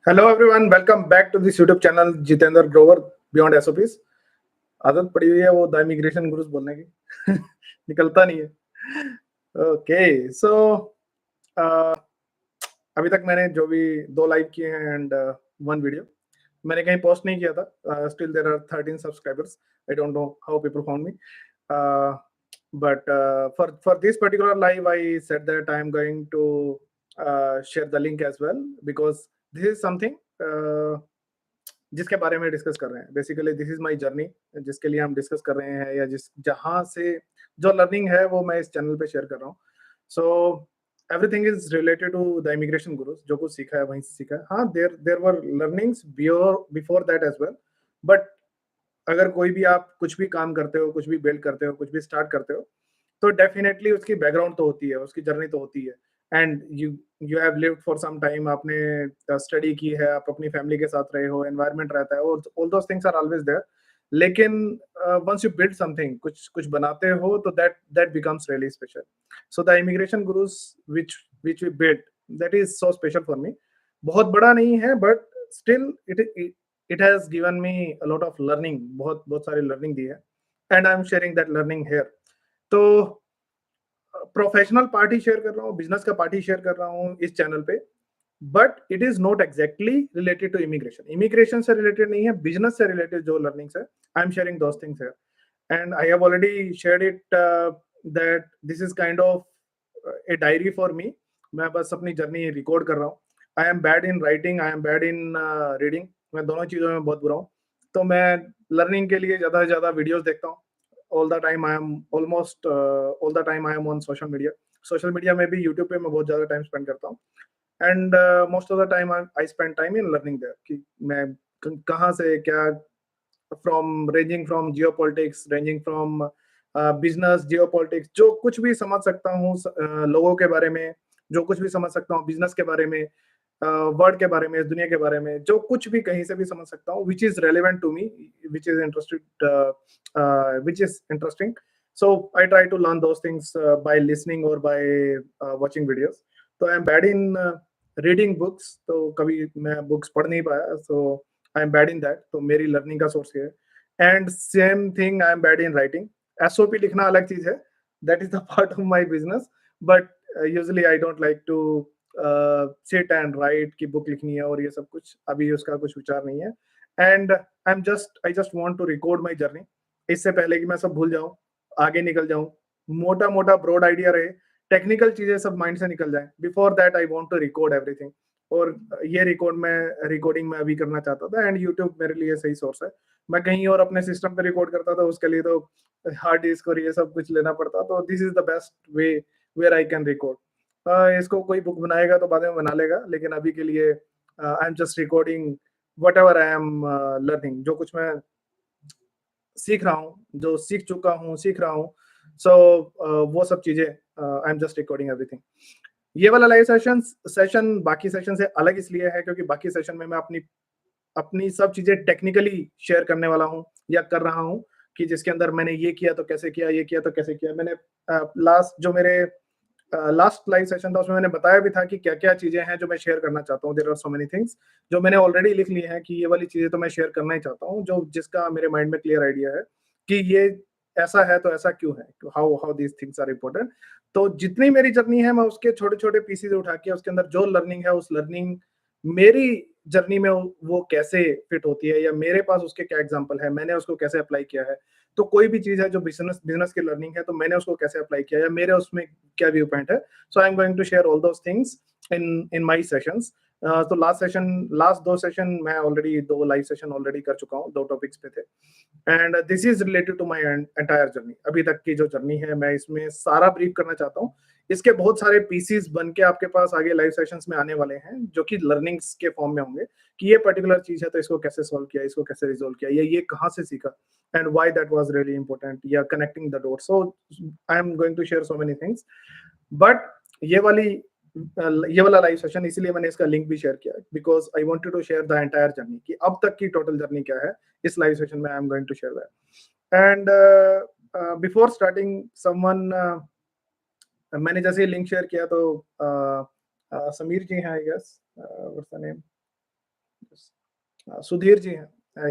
Hello everyone, welcome back to this YouTube channel Jitendra Grover beyond SOPs. आदत पड़ी हुई है वो द इमिग्रेशन गुरुज बोलने की निकलता नहीं है। ओके सो अभी तक मैंने जो भी 2 लाइव किए हैं एंड 1 वीडियो मैंने कहीं पोस्ट नहीं किया था। Still there are 13 subscribers. I don't know how people found me, but for this particular live I said that I am going to share the link as well because this is something जिसके बारे में discuss कर रहे हैं। Basically this is my journey, जिसके लिए हम discuss कर रहे हैं या जिस जहाँ से जो लर्निंग है वो मैं इस चैनल पे शेयर कर रहा हूँ। So everything is related to the immigration gurus. जो कुछ सीखा है वहीं से सीखा है। हाँ, there there were learnings before that as well, but अगर कोई भी आप कुछ भी काम करते हो, कुछ भी बिल्ड करते हो, कुछ भी स्टार्ट करते हो, तो डेफिनेटली उसकी बैकग्राउंड तो होती है, उसकी जर्नी तो होती है। And you have lived for some time, आपने स्टडी की है, आप अपनी फैमिली के साथ रहे हो, एनवायरनमेंट रहता है, और all those things are always there. लेकिन वंस यू बिल्ड समथिंग, कुछ कुछ बनाते हो, तो that that becomes really special. So the immigration gurus which we build, that is so special for me. बहुत बड़ा नहीं है, but still it has given me a lot of learning. बहुत बहुत सारी लर्निंग दी है, and I am sharing that learning here. तो प्रोफेशनल पार्ट ही शेयर कर रहा हूँ, बिजनेस का पार्ट ही शेयर कर रहा हूँ इस चैनल पे, but it is not exactly related to immigration. Immigration से रिलेटेड नहीं है, बिजनेस से रिलेटेड जो लर्निंग्स है, I am sharing those things here. And I have already shared it that this is kind of a diary for me. मैं बस अपनी journey record कर रहा हूँ। I am bad in writing, I am bad in reading. मैं दोनों चीजों में बहुत बुरा हूँ। तो मैं लर्निंग के लिए ज्यादा से ज्यादा वीडियोस देखता हूँ। All the time I am almost all the time I am on social media. Social media में भी यूट्यूब पे मैं बहुत ज्यादा टाइम स्पेंड करता हूँ। And most of the time I spend time in learning there कि मैं कहाँ से क्या, from ranging from geopolitics, ranging from business, geopolitics, जो कुछ भी समझ सकता हूँ लोगों के बारे में, जो कुछ भी समझ सकता हूँ बिजनेस के बारे में, वर्ल्ड के बारे में, इस दुनिया के बारे में, जो कुछ भी कहीं से भी समझ सकता हूँ, which is relevant to me, which is interested, which is interesting. So I try to learn those things by listening और बाय वॉचिंग वीडियोस। तो I am bad in reading books, तो कभी मैं बुक्स पढ़ नहीं पाया। So I am bad in that. तो मेरी लर्निंग का सोर्स है। And same thing, I am bad in writing. SOP लिखना अलग चीज है, that is the part of my business, but usually I don't like to sit and write की book लिखनी है और ये सब कुछ, अभी उसका कुछ विचार नहीं है। And I just want to record my journey, इससे पहले कि मैं सब भूल जाऊं, आगे निकल जाऊं, मोटा मोटा ब्रॉड आइडिया रहे, टेक्निकल चीजें सब माइंड से निकल जाए। Before that I want to record everything. और ये रिकॉर्डिंग मैं अभी करना चाहता था, एंड यूट्यूब मेरे लिए सही सोर्स है। मैं कहीं और अपने सिस्टम पे रिकॉर्ड करता था, उसके लिए तो हार्ड डिस्क और ये सब कुछ लेना पड़ता। तो this is the best way where I can record. इसको कोई बुक बनाएगा तो बाद में बना लेगा, लेकिन अभी के लिए I am just recording what ever I am learning. जो कुछ मैं सीख रहा हूँ, जो सीख चुका हूँ, सीख रहा हूँ, सो वो सब चीजें I am just recording everything. ये वाला लाइव सेशन बाकी सेशन से अलग इसलिए है क्योंकि बाकी सेशन में मैं अपनी अपनी सब चीजें टेक्निकली शेयर करने वाला हूँ या कर रहा हूँ, कि जिसके अंदर मैंने ये किया तो कैसे किया, ये किया तो कैसे किया। मैंने लास्ट जो मेरे लास्ट लाइव सेशन था उसमें मैंने बताया भी था कि क्या क्या चीजें हैं जो मैं शेयर करना चाहता हूँ। There are so many things जो मैंने ऑलरेडी लिख लिए हैं कि ये वाली चीजें तो मैं शेयर करना ही चाहता हूँ, जो जिसका मेरे माइंड में क्लियर आइडिया है कि ये ऐसा है तो ऐसा क्यों है, how how these things are important. तो जितनी मेरी जर्नी है, मैं उसके छोटे छोटे पीसेज उठा के उसके अंदर जो लर्निंग है, उस लर्निंग मेरी जर्नी में वो कैसे फिट होती है, या मेरे पास उसके क्या एग्जांपल है, मैंने उसको कैसे अप्लाई किया है। तो कोई भी चीज है जो बिजनेस बिजनेस की लर्निंग है, तो मैंने उसको कैसे अप्लाई किया, या मेरे उसमें क्या व्यू पॉइंट है। So I am going to share all those things in my sessions. तो लास्ट 2 सेशन मैं ऑलरेडी 2 लाइव सेशन ऑलरेडी कर चुका हूँ, 2 टॉपिक्स पे थे। And this is related to my entire journey. अभी तक की जो जर्नी है, मैं इसमें सारा ब्रीफ करना चाहता हूँ। इसके बहुत सारे पीसीस बन के आपके पास आगे लाइव सेशंस में आने वाले हैं, जो कि लर्निंग्स के फॉर्म में होंगे, कि ये पर्टिकुलर चीज है तो इसको कैसे सॉल्व किया, इसको कैसे रिजोल्व किया, ये कहाँ से सीखा, and why that was really important, या connecting the dots. So I am going to share so many things. But ये वाली ये वाला लाइव सेशन इसलिए मैंने इसका लिंक भी शेयर किया, because I wanted to share the entire journey, कि अब तक की टोटल जर्नी क्या है। इस लाइव सेशन में I am going to share that. And before starting, someone मैंने जैसे लिंक शेयर किया तो समीर जी हैं, I guess, what's the name, Sudhir ji,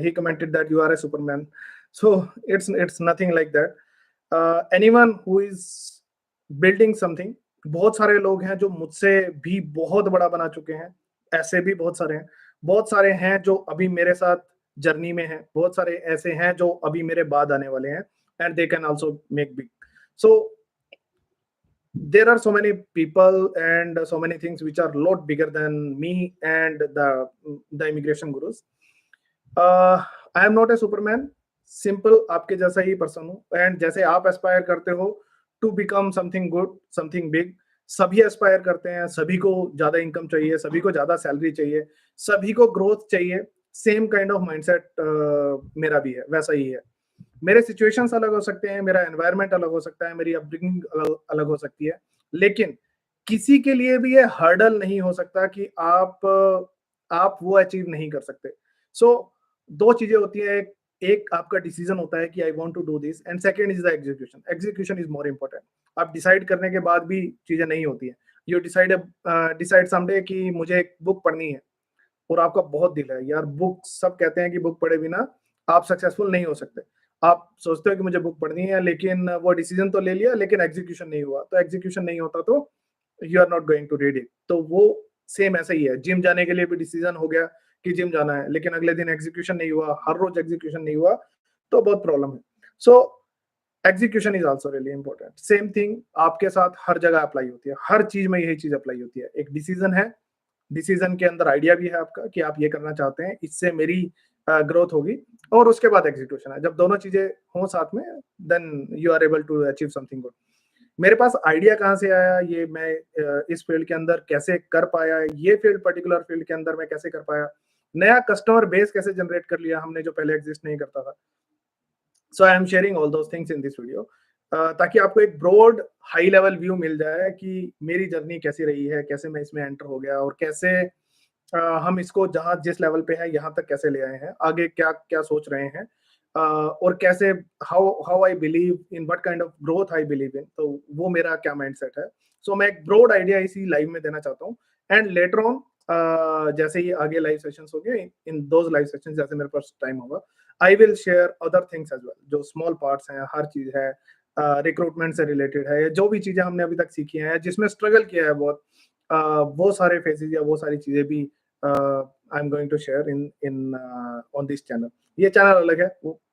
he commented that you are a Superman. So it's nothing like that. Anyone who is building something, बहुत सारे लोग हैं जो मुझसे भी बहुत बड़ा बना चुके हैं, ऐसे भी बहुत सारे हैं जो अभी मेरे साथ जर्नी में हैं, बहुत सारे ऐसे हैं जो अभी मेरे बाद आने वाले हैं, and they can also make big. So there are so many people and so many things which are a lot bigger than me and the immigration gurus. I am not a superman, simple आपके जैसा ही person हूँ, and जैसे आप aspire करते हो to become something good, something big, सभी aspire करते हैं, सभी को ज्यादा इनकम चाहिए, सभी को ज्यादा सैलरी चाहिए, सभी को ग्रोथ चाहिए, सेम काइंड ऑफ माइंडसेट मेरा भी है, वैसा ही है। मेरे सिचुएशंस अलग हो सकते हैं, मेरा एनवायरनमेंट अलग हो सकता है, मेरी अपब्रिंगिंग अलग हो सकती है, लेकिन किसी के लिए भी ये हर्डल नहीं हो सकता कि आप वो अचीव नहीं कर सकते। सो दो चीजें होती है, एक आपका डिसीजन होता है कि I want to do this, and second is the execution. Execution is more important. आप डिसाइड करने के बाद भी चीजें नहीं होती है। यू डिसाइड समडे कि मुझे एक बुक पढ़नी है और आपका बहुत दिल है यार, बुक सब कहते हैं कि बुक पढ़े बिना आप सक्सेसफुल नहीं हो सकते। आप सोचते हो कि मुझे बुक पढ़नी है, लेकिन वो डिसीजन तो ले लिया, लेकिन एग्जीक्यूशन नहीं हुआ। तो एग्जीक्यूशन नहीं होता तो you are not going to read it. तो वो सेम ऐसा ही है। जिम जाने के लिए भी डिसीजन हो गया कि जिम जाना है, लेकिन अगले दिन एग्जीक्यूशन नहीं हुआ, हर रोज एग्जीक्यूशन नहीं हुआ, तो बहुत प्रॉब्लम है। So execution is also really important. Same thing आपके साथ हर जगह अप्लाई होती है, हर चीज में यही चीज अप्लाई होती है। एक डिसीजन है, डिसीजन के अंदर आइडिया भी है आपका कि आप ये करना चाहते हैं, इससे मेरी ग्रोथ होगी, और उसके बाद एग्जीक्यूशन है। जब दोनों चीजें हों साथ में, then you are able to achieve something good. मेरे पास आइडिया कहाँ से आया, ये मैं इस फील्ड के अंदर कैसे कर पाया, ये फील्ड पर्टिकुलर फील्ड के अंदर मैं कैसे कर पाया, नया कस्टमर बेस कैसे जनरेट कर लिया हमने जो पहले एग्जिस्ट नहीं करता था। So I am sharing all those things in this video, ताकि आपको एक ब्रॉड हाई लेवल व्यू मिल जाए कि मेरी जर्नी कैसी रही है, कैसे मैं इसमें एंटर हो गया, और कैसे हम इसको जहाँ जिस लेवल पे है यहाँ तक कैसे ले आए हैं, आगे क्या क्या सोच रहे हैं, और कैसे how I believe in, what kind of growth I believe in, तो वो मेरा क्या माइंडसेट है। सो मैं एक ब्रॉड आइडिया इसी लाइव में देना चाहता हूँ, एंड लेटर ऑन जैसे ही आगे लाइव सेशंस हो गए, इन दोज लाइव सेशंस जैसे मेरे पास टाइम होगा, I will share other things as well, जो स्मॉल पार्ट्स हैं, हर चीज है, रिक्रूटमेंट से रिलेटेड है, जो भी चीजें हमने अभी तक सीखी हैं, जिसमें स्ट्रगल किया है बहुत, वो सारे फेजेस या वो सारी चीजें भी I am going to share in on this channel. ये चैनल अलग है,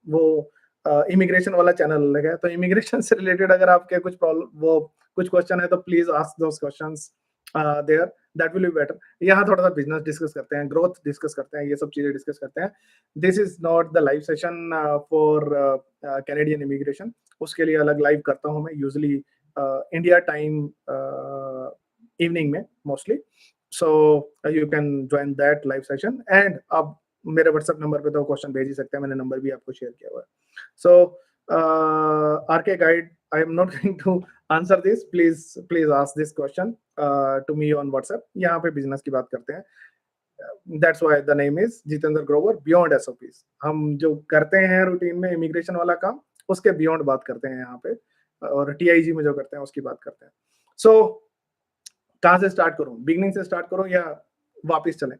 वो इमिग्रेशन वाला चैनल अलग है। तो इमिग्रेशन से रिलेटेड अगर आपके कुछ प्रॉब्लम, वो कुछ क्वेश्चन है, तो please ask those questions there, that will be better. यहाँ थोड़ा सा बिजनेस डिस्कस करते हैं, ग्रोथ डिस्कस करते हैं, ये सब चीजें डिस्कस करते हैं। This is not the live session for Canadian immigration, उसके लिए अलग लाइव करता हूँ मैं, यूजली इंडिया टाइम इवनिंग में mostly. So you can join that live session, and आप मेरे व्हाट्सएप नंबर पे तो क्वेश्चन भेज ही सकते हैं, मैंने नंबर भी आपको शेयर किया हुआ है। So RK guide, I am not going to answer this, please ask this question to me on WhatsApp. यहाँ पे बिजनेस की बात करते हैं, that's why the name is Jitendra Grover beyond SOPs. हम जो करते हैं रूटीन में इमिग्रेशन वाला काम, उसके बियॉन्ड बात करते हैं यहाँ पे, और टीआईजी में जो करते हैं उसकी बात करते हैं। सो कहाँ से स्टार्ट करूं, बिगनिंग से स्टार्ट करूं या वापस चलें?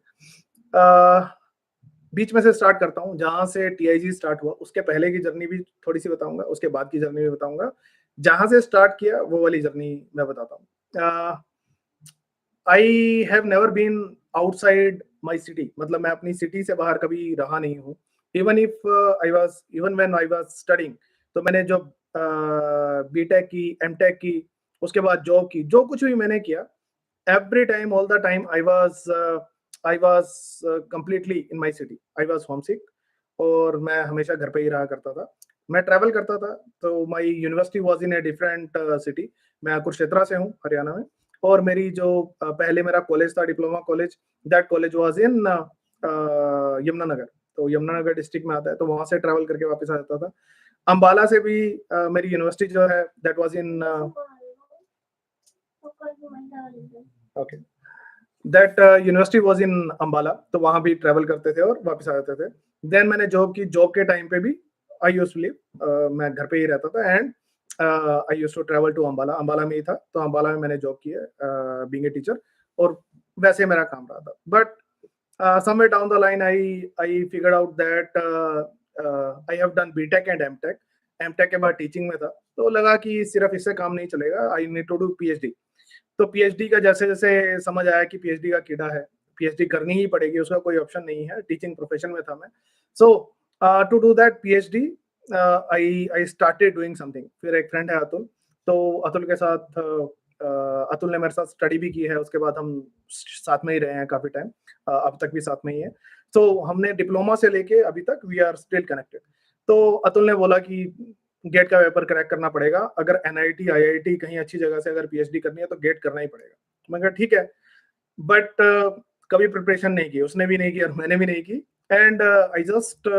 बीच में से स्टार्ट करता हूं, जहां से टीआईजी स्टार्ट हुआ, उसके पहले की जर्नी भी थोड़ी सी बताऊंगा, उसके बाद की जर्नी भी बताऊंगा, जहां से स्टार्ट किया वो वाली जर्नी मैं बताता हूँ। I have never been outside my city, मतलब मैं अपनी सिटी से बाहर कभी रहा नहीं हूँ। Even when I was studying, तो मैंने जो बीटेक की, एमटेक की, उसके बाद जॉब की, जो कुछ भी मैंने किया, every time, all the time, I was completely in my city. I was homesick, और मैं हमेशा घर पे ही रहा करता था। मैं ट्रैवल करता था, तो माई university was in a different city. मैं कुरुक्षेत्रा से हूँ, हरियाणा में, और मेरी जो पहले मेरा कॉलेज था, diploma college, that college was in Yamunanagar. तो यमुनानगर डिस्ट्रिक्ट में आता है, तो वहां से ट्रैवल करके वापस आ जाता था। अंबाला से भी मेरी यूनिवर्सिटी जो है, that was in okay, that university was in Ambala, तो वहां भी ट्रैवल करते थे और वापस आ जाते थे। देन मैंने जॉब की, जॉब के टाइम पे भी आई यूज्ड टू लिव, मैं घर पे ही रहता था, and I used to travel to Ambala. Ambala में ही था, तो अंबाला में मैंने जॉब की है बीइंग ए टीचर, और वैसे मेरा काम रहा था। But somewhere down the line I figured out that I have done BTech and MTech. MTech के बाद टीचिंग में था, तो लगा कि सिर्फ इससे काम नहीं चलेगा, I need to do PhD। तो PhD का जैसे जैसे समझ आया कि PhD का कीड़ा है, PhD करनी ही पड़ेगी, उसका कोई ऑप्शन नहीं है, टीचिंग प्रोफेशन में था मैं। So to do that PhD I started doing something. फिर एक फ्रेंड है अतुल, तो अतुल के साथ अतुल ने मेरे साथ स्टडी भी की है, उसके बाद हम साथ में ही रहे हैं काफी टाइम, अब तक भी साथ में ही है। तो हमने डिप्लोमा से लेके अभी तक वी आर स्टिल कनेक्टेड। तो अतुल ने बोला कि गेट का पेपर क्रैक करना पड़ेगा, अगर NIT IIT कहीं अच्छी जगह से अगर PhD करनी है तो गेट करना ही पड़ेगा। मैं कहा ठीक है, बट कभी प्रिपरेशन नहीं की, उसने भी नहीं की और मैंने भी नहीं की। And I just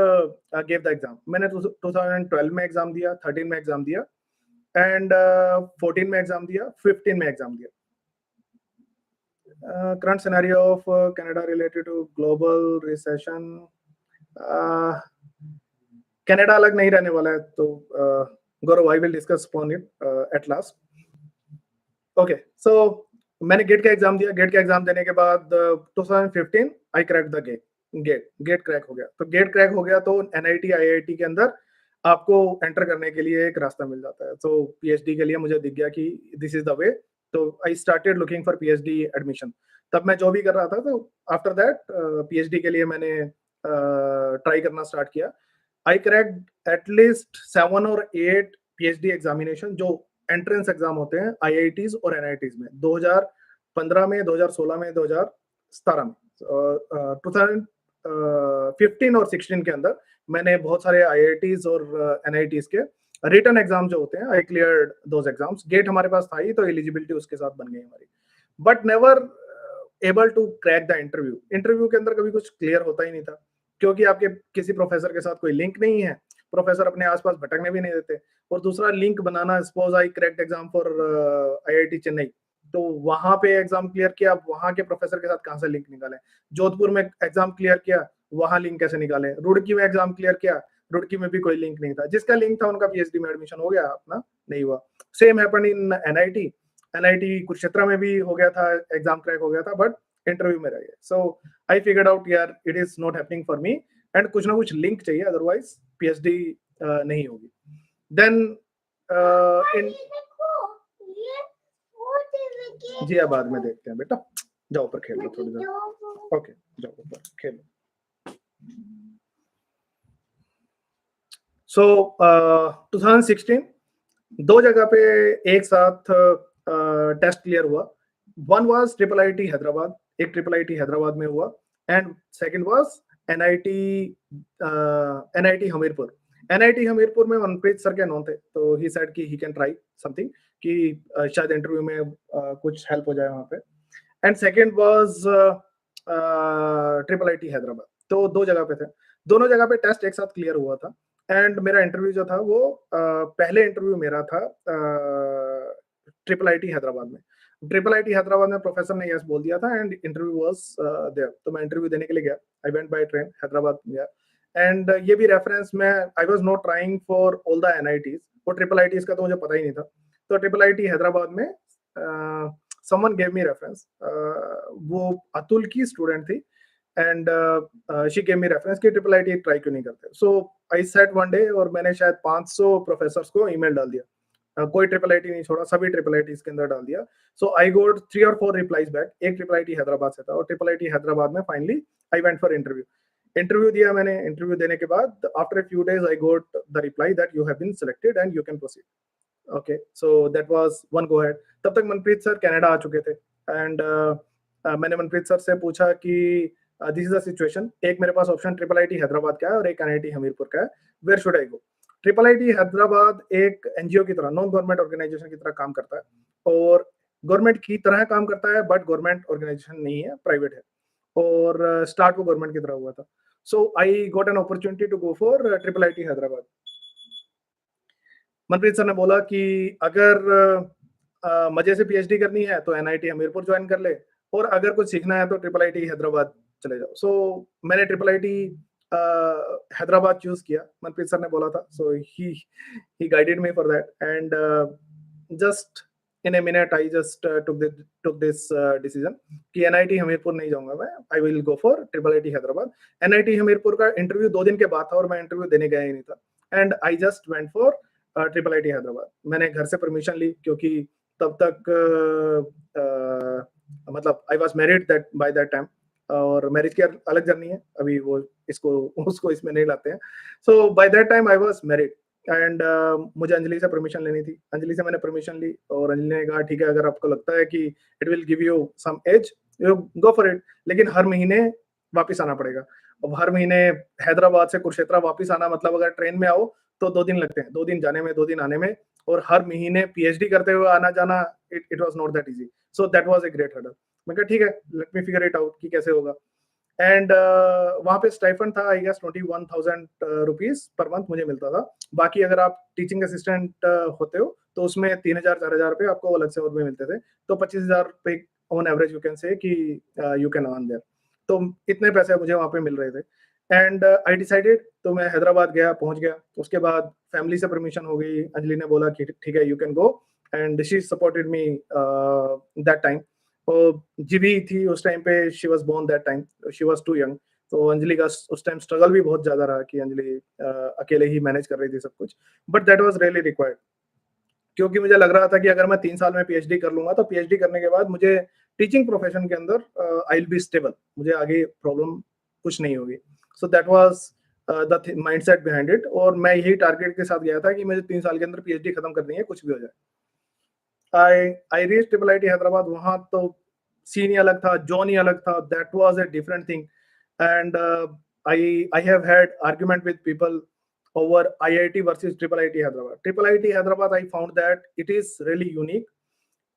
give the exam. मैंने 2012 में एग्जाम दिया, 13 में एग्जाम दिया, एंड 14 में एग्जाम दिया, 15 में एग्जाम दिया। Current scenario of Canada related to global recession. Canada अलग नहीं रहने वाला है, तो Gaurav I will discuss upon it at last. Okay, so मैंने गेट का एग्जाम दिया। गेट का एग्जाम देने के बाद 2015 I crack the GATE crack हो गया। तो गेट क्रैक हो गया तो NIT IIT के अंदर आपको एंटर करने के लिए एक रास्ता मिल जाता है। तो PhD के लिए मुझे दिख गया कि दिस इज द वे, तो आई started looking for PhD admission. तब मैं जॉब ही कर रहा था, तो आफ्टर दैट PhD के लिए मैंने ट्राई करना स्टार्ट किया। आई क्रैक्ड एटलीस्ट 7 और 8 PhD एग्जामिनेशन, जो एंट्रेंस एग्जाम होते हैं IITs और NITs में, 2015 में, 2016 में, 2017 में। 2015 और 16 के अंदर मैंने बहुत सारे IITs और NITs के रिटर्न एग्जाम जो होते हैं, I cleared those exams. GATE हमारे पास था ही, तो एलिजिबिलिटी उसके साथ बन गई हमारी, but never able to crack the interview. Interview के अंदर कभी कुछ क्लियर होता ही नहीं था, क्योंकि आपके किसी प्रोफेसर के साथ कोई लिंक नहीं है, प्रोफेसर अपने आसपास भटकने भी नहीं देते। और दूसरा, link banana, suppose I cracked exam for IIT Chennai, तो वहां पे एग्जाम क्लियर किया, वहां के प्रोफेसर के साथ कहां से लिंक निकाले? जोधपुर में एग्जाम क्लियर किया, वहां लिंक कैसे निकाले? रुड़की में एग्जाम क्लियर किया, रुड़की में भी कोई लिंक नहीं था। जिसका लिंक था उनका PhD में एडमिशन हो गया, अपना नहीं हुआ। Same happened in NIT Kurukshetra में भी हो गया था, एग्जाम क्रैक हो गया था, बट इंटरव्यू में रह गए। सो आई फिगर्ड आउट यार it is not happening for me, and कुछ ना कुछ लिंक चाहिए, अदरवाइज PhD नहीं होगी। देन इन जी, अब बाद में देखते हैं बेटा, जाओ ऊपर खेल लो थोड़ी देर। ओके, जाओ ऊपर खेलो। सो 2016 दो जगह पे एक साथ टेस्ट क्लियर हुआ। वन वाज IIIT हैदराबाद, एक IIIT हैदराबाद में हुआ, and second was NIT Hamirpur. NIT Hamirpur में मनप्रीत सर के नॉन थे, तो ही सेड कि ही कैन ट्राई समथिंग, कि शायद इंटरव्यू में कुछ हेल्प हो जाए वहां पे। And second was IIIT Hyderabad. तो दो जगह पे थे, दोनों जगह पे टेस्ट एक साथ क्लियर हुआ था। एंड मेरा इंटरव्यू जो था वो पहले इंटरव्यू मेरा था IIIT हैदराबाद में। IIIT हैदराबाद में प्रोफेसर ने यस बोल दिया था, एंड इंटरव्यू वाज देयर। तो मैं इंटरव्यू देने के लिए गया, I went by train Hyderabad गया। एंड ये भी रेफरेंस में, आई was not trying for all the NITs, और IIITs का तो मुझे पता ही नहीं था। तो IIIT हैदराबाद में समवन गेव मी रेफरेंस, वो अतुल की स्टूडेंट थी, and she gave me reference कि IIIT ट्राई क्यों नहीं करते। सो आई सेट वन डे, और मैंने शायद 500 प्रोफेसर्स को ईमेल डाल दिया, कोई IIIT नहीं छोड़ा, सभी IIITs के अंदर डाल दिया। सो आई गोट 3 और 4 रिप्लाईज बैक। एक IIIT हैदराबाद से था, और IIIT हैदराबाद में finally I went for interview दिया मैंने। इंटरव्यू देने के बाद after a few days I got the reply that you have been selected and you can proceed. Okay, so that was one go ahead. तब तक Manpreet sir Canada आ चुके थे, and मैंने मनप्रीत सर से पूछा कि दिस इज द सिचुएशन, एक मेरे पास ऑप्शन IIIT हैदराबाद का है और एक NIT हमीरपुर का है, where should I go? IIIT Hyderabad एक NGO की तरह, नॉन गवर्नमेंट ऑर्गेनाइजेशन की तरह काम करता है, और गवर्नमेंट की तरह काम करता है, बट गवर्नमेंट ऑर्गेनाइजेशन नहीं है, प्राइवेट है, और स्टार्ट वो गवर्नमेंट की तरह हुआ था। So I got an opportunity to go for IIIT Hyderabad. Manpreet sir ने बोला कि अगर मजे से PhD करनी है तो NIT हमीरपुर ज्वाइन कर ले, और अगर कुछ सीखना है तो IIIT हैदराबाद चले जाओ। सो मैंने IIIT हैदराबाद चूज किया, मनप्रीत सर ने बोला था। So he guided me for that, and just in a minute I just took this decision कि NIT हमीरपुर नहीं जाऊंगा मैं, I will go for IIIT Hyderabad. NIT Hamirpur का इंटरव्यू 2 दिन के बाद था और मैं इंटरव्यू देने गया ही नहीं था, and I just went for IIIT Hyderabad. मैंने घर से परमिशन ली क्योंकि तब तक मतलब I was married that by that time, और मैरिज की अलग जर्नी है, अभी वो इसको उसको इसमें नहीं लाते हैं. So by that time I was married and मुझे अंजलि से परमिशन लेनी थी. अंजलि से मैंने परमिशन ली और अंजलि ने कहा ठीक है, अगर आपको लगता है कि it will give you some edge, you go for it, लेकिन हर महीने वापस आना पड़ेगा. अब हर महीने हैदराबाद से कुरुक्षेत्र वापस आना, मतलब अगर ट्रेन में आओ तो 2 दिन लगते हैं, 2 दिन जाने में 2 दिन आने में, और हर महीने पीएचडी करते हुए आना जाना, it was not that easy. So that was a great hurdle. मैं कहा ठीक है, let me figure it out कि कैसे होगा. एंड वहाँ पे स्टाइफंड था I guess 21,000 rupees per month मुझे मिलता था. बाकी अगर आप टीचिंग असिस्टेंट होते हो तो उसमें 3,000-4,000 रुपए आपको अलग से और भी मिलते थे. तो 25,000 रुपए on average you can say कि यू कैन अर्न देयर. तो इतने पैसे मुझे वहाँ पे मिल रहे थे. एंड आई डिसाइडेड, तो मैं हैदराबाद गया, पहुंच गया. उसके बाद फैमिली से परमिशन हो गई. अंजलि ने बोला कि ठीक है, you can go, and she supported me that time. और जीबी थी उस टाइम पे, she was born that time, she was too young. तो अंजलि का उस टाइम स्ट्रगल भी बहुत ज्यादा रहा कि अंजलि अकेले ही मैनेज कर रही थी सब कुछ, but that was really required. क्योंकि मुझे लग रहा था कि अगर मैं 3 साल में पीएचडी कर लूंगा तो पीएचडी करने के बाद मुझे टीचिंग प्रोफेशन के अंदर आई विल बी स्टेबल, मुझे आगे प्रॉब्लम कुछ नहीं होगी. सो that was the mindset behind it. और मैं यही टारगेट के साथ गया था कि मुझे 3 साल के अंदर पीएचडी खत्म करनी है, कुछ भी हो जाए. I reached IIIT Hyderabad. वहां तो सीन ही अलग था, जॉन ही अलग था. That was a different thing. And I have had argument with people over IIT versus IIIT Hyderabad. IIIT Hyderabad, I found that it is really unique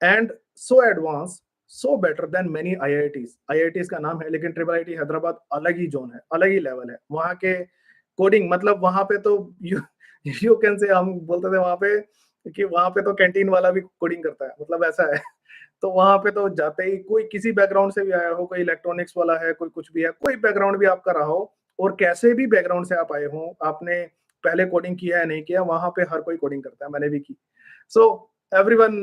and so advanced, so better than many IITs. IITs का नाम है, लेकिन IIIT Hyderabad अलग ही zone है, अलग ही level है. वहाँ के कोडिंग, मतलब वहाँ पे तो यू कैन से, हम बोलते थे वहाँ पे कि वहाँ पे तो कैंटीन वाला भी कोडिंग करता है, मतलब ऐसा है. तो वहाँ पे तो जाते ही कोई किसी बैकग्राउंड से भी आया हो, कोई इलेक्ट्रॉनिक्स वाला है, कोई कुछ भी है, कोई बैकग्राउंड भी आपका रहा हो, और कैसे भी बैकग्राउंड से आप आए हो, आपने पहले कोडिंग किया है नहीं किया, वहाँ पे हर कोई कोडिंग करता है, मैंने भी की. So everyone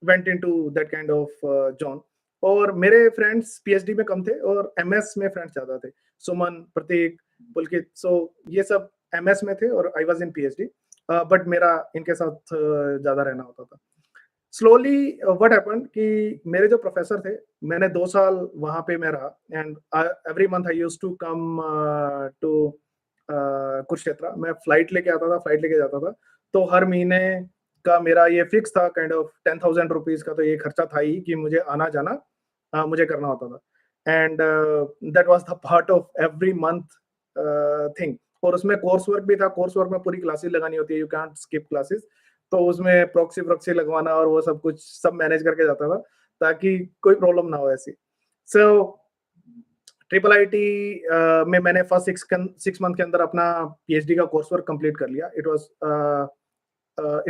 went into that kind of zone. और मेरे फ्रेंड्स पीएचडी में कम थे और एमएस में फ्रेंड्स ज्यादा थे. सुमन, प्रतीक, पुलकित, सो ये सब एमएस में थे और I was in PhD. But मेरा इनके साथ ज्यादा रहना होता था. स्लोली व्हाट हैपेंड कि मेरे जो प्रोफेसर थे, मैंने 2 साल वहां पे मैं रहा. And every month I used to come to Kurukshetra. मैं फ्लाइट लेके आता था, फ्लाइट लेके जाता था. तो हर महीने का मेरा ये फिक्स था काइंड ऑफ 10,000 रुपीज का, तो ये खर्चा था ही कि मुझे आना जाना मुझे करना होता था. And that was the part of every month thing. और उसमें कोर्स वर्क भी था. कोर्स वर्क में पूरी क्लासेस लगानी होती है, यू कांट स्किप क्लासेस. तो उसमें प्रॉक्सी लगवाना और वो सब कुछ सब मैनेज करके जाता था ताकि कोई प्रॉब्लम ना हो ऐसी. सो IIIT में मैंने फर्स्ट 6 मंथ के अंदर अपना पीएचडी का कोर्स वर्क कंप्लीट कर लिया. It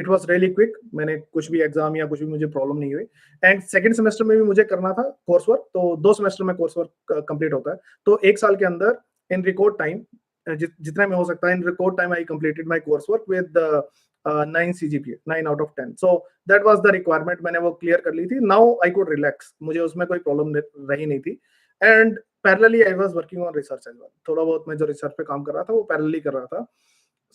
was really quick. मैंने कुछ भी एग्जाम या कुछ भी मुझे प्रॉब्लम नहीं हुई. एंड सेकंड सेमेस्टर में भी मुझे करना था कोर्स वर्क. तो 2 सेमेस्टर में कोर्स वर्क कंप्लीट होता है. तो 1 साल के अंदर इन रिकॉर्ड टाइम, जितना में हो सकता है, in record time I completed my course work with 9 CGPA, 9 out of 10. So that was the requirement. मैंने वो क्लियर कर ली थी. नाउ आई कुड रिलैक्स, मुझे उसमें कोई प्रॉब्लम रही नहीं थी. And parallelly I was working on research as well. थोड़ा बहुत मैं जो रिसर्च पे काम कर रहा था वो पैरेलली कर रहा था.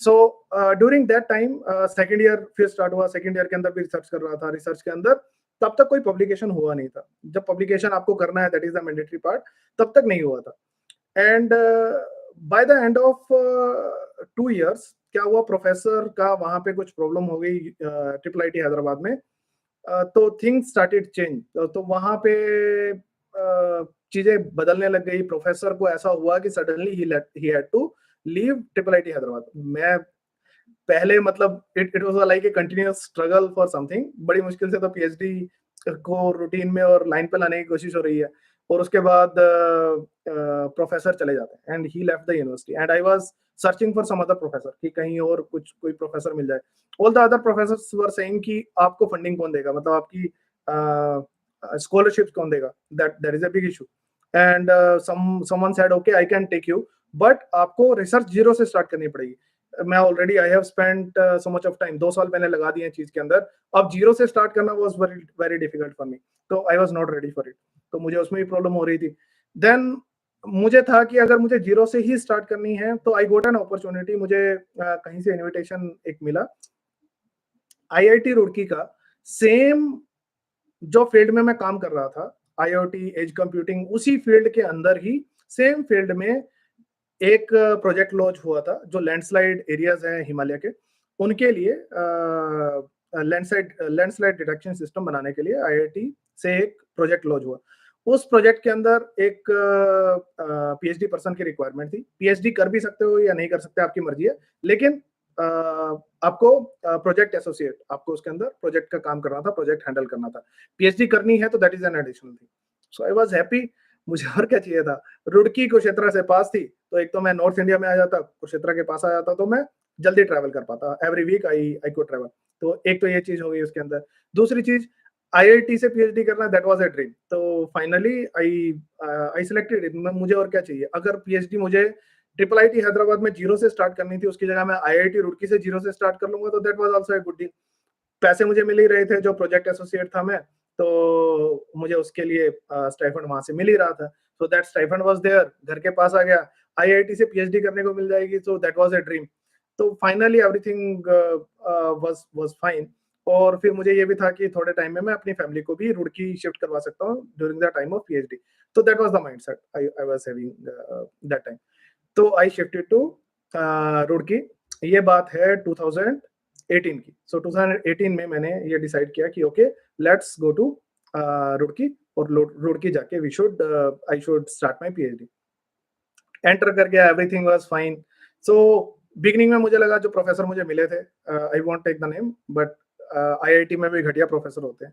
So during that time second year फिर स्टार्ट हुआ. सेकंड ईयर के अंदर भी रिसर्च कर रहा था. रिसर्च के अंदर तब तक कोई पब्लिकेशन हुआ नहीं था. जब पब्लिकेशन आपको करना है, that is the mandatory part, तब तक नहीं हुआ था. And by the end of 2 years क्या हुआ, प्रोफेसर का वहां पे कुछ प्रॉब्लम हो गई IIIT हैदराबाद में. तो थिंग्स स्टार्टेड चेंज. तो वहां पे चीजें बदलने लग गई. प्रोफेसर को ऐसा हुआ कि सडनली ही had to leave IIIT Hyderabad. मैं पहले, मतलब it was like a continuous struggle for something. बड़ी मुश्किल से तो पीएचडी को रूटीन में और लाइन पे लाने की कोशिश हो रही है. और उसके बाद प्रोफेसर चले जाते हैं and he left the university. And I was searching for some other professor कि कहीं और कोई प्रोफेसर मिल जाए. All the other professors were saying कि आपको फंडिंग कौन देगा, मतलब आपकी स्कॉलरशिप कौन देगा. That is a big issue. And someone said okay I can take you, but आपको रिसर्च जीरो से स्टार्ट करनी पड़ेगी. मैं already I have spent so much of time, 2 साल मैंने लगा दिए हैं चीज के अंदर, अब जीरो से स्टार्ट करना was very very difficult for me, तो I was not ready for it, तो मुझे उसमें भी प्रॉब्लम हो रही थी। देन मुझे था कि अगर मुझे जीरो से ही स्टार्ट करनी है तो आई गॉट एन अपॉर्चुनिटी, मुझे कहीं से इनविटेशन एक मिला आईआईटी रुड़की का, सेम जो फील्ड में मैं काम कर रहा था, आईओटी एज कंप्यूटिंग, उसी फील्ड के अंदर ही सेम फील्ड में एक प्रोजेक्ट लॉन्च हुआ था जो लैंडस्लाइड एरियाज हैं हिमालय के, उनके लिए लैंडस्लाइड डिटेक्शन सिस्टम बनाने के लिए आईआईटी से एक प्रोजेक्ट लॉन्च हुआ। उस प्रोजेक्ट के अंदर एक पीएचडी पर्सन की रिक्वायरमेंट थी। पीएचडी कर भी सकते हो या नहीं कर सकते, आपकी मर्जी है, लेकिन आपको प्रोजेक्ट एसोसिएट, आपको उसके अंदर प्रोजेक्ट का काम करना था, प्रोजेक्ट हैंडल करना था। पीएचडी करनी है तो that is an additional thing. So I was happy, मुझे और क्या चाहिए था। रुड़की कुरुक्षेत्र से पास थी, तो एक तो मैं नॉर्थ इंडिया में आ जाता, कुरुक्षेत्र के पास आ जाता, तो मैं जल्दी ट्रैवल कर पाता, every week I could travel. तो एक तो ये चीज हो गई उसके अंदर। दूसरी चीज, आईआईटी से पीएचडी करना, दैट वाज अ ड्रीम। तो फाइनली आई सिलेक्टेड इट। मुझे और क्या चाहिए, अगर पीएचडी मुझे ट्रिपल आईटी हैदराबाद में जीरो से स्टार्ट करनी थी, उसकी जगह मैं आईआईटी रुड़की से जीरो से स्टार्ट कर लूंगा, तो that was also a good deal. पैसे मुझे मिल ही रहे थे, जो प्रोजेक्ट एसोसिएट था मैं, तो मुझे उसके लिए स्टाइफंड वहां से मिल ही रहा था, so that stipend was there, घर के पास आ गया। आईआईटी से पीएचडी करने को मिल जाएगी, सो दैट वाज अ ड्रीम। तो फाइनली एवरीथिंग वाज फाइन। और फिर मुझे ये भी था कि थोड़े टाइम में मैं अपनी फैमिली को भी रुड़की शिफ्ट करवा सकता हूँ during the time of PhD. तो that was the mindset I was having that time. तो आई शिफ्टेड टू रुड़की। ये बात है 2018 की। सो 2018 में मैंने ये डिसाइड किया कि okay, let's go to Roorkee, और रुड़की जाके we should I should start my PhD. Enter कर गया, everything was fine. So beginning में मुझे लगा, जो प्रोफेसर मुझे मिले थे, I won't take the name, but IIT में भी घटिया प्रोफेसर होते हैं।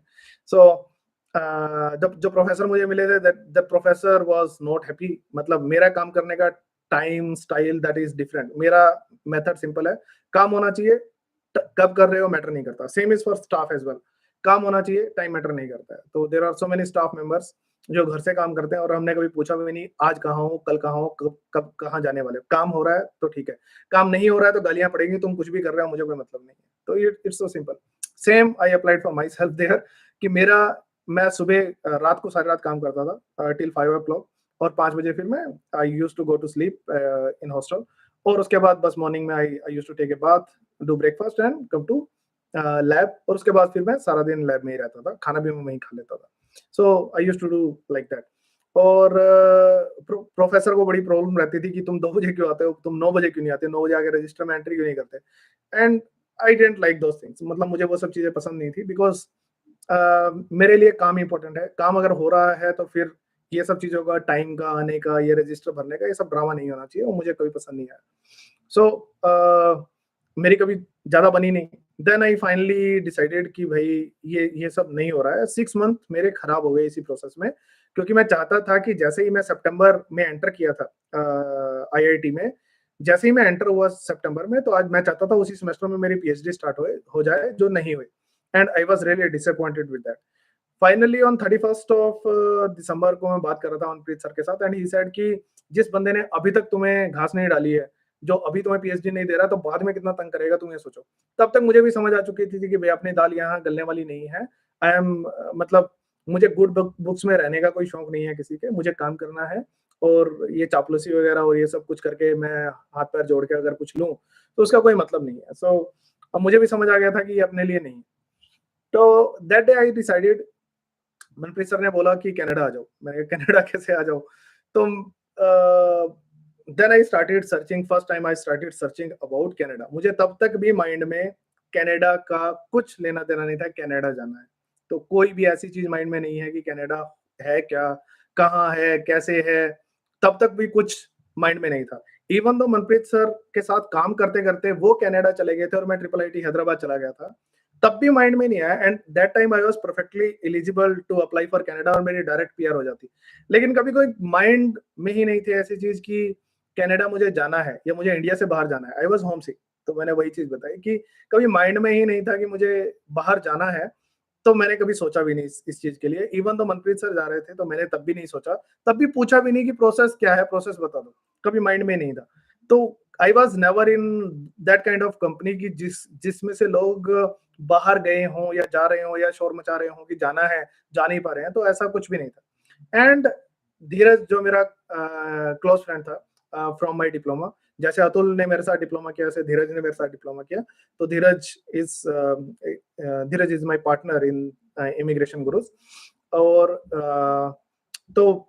सो जब जो प्रोफेसर मुझे मिले थे, the professor was not happy. मतलब मेरा काम करने का time style that is different. मेरा मेथड सिंपल है, काम होना चाहिए, कब कर रहे हो मैटर नहीं करता। Same is for staff as well, काम होना चाहिए, टाइम मैटर नहीं करता है। तो there are so many staff members जो घर से काम करते हैं, और हमने कभी पूछा भी नहीं आज कहाँ हो, कल कहाँ हो, कब कहाँ जाने वाले हो। काम हो रहा है तो ठीक है, काम नहीं हो रहा है तो गालियां पड़ेंगी, तुम कुछ भी कर रहे हो, मुझे कोई मतलब नहीं है। तो it's so simple. Same I applied for myself there, कि मेरा, मैं सुबह रात को सारी रात काम करता था टिल 5 o'clock, और 5 बजे फिर मैं I use to go to sleep in hostel. और उसके बाद बस मॉर्निंग में I use to take a bath, do breakfast and come to lab. और उसके बाद फिर मैं सारा दिन लैब में ही रहता था, खाना भी मैं वहीं खा लेता था। So I use to do like that. और प्रोफेसर को बड़ी प्रॉब्लम रहती थी कि तुम 2 बजे क्यों आते हो, तुम 9 बजे क्यों नहीं आते, 9 बजे आके रजिस्टर में एंट्री क्यों नहीं करते। And I don't like those things, मतलब मुझे वो सब चीजें पसंद नहीं थी, बिकॉज मेरे लिए काम इंपॉर्टेंट है। काम अगर हो रहा है तो फिर ये सब चीजों का, टाइम का आने का, ये रजिस्टर भरने का, ये सब ड्रामा नहीं होना चाहिए, और मुझे कभी पसंद नहीं आया। सो मेरी कभी ज्यादा बनी नहीं। देन आई फाइनली डिसाइडेड कि भाई ये सब नहीं हो रहा है। 6 मंथ मेरे खराब हो गए इसी प्रोसेस में, क्योंकि मैं चाहता था कि जैसे ही मैं सितंबर में एंटर किया था आईआईटी में, जैसे ही मैं एंटर हुआ सितंबर में, तो आज मैं चाहता था उसी सेमेस्टर में मेरी पीएचडी स्टार्ट हो जाए, जो नहीं हुई। And I was really disappointed with that. Finally on 31st of December को मैं बात कर रहा था मनप्रीत सर के साथ, एंड ही सेड कि जिस बंदे ने अभी तक तुम्हें घास नहीं डाली है, जो अभी तुम्हें पीएचडी नहीं दे रहा, तो बाद में कितना तंग करेगा, तुम ये सोचो। तब तक मुझे भी समझ आ चुकी थी कि भाई अपनी दाल यहाँ गलने वाली नहीं है। आई एम मतलब मुझे गुड बुक्स में रहने का कोई शौक नहीं है किसी के, मुझे काम करना है। और ये चापलूसी वगैरह और ये सब कुछ करके मैं हाथ पैर जोड़ के अगर कुछ लूं, तो उसका कोई मतलब नहीं है। सो अब मुझे भी समझ आ गया था कि ये अपने लिए नहीं। तो that day I decided, Manpreet sir ने बोला कि कनाडा आ जाओ। मैंने कहा कनाडा कैसे आ जाओ। तो then I started searching, first time I started searching about Canada. मुझे तब तक भी माइंड में कनाडा का कुछ लेना देना नहीं था, कनाडा जाना है तो कोई भी ऐसी चीज माइंड में नहीं है कि कनाडा है क्या, कहाँ है, कैसे है, तब तक भी कुछ माइंड में नहीं था। इवन दो मनप्रीत सर के साथ काम करते करते वो कनाडा चले गए थे और मैं ट्रिपल आईटी हैदराबाद चला गया था, तब भी माइंड में नहीं आया। And that time I was perfectly eligible to apply for Canada, और मेरी डायरेक्ट पीआर हो जाती। लेकिन कभी कोई माइंड में ही नहीं थी ऐसी चीज कि कनाडा मुझे जाना है या मुझे इंडिया से बाहर जाना है। आई वाज होम सिक। तो मैंने वही चीज बताई कि कभी माइंड में ही नहीं था कि मुझे बाहर जाना है, तो मैंने कभी सोचा भी नहीं इस चीज के लिए। इवन तो मनप्रीत सर जा रहे थे तो मैंने तब भी नहीं सोचा, तब भी पूछा भी नहीं कि प्रोसेस क्या है, प्रोसेस बता दो, कभी माइंड में नहीं था। तो I was never in that kind of company की जिसमें से लोग बाहर गए हों या जा रहे हों या शोर मचा रहे हों कि जाना है, जा नहीं पा रहे हैं, तो ऐसा कुछ भी नहीं था। एंड धीरज जो मेरा क्लोज फ्रेंड था फ्रॉम माय डिप्लोमा, जैसे अतुल ने मेरे साथ डिप्लोमा किया, ऐसे धीरज ने मेरे साथ डिप्लोमा किया। तो Dheeraj is my partner in Immigration Gurus. और तो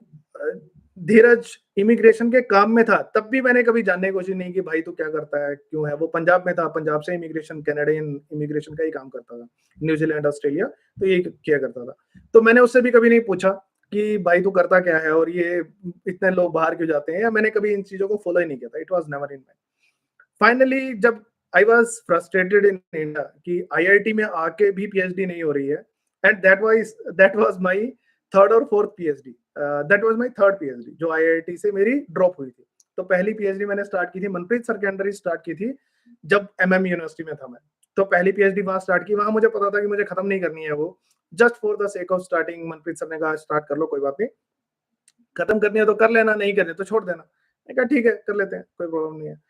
धीरज इमिग्रेशन के काम में था, तब भी मैंने कभी जानने की कोशिश नहीं की भाई तू क्या करता है, क्यों है। वो पंजाब में था, पंजाब से इमिग्रेशन, कैनेडियन इमिग्रेशन का ही काम करता था, न्यूजीलैंड ऑस्ट्रेलिया, तो ये किया करता था। तो मैंने उससे भी कभी नहीं पूछा कि भाई तू करता क्या है और ये इतने लोग बाहर क्यों जाते हैं, या मैंने कभी इन चीजों को फॉलो ही नहीं किया था। It was never in mind. Finally जब I was frustrated in India कि आईआईटी में आके भी पीएचडी नहीं हो रही है, and that was my third और fourth PhD, that was my third PhD जो आईआईटी से मेरी ड्रॉप हुई थी। तो पहली पीएचडी मैंने स्टार्ट की थी मनप्रीत सर के अंडर ही स्टार्ट की थी, जब एमएम यूनिवर्सिटी में था मैं। तो पहली पीएचडी वहां स्टार्ट की, वहां मुझे पता था कि मुझे खत्म नहीं करनी है वो, just for the sake of starting. Manpreet sir ने कहा स्टार्ट कर लो, कोई बात नहीं, खत्म करनी है तो कर लेना, नहीं करनी तो छोड़ देना। मैं कहा ठीक है कर लेते हैं, कोई प्रॉब्लम नहीं है।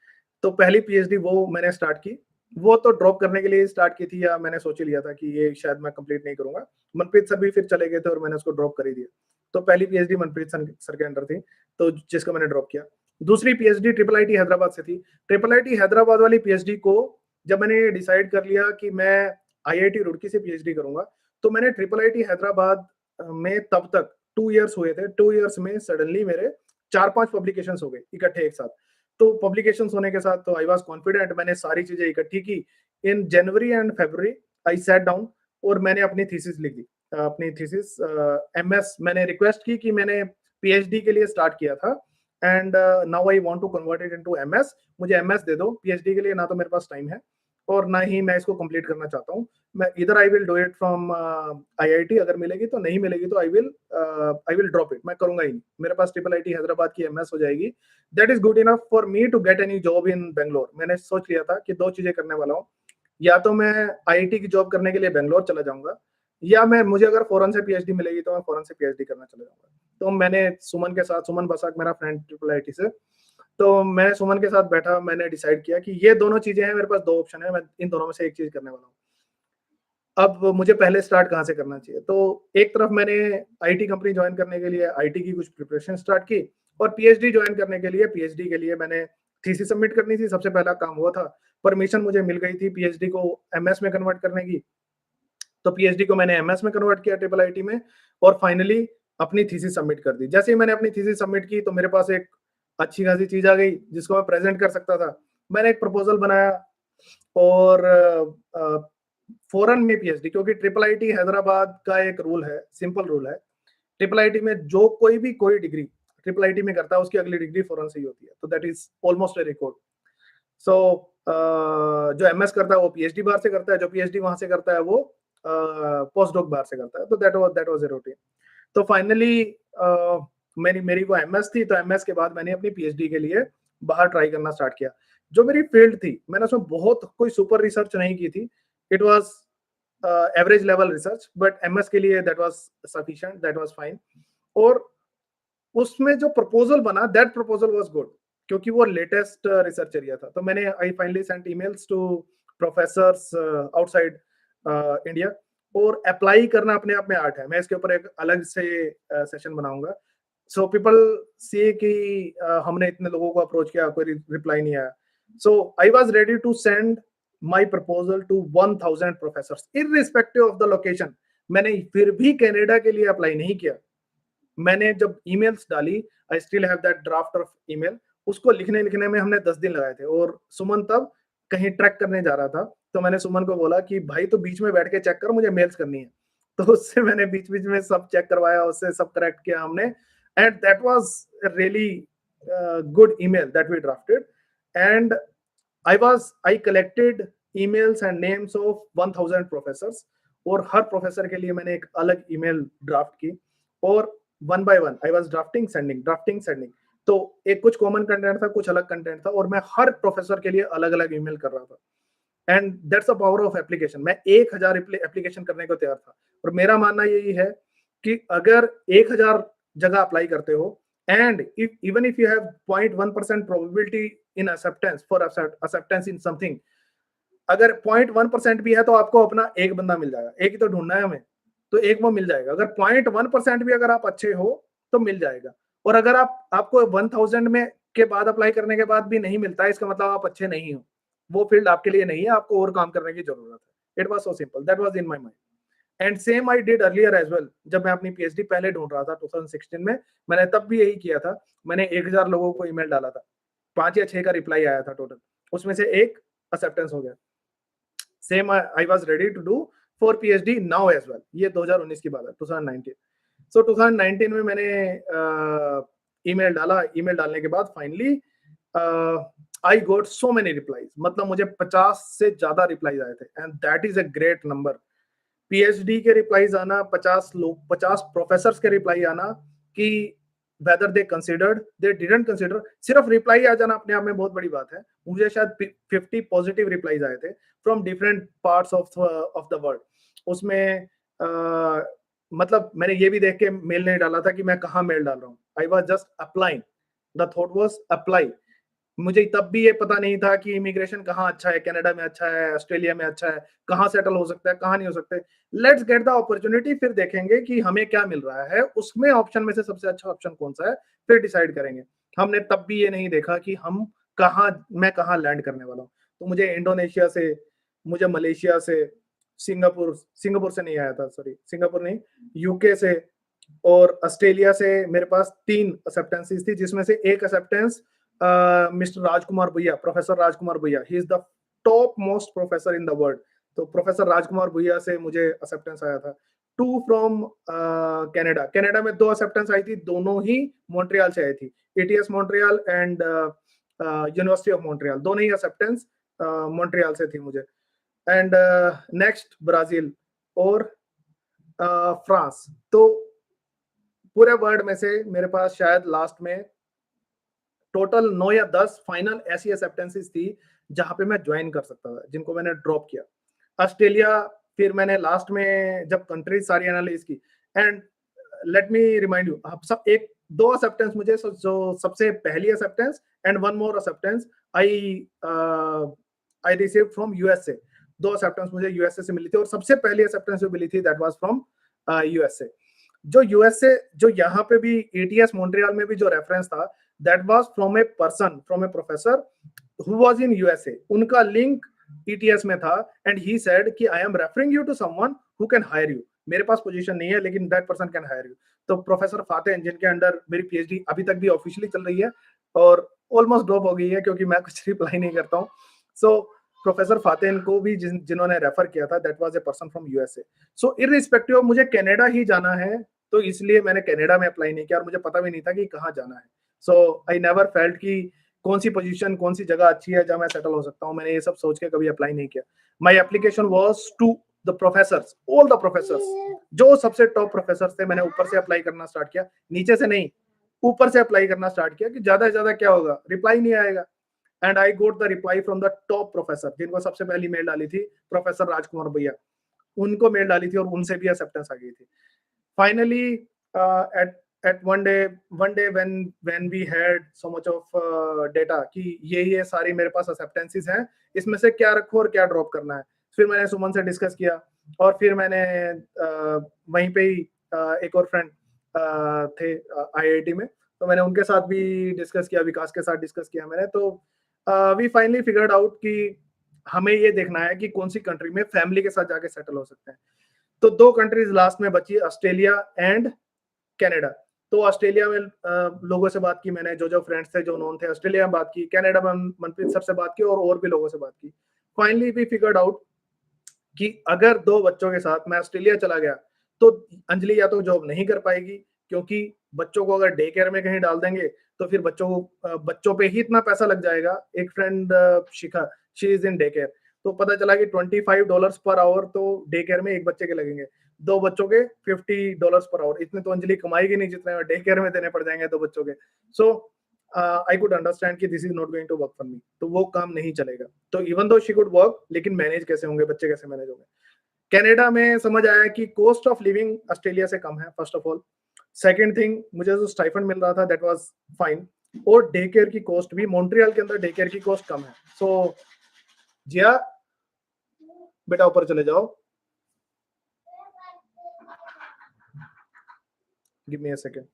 तो पहली पीएचडी वो मैंने स्टार्ट की। वो तो ड्रॉप करने के लिए स्टार्ट की थी, या मैंने सोच ही लिया था कि ये शायद मैं कंप्लीट नहीं करूंगा। मनप्रीत सर भी फिर चले गए थे और मैंने उसको ड्रॉप कर ही दिया। तो पहली पीएचडी मनप्रीत सर के अंडर थी, तो जिसको मैंने ड्रॉप किया। दूसरी पीएचडी ट्रिपल आईटी हैदराबाद से थी। ट्रिपल आईटी हैदराबाद वाली पीएचडी को जब मैंने डिसाइड कर लिया कि मैं आईआईटी रुड़की से पीएचडी करूंगा, तो मैंने ट्रिपल आईटी हैदराबाद में तब तक 2 इयर्स हुए थे। 2 इयर्स में सडनली मेरे 4-5 पब्लिकेशंस हो गए इकट्ठे एक साथ। तो पब्लिकेशंस होने के साथ तो आई वाज कॉन्फिडेंट, मैंने सारी चीजें इकट्ठी की। In January and February I sat down और मैंने अपनी थीसिस लिख दी। अपनी थीसिस एमएस मैंने रिक्वेस्ट की कि मैंने पीएचडी के लिए स्टार्ट किया था, and now I want to convert it into MS. मुझे एमएस दे दो, पीएचडी के लिए ना तो मेरे पास टाइम है और ना ही मैं इसको कंप्लीट करना चाहता हूँ। मैं इधर I will do it from IIT, अगर मिलेगी तो, नहीं मिलेगी तो आई विल ड्रॉप इट, मैं करूंगा ही नहीं। मेरे पास ट्रिपल आईटी हैदराबाद की एमएस हो जाएगी, that is good enough for me to get any job in Bangalore. मैंने सोच लिया था कि 2 चीजें करने वाला हूँ, या तो मैं आईआईटी की जॉब करने के लिए बेंगलोर चला जाऊंगा, या मैं मुझे अगर फॉरेन से पीएचडी मिलेगी तो मैं फॉरेन से पीएचडी करना चला जाऊंगा। तो मैंने सुमन के साथ, सुमन बसाक मेरा फ्रेंड ट्रिपल आईटी से, तो मैं सुमन के साथ बैठा, मैंने डिसाइड किया कि ये दोनों चीजें हैं, मेरे पास 2 ऑप्शन है, मैं इन दोनों में से एक चीज करने वाला हूँ। अब मुझे पहले स्टार्ट कहाँ से करना चाहिए, तो एक तरफ मैंने आईटी कंपनी ज्वाइन करने के लिए आईटी की कुछ प्रिपरेशन स्टार्ट की, और पीएचडी ज्वाइन करने के लिए, पीएचडी के लिए मैंने थीसिस सबमिट करनी थी। सबसे पहला काम हुआ था, परमिशन मुझे मिल गई थी पीएचडी को एमएस में कन्वर्ट करने की। तो पीएचडी को मैंने एमएस में कन्वर्ट किया ट्रिपल आईटी में, और फाइनली अपनी थीसिस सबमिट कर दी। जैसे ही मैंने अपनी थीसिस सबमिट की तो मेरे पास एक अच्छी खासी चीज आ गई जिसको मैं प्रेजेंट कर सकता था। मैंने एक प्रपोजल बनाया, और फॉरेन में पीएचडी, क्योंकि ट्रिपल आईटी हैदराबाद का एक रूल है, सिंपल रूल है, ट्रिपल आईटी में जो कोई डिग्री ट्रिपल आईटी में करता है उसकी अगली डिग्री फॉरेन से ही होती है, तो that is almost a record. So जो एमएस करता है वो पीएचडी बाहर से करता है, जो पीएचडी वहां से करता है वो पोस्ट डॉक बाहर से करता है, तो दैट वाज ए रूटीन। तो फाइनली मेरी वो एमएस थी, तो एमएस के बाद मैंने अपनी पीएचडी के लिए बाहर ट्राई करना स्टार्ट किया। जो मेरी फील्ड थी, मैंने उसमें बहुत कोई सुपर रिसर्च नहीं की थी, it was average level research, but MS के लिए that was sufficient, that was fine. और उसमें जो प्रपोजल बना, दैट प्रपोजल वाज गुड, क्योंकि वो लेटेस्ट रिसर्च एरिया था। तो मैंने I finally sent emails to professors outside India, और अप्लाई करना अपने आप में आर्ट है। मैं इसके ऊपर एक अलग से सेशन बनाऊंगा। सो पीपल सी कि हमने इतने लोगों को अप्रोच किया, कोई रिप्लाई नहीं आया। So I was ready to send my proposal to 1000 professors irrespective of the location. मैंने फिर भी कनाडा के लिए अप्लाई नहीं किया। मैंने जब ईमेल्स डाली, I still have that draft of email, उसको लिखने में हमने 10 दिन लगाए थे। और सुमन तब कहीं ट्रैक करने जा रहा था, तो मैंने सुमन को बोला कि भाई तो बीच में बैठ के चेक कर, मुझे मेल्स करनी है। तो उससे मैंने बीच बीच में सब चेक करवाया, उससे सब करेक्ट किया हमने, and that was really good email that we drafted. And I collected emails and names of 1000 professors, और हर प्रोफेसर के लिए मैंने एक अलग ईमेल ड्राफ्ट की, और one by one I was drafting sending. तो एक कुछ कॉमन कंटेंट था, कुछ अलग कंटेंट था, और मैं हर प्रोफेसर के लिए अलग अलग ईमेल कर रहा था। And that's the power of application. मैं 1000 एप्लीकेशन करने को तैयार था, और मेरा मानना यही है कि अगर 1000 जगह अप्लाई करते हो and even if you have 0.1% probability in acceptance for acceptance in something, अगर 0.1% भी है तो आपको अपना एक बंदा मिल जाएगा, एक ही तो ढूंढना है हमें, तो एक वो मिल जाएगा। अगर 0.1% भी अगर आप अच्छे हो तो मिल जाएगा। और अगर आपको 1000 में के बाद अप्लाई करने के बाद भी नहीं मिलता है, इसका मतलब आप अच्छे नहीं हो, वो फील्ड आपके लिए नहीं है, आपको और काम करने की जरूरत है। It was so simple, that was in my mind and same I did earlier as well. जब मैं अपनी पीएचडी पहले ढूंढ रहा था 2016 में, मैंने तब भी यही किया था। मैंने 1000 लोगों को ईमेल डाला था, 5 या 6 का रिप्लाई आया था टोटल, उसमें से एक एक्सेप्टेंस हो गया। Same I was ready to do for PhD now as well. ये 2019 की बात है, 2019। सो 2019 में मैंने ईमेल डाला। ईमेल डालने के बाद finally I got so many replies, मतलब मुझे 50 से ज्यादा रिप्लाईज आए थे and that is a great number. PhD के रिप्लाईज आना, 50 लोग, 50 प्रोफेसर्स के रिप्लाई आना कि whether they considered, they didn't consider, सिर्फ रिप्लाई आ जाना अपने आप में बहुत बड़ी बात है। मुझे शायद 50 पॉजिटिव रिप्लाईज आए थे from different parts of the world. उसमें मतलब मैंने ये भी देख के मेल नहीं डाला था कि मैं कहाँ मेल डाल रहा हूँ। I was just applying, the thought was apply. मुझे तब भी ये पता नहीं था कि इमिग्रेशन कहाँ अच्छा है, कनाडा में अच्छा है, ऑस्ट्रेलिया में अच्छा है, कहाँ सेटल हो सकता है, कहाँ नहीं हो सकते। लेट्स गेट द अपॉर्चुनिटी, फिर देखेंगे कि हमें क्या मिल रहा है, उसमें ऑप्शन में से सबसे अच्छा ऑप्शन कौन सा है, फिर डिसाइड करेंगे। हमने तब भी ये नहीं देखा कि मैं कहाँ लैंड करने वाला हूँ। तो मुझे इंडोनेशिया से, मुझे मलेशिया से, सिंगापुर से नहीं आया था, सॉरी सिंगापुर नहीं, यूके से और ऑस्ट्रेलिया से मेरे पास 3 एक्सेप्टेंसेस थी, जिसमें से एक एक्सेप्टेंस मिस्टर राजकुमार भैया, प्रोफेसर राजकुमार भैया, he is the top most professor in the world. तो प्रोफेसर राजकुमार भैया से मुझे एक्सेप्टेंस आया था। 2 फ्रॉम कनाडा। कनाडा में 2 एक्सेप्टेंस आई थी, दोनों ही मॉन्ट्रियल से आई थी, ATS Montreal and university of Montreal, दोनों ही एक्सेप्टेंस मॉन्ट्रियल से थी मुझे। एंड नेक्स्ट ब्राजील और फ्रांस। तो पूरे वर्ल्ड में से मेरे पास शायद लास्ट में टोटल 9 या 10 फाइनल ऐसी एक्सेप्टेंसेस थी जहां पे मैं ज्वाइन कर सकता था, जिनको मैंने ड्रॉप किया। ऑस्ट्रेलिया, फिर मैंने लास्ट में जब कंट्रीज सारी एनालाइज की, and let me remind you, आप सब एक 2 एक्सेप्टेंस मुझे, जो सबसे पहली acceptance and one more acceptance I receive from USA. 2 acceptance मुझे यूएसए से मिली थी और सबसे पहली एक्सेप्टेंस जो मिली थी दैट वाज फ्रॉम यूएसए। जो यूएसए, जो यहाँ पे भी एटीएस मॉन्ट्रियल में भी जो रेफरेंस था, that was from a person, from a professor who was in USA. उनका लिंक ETS में था and he said कि I am referring you to someone who can hire you. मेरे पास पोजीशन नहीं है लेकिन that person can hire you. तो professor Fateh, जिनके अंडर मेरी पीएचडी अभी तक भी ऑफिशियली चल रही है और ऑलमोस्ट ड्रॉप हो गई है क्योंकि मैं कुछ रिप्लाई नहीं करता हूँ। सो प्रोफेसर फातेह को भी जिन्होंने रेफर किया था, that was a person from USA. So irrespective मुझे कनाडा ही जाना है, तो इसलिए मैंने कनाडा में अप्लाई नहीं किया और मुझे पता भी नहीं था कि कहाँ जाना है। सो आई नेवर फेल्ट कि कौन सी पोजीशन, कौन सी जगह अच्छी है जहां मैं सेटल हो सकता हूँ। मैंने ये सब सोच के कभी अप्लाई नहीं किया। My application was to the professors, all the professors, जो सबसे टॉप प्रोफेसर्स थे, मैंने ऊपर से अप्लाई करना स्टार्ट किया, नीचे से नहीं, ऊपर से अप्लाई करना स्टार्ट किया कि ज्यादा से ज्यादा क्या होगा, रिप्लाई नहीं आएगा। And I goat the reply from the top professor, जिनको सबसे पहली मेल डाली थी प्रोफेसर राजकुमार भैया, उनको मेल डाली थी और उनसे भी एक्सेप्टेंस आ गई थी। Finally at one day when we had so much of data कि ये सारी मेरे पास acceptances हैं, इसमें से क्या रखूं और क्या ड्रॉप करना है, फिर मैंने सुमन से डिस्कस किया और फिर मैंने वहीं पे ही एक और फ्रेंड थे आईआईटी में, तो मैंने उनके साथ भी डिस्कस किया, विकास के साथ डिस्कस किया मैंने। तो वी फाइनली फिगर्ड आउट कि हमें ये देखना है कि कौन सी कंट्री में फैमिली के साथ जाके सेटल हो सकते हैं। तो 2 कंट्रीज लास्ट में बची, ऑस्ट्रेलिया एंड कनाडा। तो ऑस्ट्रेलिया में लोगों से बात की मैंने, जो फ्रेंड्स थे, जो नोन थे, ऑस्ट्रेलिया में बात की, कनाडा में मनप्रीत सर से बात की और भी लोगों से बात की। फाइनली वी फिगर्ड आउट कि अगर 2 बच्चों के साथ मैं ऑस्ट्रेलिया चला गया तो अंजलि या तो जॉब नहीं कर पाएगी, क्योंकि बच्चों को अगर डे केयर में कहीं डाल देंगे तो फिर बच्चों पे ही इतना पैसा लग जाएगा। एक friend Shikha, she is in day care, तो पता चला कि $25 पर आवर तो डे केयर में एक बच्चे के लगेंगे, 2 बच्चों के $50 पर आवर। इतने तो अंजलि कमाएगी नहीं जितने डे केयर में देने पड़ जाएंगे 2 बच्चों के। सो आई कुड अंडरस्टैंड कि this is not going to work for me, तो वो काम नहीं चलेगा। तो even though she could work, लेकिन मैनेज कैसे होंगे बच्चे, कैसे मैनेज होंगे। कनाडा में समझ आया कि कॉस्ट ऑफ लिविंग ऑस्ट्रेलिया से कम है, first of all. Second thing, मुझे जो स्टाइपेंड मिल रहा था दैट वाज फाइन, और डे केयर की कॉस्ट भी, मॉन्ट्रियल के अंदर डे केयर की कॉस्ट कम है। सो जिया बेटा ऊपर चले जाओ, give me a second.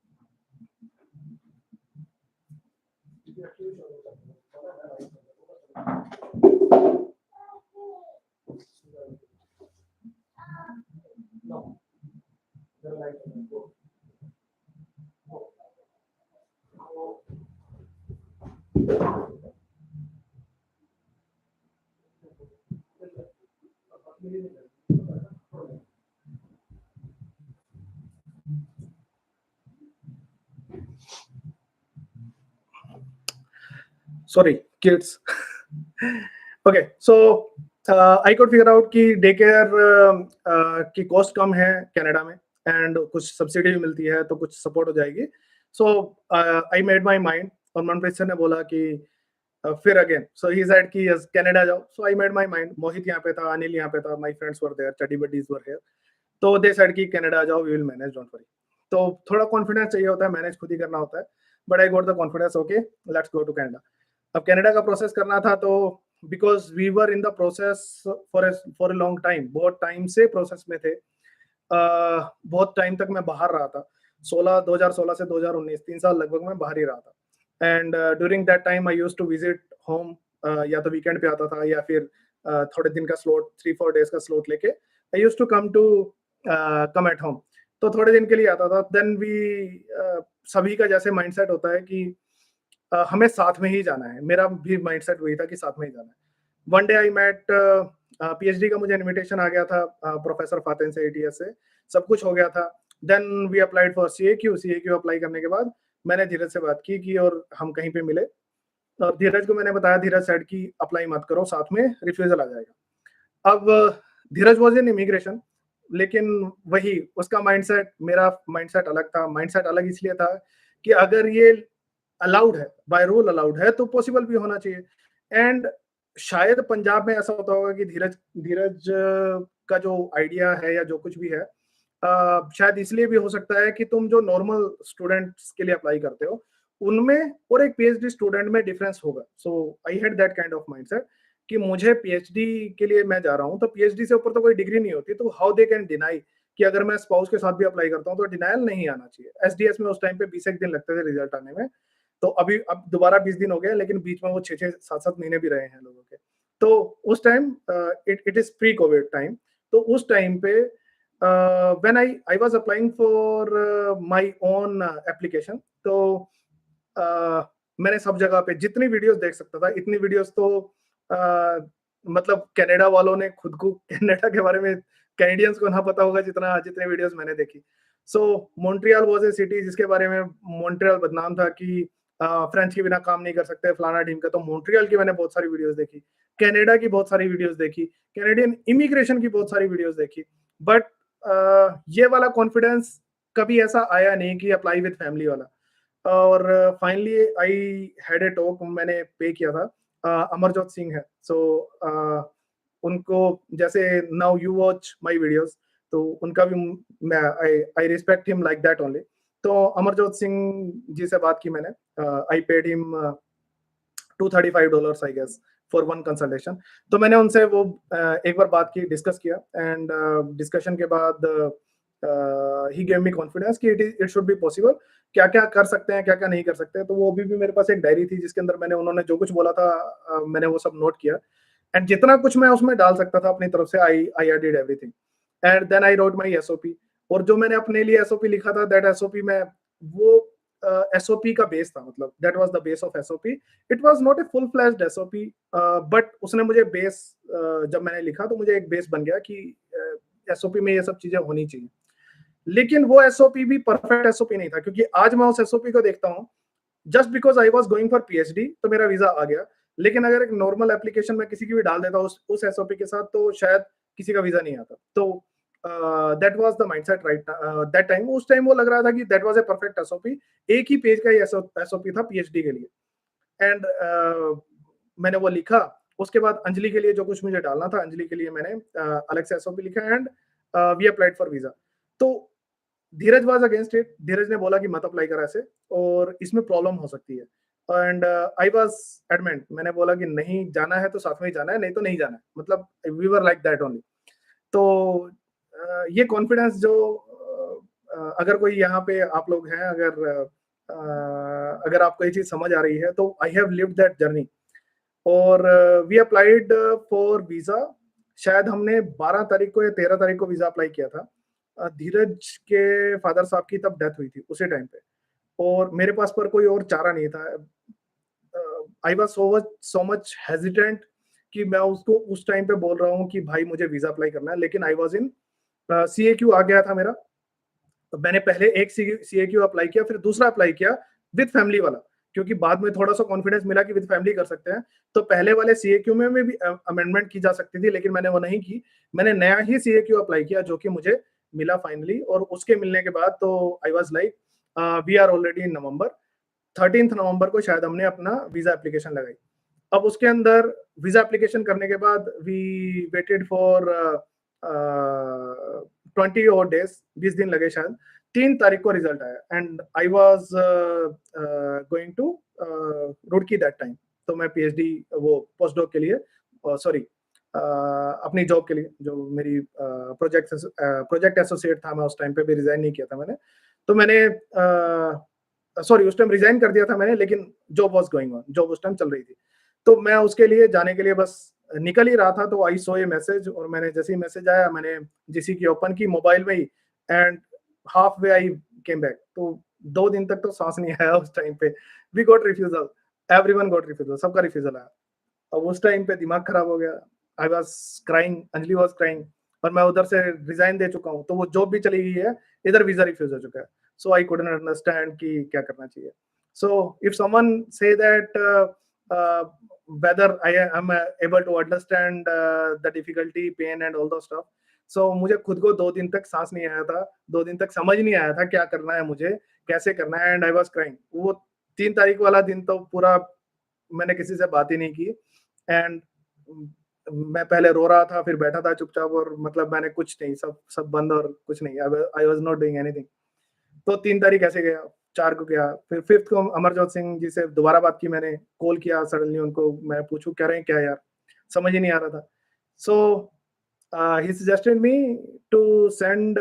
Sorry, kids. Okay, so I could figure out कि डे केयर की कॉस्ट कम है कनाडा में, एंड कुछ सब्सिडी भी मिलती है, तो कुछ सपोर्ट हो जाएगी। सो आई मेड माई माइंड, और मनप्रीत सर ने बोला कि फिर अगेन, सो ही सेड कि यस कनाडा जाओ। सो आई मेड माई माइंड, मोहित यहाँ पे था, अनिल यहाँ पे था, माई फ्रेंड्स वर देयर, चड्डी बड्डीज वर हियर, तो दे सेड कि कनाडा जाओ, we will manage, don't worry. तो थोड़ा कॉन्फिडेंस चाहिए होता है, मैनेज खुद ही करना होता है, but I got the confidence, okay let's go to Canada. अब कनाडा का प्रोसेस करना था, तो because we were in the process for a long time, बहुत टाइम से प्रोसेस में थे, बहुत टाइम तक मैं बाहर रहा था, 2016 से 2019, 3 साल लगभग मैं बाहर ही रहा था। And during that time I used to visit home, या तो वीकेंड पे आता था, या फिर थोड़े दिन का स्लॉट, 3-4 डेज का स्लॉट लेके I used to come at home, तो थोड़े दिन के लिए आता था। देन वी सभी का जैसे माइंडसेट होता है कि हमें साथ में ही जाना है, मेरा भी माइंडसेट वही था कि साथ में ही जाना है। One day I met, PhD का मुझे इनविटेशन आ गया था प्रोफेसर फातिन से, एटीएस से, सब कुछ हो गया था। Then we applied for CAQ apply करने के बाद मैंने धीरज से बात की और हम कहीं पे मिले, और धीरज को मैंने बताया, धीरज सेड कि अप्लाई मत करो, साथ में रिफ्यूजल आ जाएगा। अब धीरज वॉज इन इमिग्रेशन, लेकिन वही उसका माइंडसेट, मेरा माइंडसेट अलग था। माइंडसेट अलग इसलिए था कि अगर ये अलाउड है, बाय रूल अलाउड है, तो पॉसिबल भी होना चाहिए। एंड शायद पंजाब में ऐसा होता होगा कि धीरज धीरज का जो आइडिया है या जो कुछ भी है, शायद इसलिए भी हो सकता है कि तुम जो नॉर्मल स्टूडेंट्स के लिए अप्लाई करते हो, उनमें और एक पीएचडी स्टूडेंट में डिफरेंस होगा। So I had that kind of mindset कि मुझे पीएचडी के लिए मैं जा रहा हूँ, तो पीएचडी से ऊपर तो कोई डिग्री नहीं होती, तो हाउ दे कैन डिनाई कि अगर मैं स्पाउस के साथ भी अप्लाई करता हूँ तो डिनायल नहीं आना चाहिए। एसडीएस में उस टाइम पे 20 एक दिन लगते थे रिजल्ट आने में, तो अभी अब दोबारा 20 दिन हो गए, लेकिन बीच में वो 6-6 7-7 महीने भी रहे हैं लोगों के। तो उस time it is pre Covid time, तो उस टाइम पे when I was applying for my own application, तो मैंने सब जगह पे जितनी वीडियोस देख सकता था, इतनी वीडियोस तो मतलब कनाडा वालों ने खुद को कनाडा के बारे में कैनेडियंस को ना पता होगा जितना जितने वीडियोस मैंने देखी। सो मॉन्ट्रियल वाज ए सिटी जिसके बारे में मॉन्ट्रियल बदनाम था कि फ्रेंच के बिना काम नहीं कर सकते, फलाना ढीम का। तो मॉन्ट्रियल की मैंने बहुत सारी वीडियोस देखी, कनाडा की बहुत सारी वीडियोस देखी, कैनेडियन इमिग्रेशन की बहुत सारी वीडियोस देखी, बट ये वाला कॉन्फिडेंस कभी ऐसा आया नहीं कि अप्लाई विद फैमिली वाला। और finally I had a talk, मैंने पे किया था, अमरजोत सिंह है, सो उनको जैसे now you watch my videos, तो उनका भी मैं I respect him like that only. तो अमरजोत सिंह जी से बात की मैंने, I paid him $235 I guess for one consultation. तो मैंने उनसे वो एक बार बात की, डिस्कस किया, एंड डिस्कशन के बाद ही गेव मी कॉन्फिडेंस कि इट शुड बी पॉसिबल, क्या क्या कर सकते हैं, क्या क्या नहीं कर सकते। तो वो अभी भी मेरे पास एक डायरी थी जिसके अंदर मैंने, उन्होंने जो कुछ बोला था मैंने वो सब नोट किया, एंड जितना कुछ मैं उसमें डाल सकता था अपनी तरफ से, I did everything, and then I wrote my SOP. और जो मैंने अपने लिए एसओपी लिखा था, दैट एसओपी में वो एसओपी का बेस था, मतलब that was the base of SOP. It was not a full flashed SOP, but उसने मुझे बेस, जब मैंने लिखा तो मुझे एक बेस बन गया कि एसओपी में ये सब चीजें होनी चाहिए। लेकिन वो एसओपी भी परफेक्ट एसओपी नहीं था, क्योंकि आज मैं उस एसओपी को देखता हूँ, just because I was going for PhD तो मेरा वीजा आ गया, लेकिन अगर एक नॉर्मल एप्लीकेशन में किसी की भी डाल देता उस एसओपी के साथ, तो शायद किसी का वीजा नहीं आता। तो that was the mindset right that time. उस टाइम वो लग रहा था कि that was a perfect SOP, एक ही पेज का ही एसओपी था पीएचडी के लिए। एंड मैंने वो लिखा, उसके बाद अंजलि के लिए जो कुछ मुझे डालना था, अंजलि के लिए मैंने अलग से एसओपी लिखा, and we applied for visa. तो Dheeraj was against it. Dheeraj ने बोला कि मत अप्लाई कर ऐसे, और इसमें प्रॉब्लम हो सकती है। एंड आई वाज एडमेंट, मैंने बोला कि नहीं जाना है तो साथ में ही जाना है, नहीं तो नहीं जाना है, मतलब we were like that only. तो ये कॉन्फिडेंस जो अगर कोई यहाँ पे आप लोग हैं, अगर आपको ये चीज समझ आ रही है, तो I have lived that journey. और वी अप्लाइड फॉर वीजा। शायद हमने 12 तारीख को या 13 तारीख को वीजा अप्लाई किया था। धीरज के फादर साहब की तब डेथ हुई थी उसी टाइम पे, और मेरे पास पर कोई और चारा नहीं था। I was so much hesitant कि मैं उसको उस टाइम पे बोल रहा हूँ कि भाई मुझे वीजा अप्लाई करना है, लेकिन आई वाज इन CAQ आ गया था मेरा। तो मैंने पहले एक CAQ अप्लाई किया, फिर दूसरा अप्लाई किया विद फैमिली वाला, क्योंकि बाद में थोड़ा सा कॉन्फिडेंस मिला कि विद फैमिली कर सकते हैं। तो पहले वाले CAQ में भी अमेंडमेंट की जा सकती थी, लेकिन मैंने वो नहीं की। मैंने नया ही CAQ अप्लाई किया, जो कि मुझे मिला फाइनली। और उसके मिलने के बाद तो I was like we are already in November. 13 नवंबर को शायद हमने अपना वीजा एप्लीकेशन लगाई। अब उसके अंदर वीजा एप्लीकेशन करने के बाद वी वेटेड फॉर 20 और डेज, 20 दिन लगे शायद। 3 तारीख को रिजल्ट आया, and I was going to Roorkee that time. तो मैं PhD वो पोस्ट डॉक के लिए, सॉरी अपनी जॉब के लिए, जो मेरी प्रोजेक्ट एसोसिएट था, मैं उस टाइम पे भी रिजाइन नहीं किया था मैंने। तो मैंने सॉरी उस टाइम रिजाइन कर दिया था मैंने, लेकिन job was going on, job उस टाइम चल रही थी। तो मैं उसके लिए जाने के लिए बस निकल ही रहा था, तो आई सॉ ए मैसेज, और मैंने जैसे ही मैसेज आया, मैंने GC की ओपन की मोबाइल में ही, and half way I came back. तो 2 दिन तक तो सांस नहीं आया उस टाइम पे। We got refusal, everyone got refusal, सबका रिफ्यूजल आया। अब उस टाइम पे दिमाग खराब हो गया। I was crying, Anjali was crying, और मैं उधर से रिजाइन दे चुका हूँ, तो वो जॉब भी चली गई है, इधर वीजा रिफ्यूज हो चुका है। सो आई कुडंट अंडरस्टैंड कि क्या करना चाहिए। So if someone say that whether I am able to understand the difficulty, pain and all those stuff, so मुझे खुद को 2 दिन तक सांस नहीं आया था, 2 दिन तक समझ नहीं आया था क्या करना है मुझे, कैसे करना है, एंड आई वाज क्राइंग। वो 3 तारीख वाला दिन तो पूरा मैंने किसी से बात ही नहीं की, एंड मैं पहले रो रहा था, फिर बैठा था चुपचाप, और मतलब मैंने कुछ नहीं, सब सब बंद और कुछ नहीं, आई वाज नॉट डूइंग एनीथिंग। तो 3 तारीख ऐसे गया, 4 को गया, फिर 5th को अमरजोत सिंह जी से दोबारा बात की मैंने, कॉल किया सडनली उनको, मैं पूछूं कह रहे हैं क्या यार, समझ ही नहीं आ रहा था। So he suggested me to send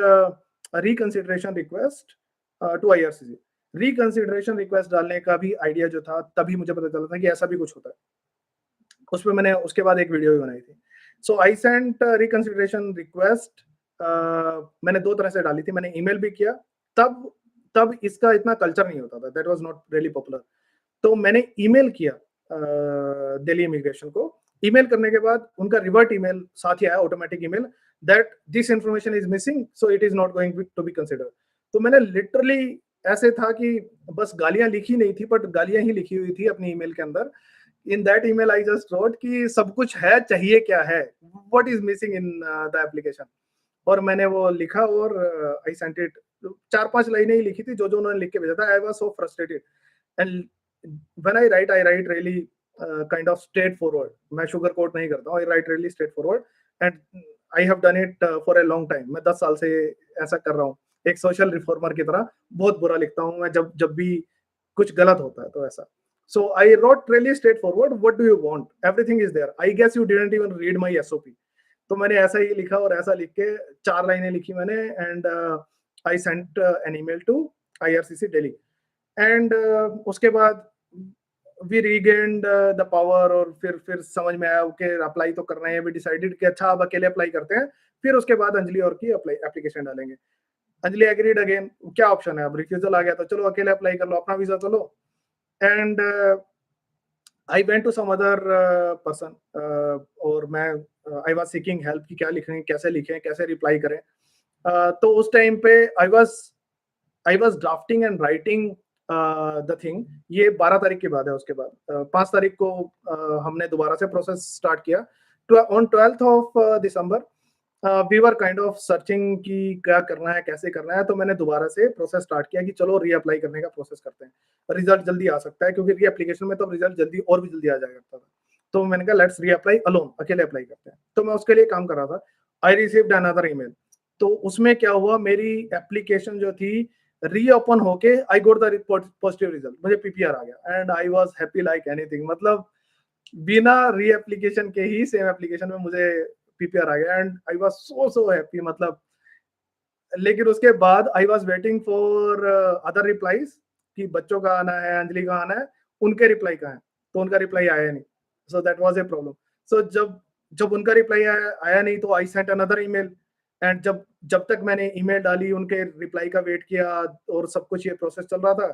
reconsideration request to IRCC। Reconsideration request डालने का भी आइडिया जो था, तभी मुझे पता चला था कि ऐसा भी कुछ होता है। उस पर मैंने उसके बाद एक वीडियो भी बनाई थी। सो आई सेंट रिकंसिडरेशन रिक्वेस्ट। मैंने 2 तरह से डाली थी, मैंने ईमेल भी किया। तब तब इसका इतना कल्चर नहीं होता था, that was not really popular. तो मैंने ईमेल किया दिल्ली इमिग्रेशन को। ईमेल करने के बाद उनका रिवर्ट ईमेल साथ ही आया, automatic email, that this information is missing, so it is not going to be considered. तो मैंने लिटरली, ऐसे था कि बस गालियां लिखी नहीं थी, बट गालियां ही लिखी हुई थी अपनी ईमेल के अंदर। In that email I just road कि सब कुछ है, चाहिए क्या है, what is missing in the application. और मैंने वो लिखा, और आई सेंट इट। 4-5 लाइनें ही लिखी थी, जो जो उन्होंने लिख के भेजा था। I was so frustrated, and when I write really kind of straight forward. मैं शुगर कोट नहीं करता हूँ, I write really straight forward, and I have done it for a long time. मैं 10 साल से ऐसा कर रहा हूँ, एक सोशल रिफॉर्मर की तरह बहुत बुरा लिखता हूँ मैं, जब जब भी कुछ गलत होता है तो ऐसा। So I wrote really straightforward, what do you want? Everything is there. I guess you didn't even read my SOP. तो मैंने ऐसा ही लिखा, और ऐसा लिख के 4 लाइनें लिखी मैंने, and I sent an email to IRCC Delhi. And उसके बाद वी रीगेन्ड द पावर, और फिर समझ में आया कि अप्लाई तो करना है। वी डिसाइडेड कि अच्छा अब अकेले अप्लाई करते हैं, फिर उसके बाद अंजलि और की एप्लीकेशन डालेंगे। अंजलि एग्रीड अगेन, क्या ऑप्शन है, अब रिफ्यूजल आ गया तो चलो अकेले अप्लाई कर लो, अपना वीजा तो लो। And I went to some other person, और मैं आई वाज सीकिंग हेल्प कि क्या लिखें, कैसे लिखें, कैसे रिप्लाई करें। तो उस टाइम पे I was drafting and writing the thing. ये 12 तारीख के बाद है। उसके बाद 5 तारीख को हमने दोबारा से प्रोसेस स्टार्ट किया। On 12th of December we were kind of searching कि क्या करना है, कैसे करना है। तो मैंने दोबारा से प्रोसेस स्टार्ट किया कि चलो रीअप्लाई करने का प्रोसेस करते हैं, रिजल्ट जल्दी आ सकता है, क्योंकि रीएप्लीकेशन में तो रिजल्ट जल्दी और भी जल्दी आ जाया करता था। तो मैंने कहा लेट्स रीअप्लाई अलोन, अकेले अप्लाई करते हैं। तो मैं उसके लिए काम कर रहा था। आई रिसीव्ड अनदर ईमेल तो उसमें क्या हुआ, मेरी एप्लीकेशन जो थी रीओपन होके आई गॉट द पॉजिटिव रिजल्ट, मुझे पीपीआर आ गया and I was happy like anything. मतलब बिना री एप्लीकेशन के ही सेम एप्लीकेशन में मुझे पीपीआर आ गया and I was so happy. मतलब लेकिन उसके बाद I was waiting for other replies कि बच्चों का आना है, अंजलि का आना है, उनके रिप्लाई कहाँ है, तो उनका रिप्लाई आया नहीं। So that was a problem. So जब जब उनका रिप्लाई आया नहीं तो I sent another email and जब जब तक मैंने ईमेल डाली, उनके रिप्लाई का वेट किया और सब कुछ ये प्रोसेस चल रहा था,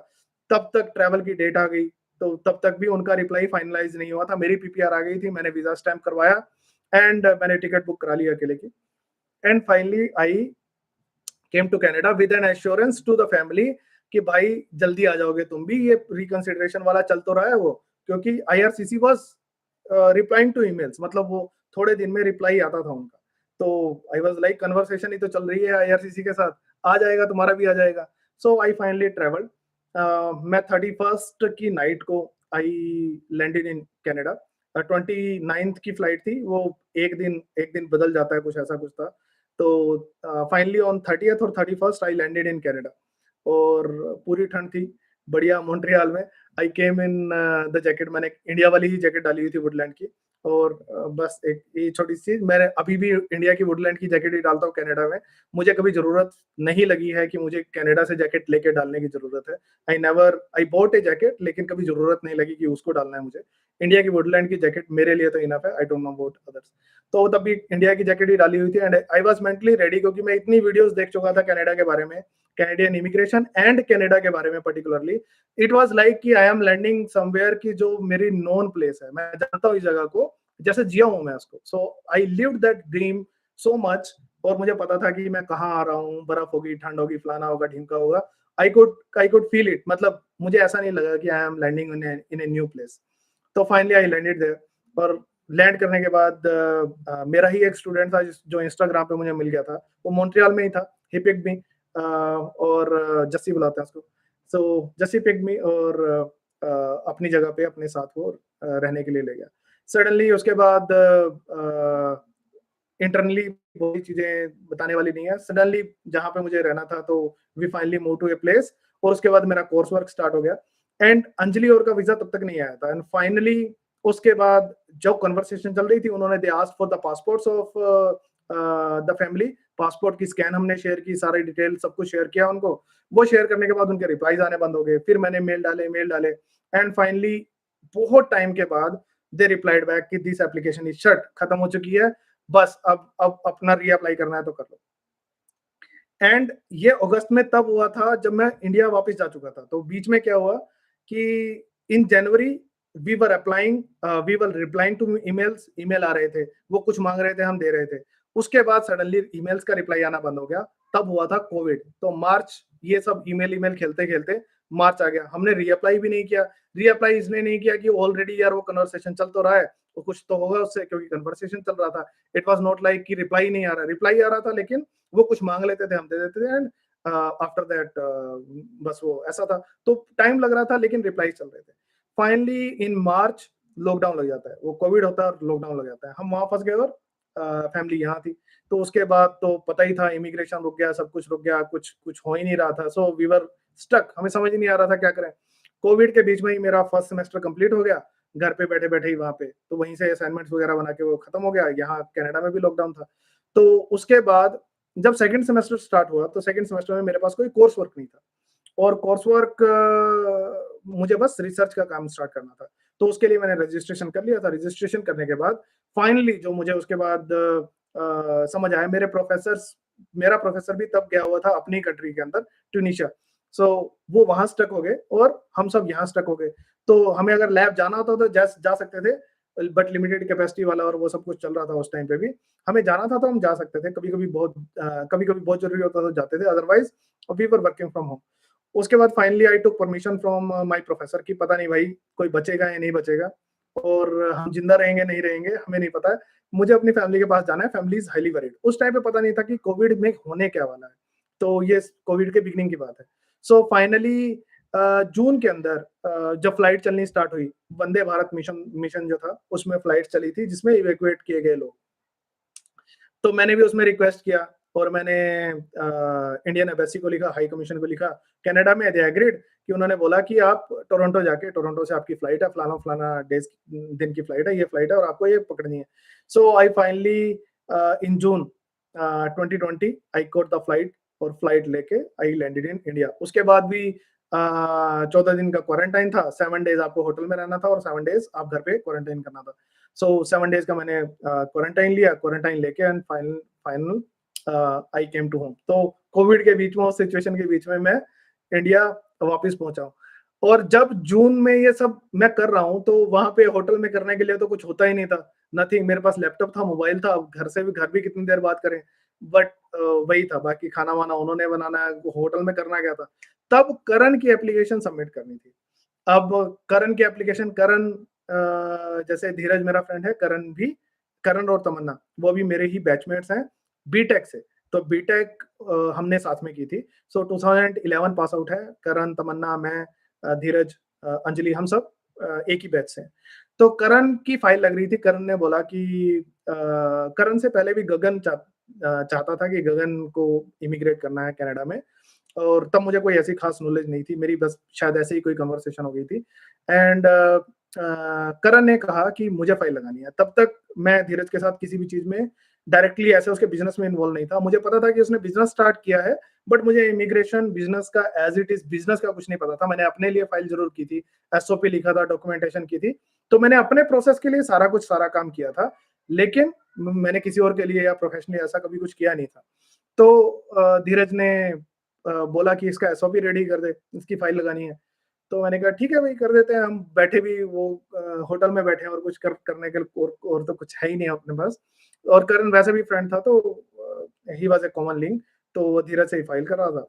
तब तक ट्रैवल की डेट आ गई। तो तब तक भी उनका रिप्लाई फाइनलाइज नहीं हुआ था। मेरी पीपीआर आ गई थी, मैंने वीजा स्टैम्प करवाया एंड मैंने टिकट बुक करा ली अकेले की and finally I came to Canada with an assurance to the family कि भाई जल्दी आ जाओगे तुम भी, ये रिकंसिडरेशन वाला चल तो रहा है वो, क्योंकि IRCC was replying to emails, मतलब वो थोड़े दिन में रिप्लाई आता था उनका। तो आई वाज लाइक कन्वर्सेशन ही तो चल रही है आईआरसीसी के साथ, आ जाएगा, तुम्हारा भी आ जाएगा। सो आई फाइनली ट्रेवल्ड। मैं 31st की नाइट को I landed in Canada. 29th की फ्लाइट थी, वो एक दिन बदल जाता है, कुछ ऐसा कुछ था। तो फाइनली ऑन 30th और 31st I landed in Canada और पूरी ठंड थी बढ़िया मॉन्ट्रियल में। आई केम इन द जैकेट, मैंने इंडिया वाली ही जैकेट डाली हुई थी वुडलैंड की। और बस एक ये छोटी सी चीज, मैंने अभी भी इंडिया की वुडलैंड की जैकेट ही डालता हूँ कनाडा में। मुझे कभी जरूरत नहीं लगी है कि मुझे कनाडा से जैकेट लेके डालने की जरूरत है। आई बॉट ए जैकेट, लेकिन कभी जरूरत नहीं लगी कि उसको डालना है मुझे। इंडिया की वुडलैंड की जैकेट मेरे लिए तो इनफ है, आई डोंट नो अबाउट अदर्स। तो तब भी इंडिया की जैकेट ही डाली हुई थी and I was mentally ready, क्योंकि मैं इतनी वीडियोस देख चुका था कनाडा के बारे में, कैनेडियन इमिग्रेशन एंड कनाडा के बारे में पर्टिकुलरली। इट वाज लाइक कि आई एम लैंडिंग समवेयर की जो मेरी नोन प्लेस है, मैं जानता हूँ इस जगह को, जैसे जिया हूँ मैं उसको। So I lived that dream so much. और मुझे पता था कि मैं कहाँ आ रहा हूँ, बर्फ होगी, ठंड होगी, फलाना होगा, ढिमका होगा। I could feel it. मतलब मुझे ऐसा नहीं लगा कि I am landing in a new place. तो फाइनली आई लैंडेड देयर। और लैंड करने के बाद मेरा ही एक स्टूडेंट था जो इंस्टाग्राम पे मुझे मिल गया था, वो मॉन्ट्रियल में ही था, ही पिक्ड मी। और जस्सी बुलाते हैं उसको। सो जस्सी पिक्ड मी और अपनी जगह पे अपने साथ वो रहने के लिए ले गया। सडनली उसके बाद इंटरनली बहुत चीजें बताने वाली नहीं है। सडनली जहां पे मुझे रहना था, तो we finally move to a place और उसके बाद मेरा कोर्स वर्क स्टार्ट हो गया एंड अंजलि और का वीजा तब तक नहीं आया था। एंड फाइनली उसके बाद जो कन्वर्सेशन चल रही थी, उन्होंने they asked for the passports of the family. Passport की स्कैन हमने शेयर की, सारी डिटेल सब कुछ शेयर किया उनको। वो शेयर करने के बाद उनके रिप्लाईज आने बंद हो गए। फिर मैंने मेल डाले एंड फाइनली बहुत टाइम के बाद दे रिप्लाइड बैक कि दिस एप्लीकेशन इज शट, खत्म हो चुकी है, बस अब अपना रीअप्लाई करना है तो कर लो। एंड ये अगस्त में तब हुआ था जब मैं इंडिया वापस जा चुका था। तो बीच में क्या हुआ कि in January we were applying, we were replying to emails, email आ रहे थे, वो कुछ मांग रहे थे, हम दे रहे थे। उसके बाद सडनली ईमेल्स का रिप्लाई आना बंद हो गया। तब हुआ था कोविड। तो मार्च, ये सब ईमेल खेलते खेलते मार्च आ गया। हमने रीअप्लाई भी नहीं किया। रीअप्लाई इसलिए नहीं किया कि ऑलरेडी यार वो कन्वर्सेशन चल तो रहा है, तो कुछ तो होगा उससे, क्योंकि कन्वर्सेशन चल रहा था। इट वाज नॉट लाइक कि रिप्लाई नहीं आ रहा, रिप्लाई आ रहा था, लेकिन वो कुछ मांग लेते थे, हम दे देते थे। एंड आफ्टर दैट बस वो ऐसा था। तो टाइम लग रहा था, लेकिन रिप्लाई चल रहे थे। फाइनली इन मार्च लॉकडाउन लग जाता है, वो कोविड होता है और लॉकडाउन लग जाता है। हम वहां फंस गए और फैमिली यहाँ थी। तो उसके बाद तो पता ही था, इमिग्रेशन रुक गया, सब कुछ रुक गया, कुछ कुछ हो ही नहीं रहा था। सो वी वर स्टक, हमें समझ ही नहीं आ रहा था क्या करें। कोविड के बीच में ही मेरा फर्स्ट सेमेस्टर कंप्लीट हो गया, घर पे बैठे बैठे ही वहां पे। तो वहीं से असाइनमेंट्स वगैरह बना के वो खत्म हो गया। यहाँ कनाडा में भी लॉकडाउन था। तो उसके बाद जब सेकंड सेमेस्टर स्टार्ट हुआ, तो सेकंड सेमेस्टर में मेरे पास कोई कोर्स वर्क नहीं था और कोर्स वर्क मुझे बस रिसर्च का काम स्टार्ट करना था। तो उसके लिए मैंने रजिस्ट्रेशन कर लिया था। रजिस्ट्रेशन करने के बाद फाइनली जो मुझे उसके बाद समझ आया, मेरा प्रोफेसर भी तब गया हुआ था अपनी कंट्री के अंदर, ट्यूनीशिया। सो वो वहां स्टक हो गए और हम सब यहाँ स्टक हो गए। तो हमें अगर लैब जाना होता तो जा सकते थे, बट लिमिटेड कैपेसिटी वाला और वो सब कुछ चल रहा था उस टाइम पे भी। हमें जाना था तो हम जा सकते थे, कभी कभी बहुत जरूरी होता तो जाते थे, otherwise we were working from home. उसके बाद finally I took permission from my professor की पता नहीं भाई कोई बचेगा या नहीं बचेगा, और हम जिंदा रहेंगे नहीं रहेंगे हमें नहीं पता है। मुझे अपनी फैमिली के पास जाना है, फैमिली इज हाईली वरीड। उस टाइम पे पता नहीं था कि कोविड में होने क्या वाला है। तो ये कोविड के बिगनिंग की बात है। सो फाइनली जून के अंदर जब फ्लाइट चलनी स्टार्ट हुई, वंदे भारत मिशन जो था उसमें फ्लाइट चली थी जिसमें इवैक्यूएट किए गए लोग। तो मैंने भी उसमें रिक्वेस्ट किया और मैंने इंडियन एम्बेसी को लिखा, हाई कमीशन को लिखा कनाडा में। दे एग्रीड कि उन्होंने बोला कि आप टोरंटो जाके, टोरंटो से आपकी फ्लाइट है, फलाना डेज दिन की फ्लाइट है, ये फ्लाइट है और आपको ये पकड़नी है। So I finally in June 2020 I caught the flight और फ्लाइट लेके आई लैंडेड इन इंडिया। उसके बाद भी 14 दिन का क्वारंटाइन था, 7 डेज आपको होटल में रहना था और 7 डेज आप घर पे क्वारंटाइन करना था। सो 7 डेज का मैंने क्वारंटाइन लिया, क्वारंटाइन लेके and final I came to home. तो कोविड के बीच में, उस सिचुएशन के बीच में मैं इंडिया वापस पहुंचा हूँ। और जब जून में ये सब मैं कर रहा हूँ, तो वहां पे होटल में करने के लिए तो कुछ होता ही नहीं था, नथिंग। मेरे पास लैपटॉप था, मोबाइल था, घर भी कितनी देर बात करें, बट वही था। बाकी खाना वाना उन्होंने बनाना है, होटल में करना क्या था। तब करण की एप्लीकेशन सबमिट करनी थी। अब करण की एप्लीकेशन, करण जैसे धीरज मेरा फ्रेंड है, करण और तमन्ना वो भी मेरे ही बैचमेट्स हैं बीटेक से। तो बीटेक हमने साथ में की थी। सो 2011 पास आउट है करण, तमन्ना, मैं, धीरज, अंजलि, हम सब एक ही बैच से। तो करण की फाइल लग रही थी। करण ने बोला कि करण से पहले भी गगन चाहता था कि गगन को इमिग्रेट करना है कनाडा में, और तब मुझे कोई ऐसी खास नॉलेज नहीं थी मेरी, बस शायद ऐसे ही कोई कन्वर्सेशन हो गई थी। एंड करण ने कहा कि मुझे फाइल लगानी है। तब तक मैं धीरज के साथ किसी भी चीज में डायरेक्टली ऐसे उसके बिजनेस में इन्वॉल्व नहीं था। मुझे पता था कि उसने बिजनेस स्टार्ट किया है, बट मुझे इमिग्रेशन बिजनेस का, एज इट इज बिजनेस का कुछ नहीं पता था। मैंने अपने लिए फाइल जरूर की थी, एसओपी लिखा था, डॉक्यूमेंटेशन की थी, तो मैंने अपने प्रोसेस के लिए सारा काम किया था, लेकिन मैंने किसी और के लिए या प्रोफेशनली ऐसा कभी कुछ किया नहीं था। तो धीरज ने बोला कि इसका एसओपी रेडी कर दे, इसकी फाइल लगानी है। तो मैंने कहा ठीक है भाई, कर देते हैं। हम बैठे भी वो होटल में बैठे हैं और कुछ करने के और तो कुछ है ही नहीं अपने पास। और करण वैसे भी फ्रेंड था, तो he was a common link, तो वो धीरज से ही फाइल कर रहा था।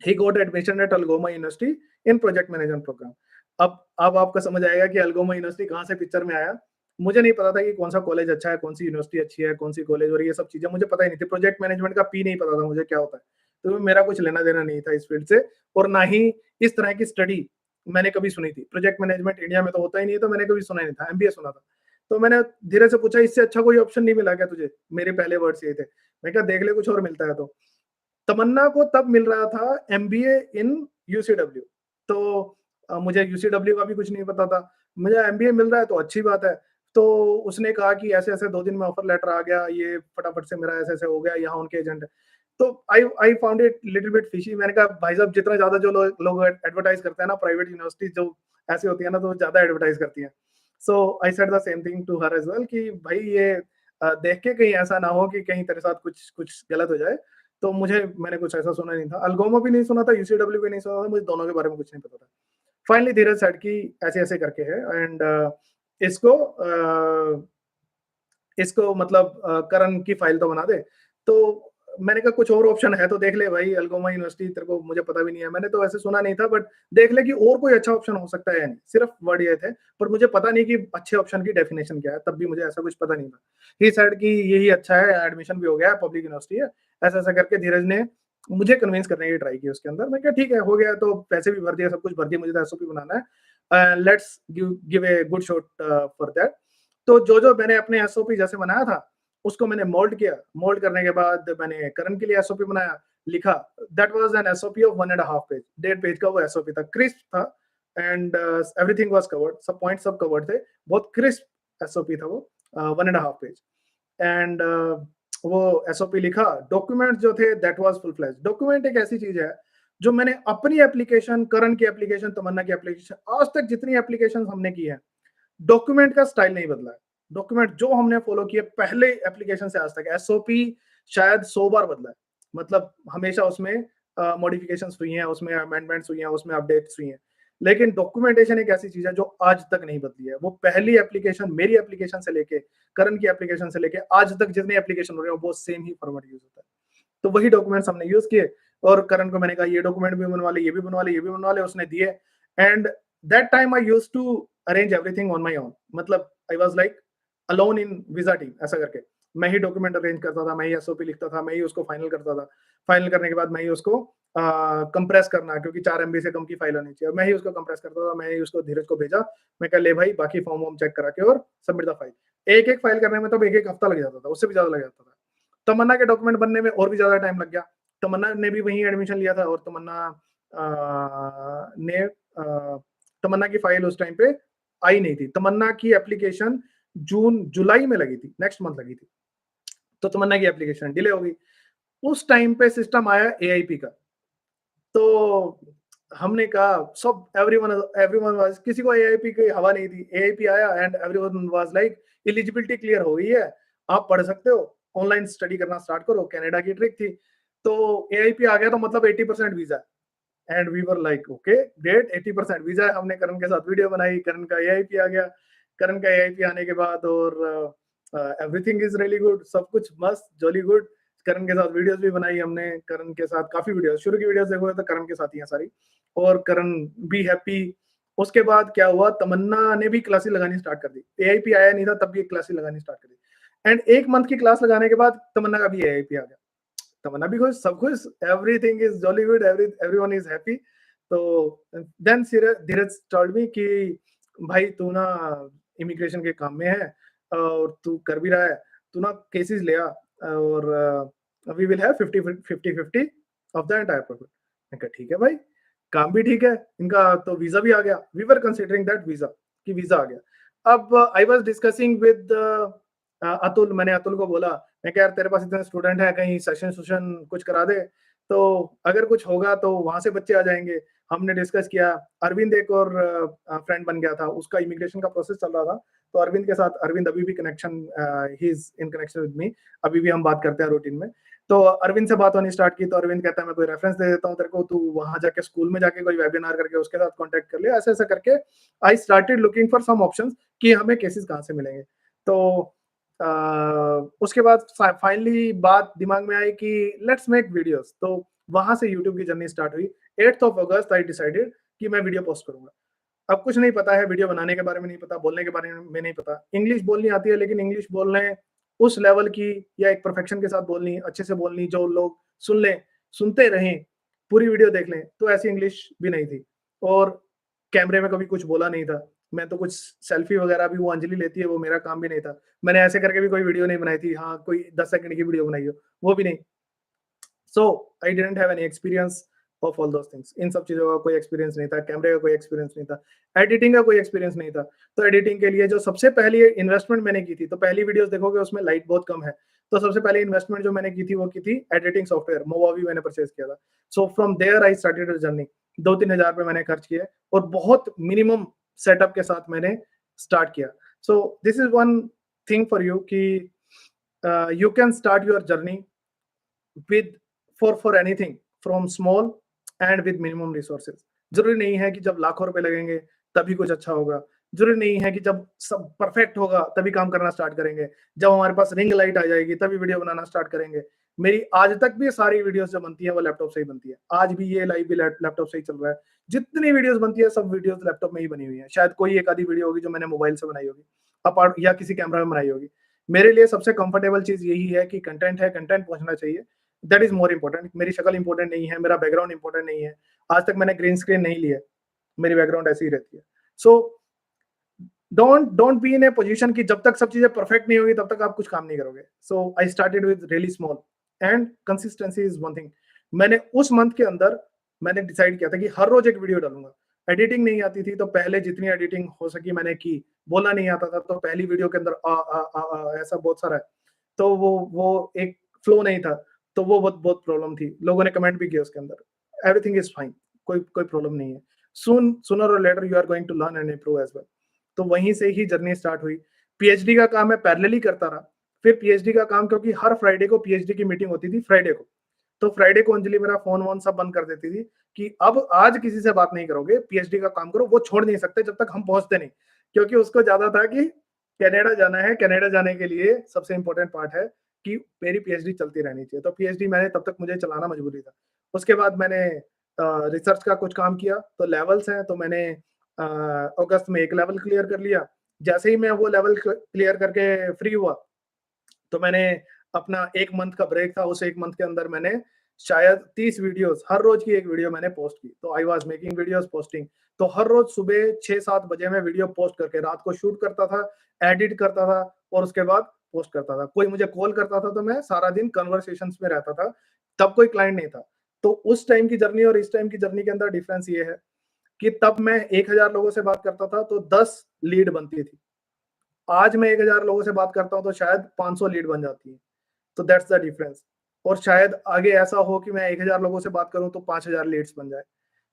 He got admission at Algoma University in project management program. अब आपका समझ आएगा कि अल्गोमा यूनिवर्सिटी कहाँ से पिक्चर में आया। मुझे नहीं पता था कि कौन सा कॉलेज अच्छा है, कौन सी यूनिवर्सिटी अच्छी है, कौन सी कॉलेज, और ये सब चीजें मुझे पता ही नहीं थी। प्रोजेक्ट मैनेजमेंट का पी नहीं पता था मुझे क्या होता है, तो मेरा कुछ लेना देना नहीं था इस फील्ड से, और ना ही इस तरह की स्टडी मैंने कभी सुनी थी। प्रोजेक्ट मैनेजमेंट इंडिया में तो होता ही नहीं है, तो मैंने कभी सुना ही नहीं था। एमबीए सुना था। तो मैंने धीरे से पूछा, इससे अच्छा कोई ऑप्शन नहीं मिला क्या तुझे? मेरे पहले वर्ड्स ये थे। मैं कहा देख ले, कुछ और मिलता है तो। तमन्ना को तब मिल रहा था एमबीए इन यूसीडब्ल्यू, तो मुझे यूसीडब्ल्यू का भी कुछ नहीं पता था। मुझे एमबीए मिल रहा है तो अच्छी बात है। तो उसने कहा कि ऐसे ऐसे 2 दिन में ऑफर लेटर आ गया, ये फटाफट से मेरा ऐसे ऐसे हो गया, यहाँ उनके एजेंट है। तो I found it little bit fishy. मैंने कहा भाई साहब, जितना ज्यादा जो लोग एडवर्टाइज करते हैं ना, प्राइवेट यूनिवर्सिटी जो ऐसी होती है ना, तो ज्यादा एडवर्टाइज करती है। So I said the same thing to her as well कि भाई ये देख के कहीं ऐसा ना हो कि कहीं तेरे साथ कुछ कुछ गलत हो जाए। तो मैंने कुछ ऐसा सुना नहीं था, अल्गोमा भी नहीं सुना था, यूसीडब्ल्यू भी नहीं सुना था, मुझे दोनों के बारे में कुछ नहीं पता था। फाइनली धीरज सेड की ऐसे ऐसे करके है, एंड इसको इसको मतलब करण की फाइल तो बना दे। तो मैंने कहा कुछ और ऑप्शन है तो देख ले भाई, अल्गोमा यूनिवर्सिटी तेरे को, मुझे पता भी नहीं है, मैंने तो ऐसे सुना नहीं था, बट देख ले कि और कोई अच्छा ऑप्शन हो सकता है या नहीं। सिर्फ वर्ड ये थे, पर मुझे पता नहीं कि अच्छे ऑप्शन की डेफिनेशन क्या है, तब भी मुझे ऐसा कुछ पता नहीं था। ही सेड कि यही अच्छा है, एडमिशन भी हो गया है, पब्लिक यूनिवर्सिटी है, ऐसा ऐसा करके धीरज ने मुझे कन्विंस करने की ट्राई की उसके अंदर। मैं क्या ठीक है, हो गया, तो पैसे भी भर दिया, सब कुछ भर दिया, मुझे तो एसओपी बनाना है, let's give a good shot for that. तो जो मैंने अपने एसओपी जैसे बनाया था, उसको मैंने मोल्ड किया। मोल्ड करने के बाद मैंने करण के लिए एसओपी बनाया, लिखा। That was an SOP of 1.5 page, 1.5 page का वो एसओपी था, क्रिस्प था, एंड एवरीथिंग वाज कवर्ड, सब पॉइंट सब कवर्ड थे, बहुत क्रिस्प एसओपी था वो, 1.5 पेज। एंड वो एसओपी लिखा। डॉक्यूमेंट जो थे that was full flash. Document एक ऐसी चीज है जो मैंने अपनी एप्लीकेशन, करण की एप्लीकेशन, तमन्ना की एप्लीकेशन, आज तक जितनी एप्लीकेशन हमने की है, डॉक्यूमेंट का स्टाइल नहीं बदला है। डॉक्यूमेंट जो हमने फॉलो किए पहले एप्लीकेशन से आज तक, एसओपी शायद 100 बार बदला है, मतलब हमेशा उसमें मॉडिफिकेशंस हुई हैं, उसमें अमेंडमेंट्स हुई हैं, उसमें अपडेट्स हुई हैं, लेकिन डॉक्यूमेंटेशन एक ऐसी चीज है जो आज तक नहीं बदली है। वो पहली एप्लीकेशन, मेरी एप्लीकेशन से लेके, करण की एप्लीकेशन से लेके आज तक जितनी एप्लीकेशन हो रही है, वो सेम ही फॉर्मेट यूज होता है। तो वही डॉक्यूमेंट्स हमने यूज किए, और करण को मैंने कहा ये डॉक्यूमेंट भी बनवा ले, ये भी बनवा ले, ये भी बनवा ले, उसने दिए। And that time I used to arrange everything on my own, मतलब I was like alone in visa team, ऐसा करके मैं ही डॉक्यूमेंट अरेंज करता था, मैं ही एसओपी लिखता था, मैं ही उसको फाइनल करता था। फाइनल करने के बाद मैं ही उसको कंप्रेस करना, क्योंकि 4 MB से कम की फाइल होनी चाहिए, मैं ही उसको कंप्रेस करता था, मैं ही उसको धीरज को भेजा। मैं कहा ले भाई, बाकी फॉर्म वॉर्म चेक करा के और सबमिट द फाइल। एक एक फाइल करने में तो एक एक हफ्ता लग जाता था, उससे भी ज्यादा लग जाता था। तमन्ना के डॉक्यूमेंट बनने में और भी ज्यादा टाइम लग गया। तमन्ना ने भी वहीं एडमिशन लिया था और तमन्ना की फाइल उस टाइम पे आई नहीं थी। तमन्ना की एप्लीकेशन जून जुलाई में लगी थी, नेक्स्ट मंथ लगी थी, तो तमन्ना की एप्लीकेशन डिले हो गई। उस टाइम पे सिस्टम आया एआईपी का, तो हमने कहा सब एवरीवन वाज, किसी को एआईपी की हवा नहीं थी। एआईपी आया and everyone was like eligibility clear हो गई है, आप पढ़ सकते हो, ऑनलाइन स्टडी करना स्टार्ट करो। कनाडा की ट्रिक थी। तो एआईपी आ गया तो मतलब 80% visa, and we were like okay great, 80% visa है। हमने करण के साथ वीडियो बनाई, करण का एआईपी आ गया। करण का एआईपी आने के बाद और एवरीथिंग इज रियली गुड, सब कुछ मस्त जॉली गुड। करण के साथ वीडियोस भी बनाई हमने, करण के साथ काफी वीडियोस, शुरू की वीडियोस देखोगे तो करण के साथ ही हैं सारी, और करण बी हैप्पी। उसके बाद क्या हुआ, तमन्ना ने भी क्लासेस लगानी स्टार्ट कर दी। एआईपी आया नहीं था तब भी क्लासेस लगानी स्टार्ट कर दी, एंड 1 मंथ की क्लास लगाने के बाद तमन्ना का भी एआईपी आ गया। तमन्ना भी खुश, सब खुश, everything is jolly good, everyone is happy. तो देन धीरज टोल्ड मी कि भाई तू ना इमिग्रेशन के काम में है और तू कर भी रहा है, तू ना केसेस ले आ और वी we will 50-50 of the entire profit. मैं कहा ठीक है भाई, काम भी ठीक है, इनका तो वीजा भी आ गया। We were considering that visa, कि वीजा आ गया। अब I was discussing with Atul, मैंने अतुल को बोला, मैं कहा यार तेरे पास इतने स्टूडेंट हैं, कहीं सेशन कुछ करा दे, तो अगर कुछ होगा तो वहां से बच्चे आ जाएंगे। हमने डिस्कस किया। अरविंद एक और फ्रेंड बन गया था, उसका इमिग्रेशन का प्रोसेस चल रहा था, तो अरविंद के साथ, अरविंद अभी भी connection, he is in connection with me, अभी भी हम बात करते हैं रूटीन में। तो अरविंद से बात होनी स्टार्ट की, तो अरविंद कहता है मैं कोई रेफरेंस दे देता हूँ तेरे को, तू वहां जाके स्कूल में जाके कोई वेबिनार करके उसके साथ कॉन्टेक्ट कर लिया। ऐसे ऐसे करके I started looking for some options कि हमें केसेस कहाँ से मिलेंगे। तो उसके बाद फाइनली बात दिमाग में आई कि लेट्स मेक वीडियोस, तो वहां से यूट्यूब की जर्नी स्टार्ट हुई। 8th of August I decided कि मैं वीडियो पोस्ट करूंगा। अब कुछ नहीं पता है, वीडियो बनाने के बारे में नहीं पता, बोलने के बारे में नहीं पता। इंग्लिश बोलनी आती है, लेकिन इंग्लिश बोलने उस लेवल की या एक परफेक्शन के साथ बोलनी, अच्छे से बोलनी, जो लोग सुन लें, सुनते रहें, पूरी वीडियो देख लें, तो ऐसी इंग्लिश भी नहीं थी। और कैमरे में कभी कुछ बोला नहीं था। मैं तो कुछ सेल्फी वगैरह भी वो अंजलि लेती है, वो मेरा काम भी नहीं था। मैंने ऐसे करके भी कोई वीडियो नहीं बनाई थी, हाँ कोई 10 सेकंड की वीडियो बनाई हो, वो भी नहीं। So I didn't have any experience of all those things. इन सब चीजों का कोई एक्सपीरियंस नहीं था, कैमरे का कोई एक्सपीरियंस नहीं था, एडिटिंग का कोई एक्सपीरियंस नहीं था। तो एडिटिंग के लिए जो सबसे पहली इन्वेस्टमेंट मैंने की थी, तो पहली वीडियोस देखोगे उसमें लाइट बहुत कम है, तो सबसे पहली इन्वेस्टमेंट जो मैंने की थी वो की थी एडिटिंग सॉफ्टवेयर, मोवावी मैंने परचेज किया था। So from there I started journey. 2-3 हजार रुपए मैंने खर्च किए और बहुत मिनिमम सेटअप के साथ मैंने स्टार्ट किया। So this is one thing for you कि you can start your journey with for anything from small and with minimum resources। जरूरी नहीं है कि जब लाखों रुपए लगेंगे तभी कुछ अच्छा होगा। जरूरी नहीं है कि जब सब परफेक्ट होगा तभी काम करना स्टार्ट करेंगे। जब हमारे पास रिंग लाइट आ जाएगी तभी वीडियो बनाना स्टार्ट करेंगे। मेरी आज तक भी सारी वीडियोस जो बनती है वो लैपटॉप से ही बनती है। आज भी ये लाइव भी लैपटॉप से ही चल रहा है। जितनी वीडियोस बनती है सब वीडियोस लैपटॉप में ही बनी हुई है। शायद कोई एक आधी वीडियो होगी जो मैंने मोबाइल से बनाई होगी, अपार्ट या किसी कैमरा में बनाई होगी। मेरे लिए सबसे कंफर्टेबल चीज यही है कि कंटेंट है, कंटेंट पहुंचना चाहिए। That is more important. मेरी शक्ल इंपॉर्टेंट नहीं है, मेरा बैकग्राउंड इंपॉर्टेंट नहीं है। आज तक मैंने ग्रीन स्क्रीन नहीं लिया, मेरी बैकग्राउंड ऐसी ही रहती है। So don't be in A position कि जब तक सब चीजें परफेक्ट नहीं होगी तब तक आप कुछ काम नहीं करोगे। So I started with really small and consistency is one thing. मैंने उस मंथ के अंदर मैंने डिसाइड किया था कि हर रोज एक वीडियो डालूंगा। एडिटिंग नहीं आती थी तो पहले जितनी एडिटिंग हो सकी मैंने की। बोलना नहीं आता था तो पहली वीडियो के अंदर ऐसा बहुत सारा है, तो वो एक फ्लो नहीं था, तो वो बहुत बहुत प्रॉब्लम थी। लोगों ने कमेंट भी किया उसके अंदर। एवरीथिंग इज फाइन, कोई कोई प्रॉब्लम नहीं है। सूनर और later you are going to learn and improve as well. तो वहीं से ही जर्नी स्टार्ट हुई। पीएचडी का काम मैं पैरेलली करता रहा। फिर पीएचडी का काम, क्योंकि हर फ्राइडे को पीएचडी की मीटिंग होती थी फ्राइडे को, तो फ्राइडे को अंजलि मेरा फोन वोन सब बंद कर देती थी कि अब आज किसी से बात नहीं करोगे, पीएचडी का काम करो। वो छोड़ नहीं सकते जब तक हम पहुंचते नहीं, क्योंकि उसको ज्यादा था कि कनाडा जाना है। कनाडा जाने के लिए सबसे इंपॉर्टेंट पार्ट है कि मेरी पीएचडी चलती रहनी चाहिए। तो पीएचडी मैंने तब तक मुझे चलाना मजबूरी था। उसके बाद मैंने रिसर्च का कुछ काम किया, तो लेवल्स हैं, तो मैंने अगस्त में एक लेवल क्लियर कर लिया। जैसे ही मैं वो लेवल क्लियर करके फ्री हुआ तो मैंने अपना 1 मंथ का ब्रेक था, उस 1 मंथ के अंदर मैंने शायद 30 वीडियोस, हर रोज की एक वीडियो मैंने पोस्ट की। तो I was making videos, posting. तो हर रोज सुबह 6-7 बजे मैं वीडियो पोस्ट करके रात को शूट करता था, एडिट करता था और उसके बाद पोस्ट करता था, कोई मुझे कॉल करता था तो मैं सारा दिन कन्वर्सेशंस में रहता था, तब कोई क्लाइंट नहीं था। तो उस टाइम की जर्नी और इस टाइम की जर्नी के अंदर डिफरेंस ये है कि तब मैं 1000 लोगों से बात करता था तो 10 लीड बनती थी। आज मैं 1000 लोगों से बात करता हूँ तो शायद 500 लीड बन जाती है। तो दैट्स द डिफरेंस। और शायद आगे ऐसा हो कि मैं 1000 लोगों से बात करूँ तो 5000 लीड्स बन जाए।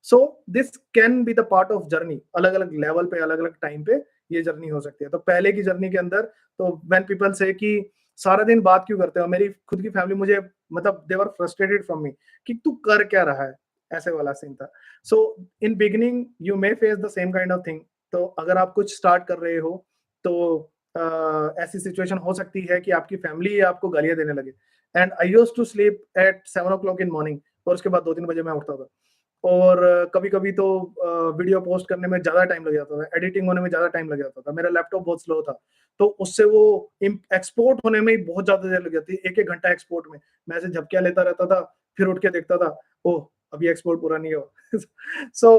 So this can be the part of journey. अलग-अलग लेवल पे, अलग-अलग टाइम पे ये जर्नी हो सकती है। तो पहले की जर्नी के अंदर तो व्हेन पीपल से कि सारा दिन बात क्यों करते हो? मेरी खुद की फैमिली मुझे मतलब दे वर फ्रस्ट्रेटेड फ्रॉम मी कि तू कर क्या रहा है? ऐसे वाला सीन था। So in beginning you may face the same kind of thing. तो अगर आप कुछ स्टार्ट कर रहे हो तो ऐसी सिचुएशन हो सकती है कि आपकी फैमिली आपको गालियाँ देने लगे। And I used to sleep at 7 o'clock in morning और उसके बाद 2-3 बजे मैं उठता था। और कभी-कभी तो वीडियो पोस्ट करने में ज़्यादा टाइम लग जाता था, एडिटिंग होने में ज़्यादा टाइम लग जाता था। मेरा लैपटॉप बहुत स्लो था, तो उससे वो एक्सपोर्ट होने में ही बहुत ज़्यादा देर लग जाती है, 1-1 घंटा एक्सपोर्ट में। मैं ऐसे झपकियाँ लेता रहता था, फिर उठ के देखता था, ओह! अभी एक्सपोर्ट पूरा नहीं हुआ। सो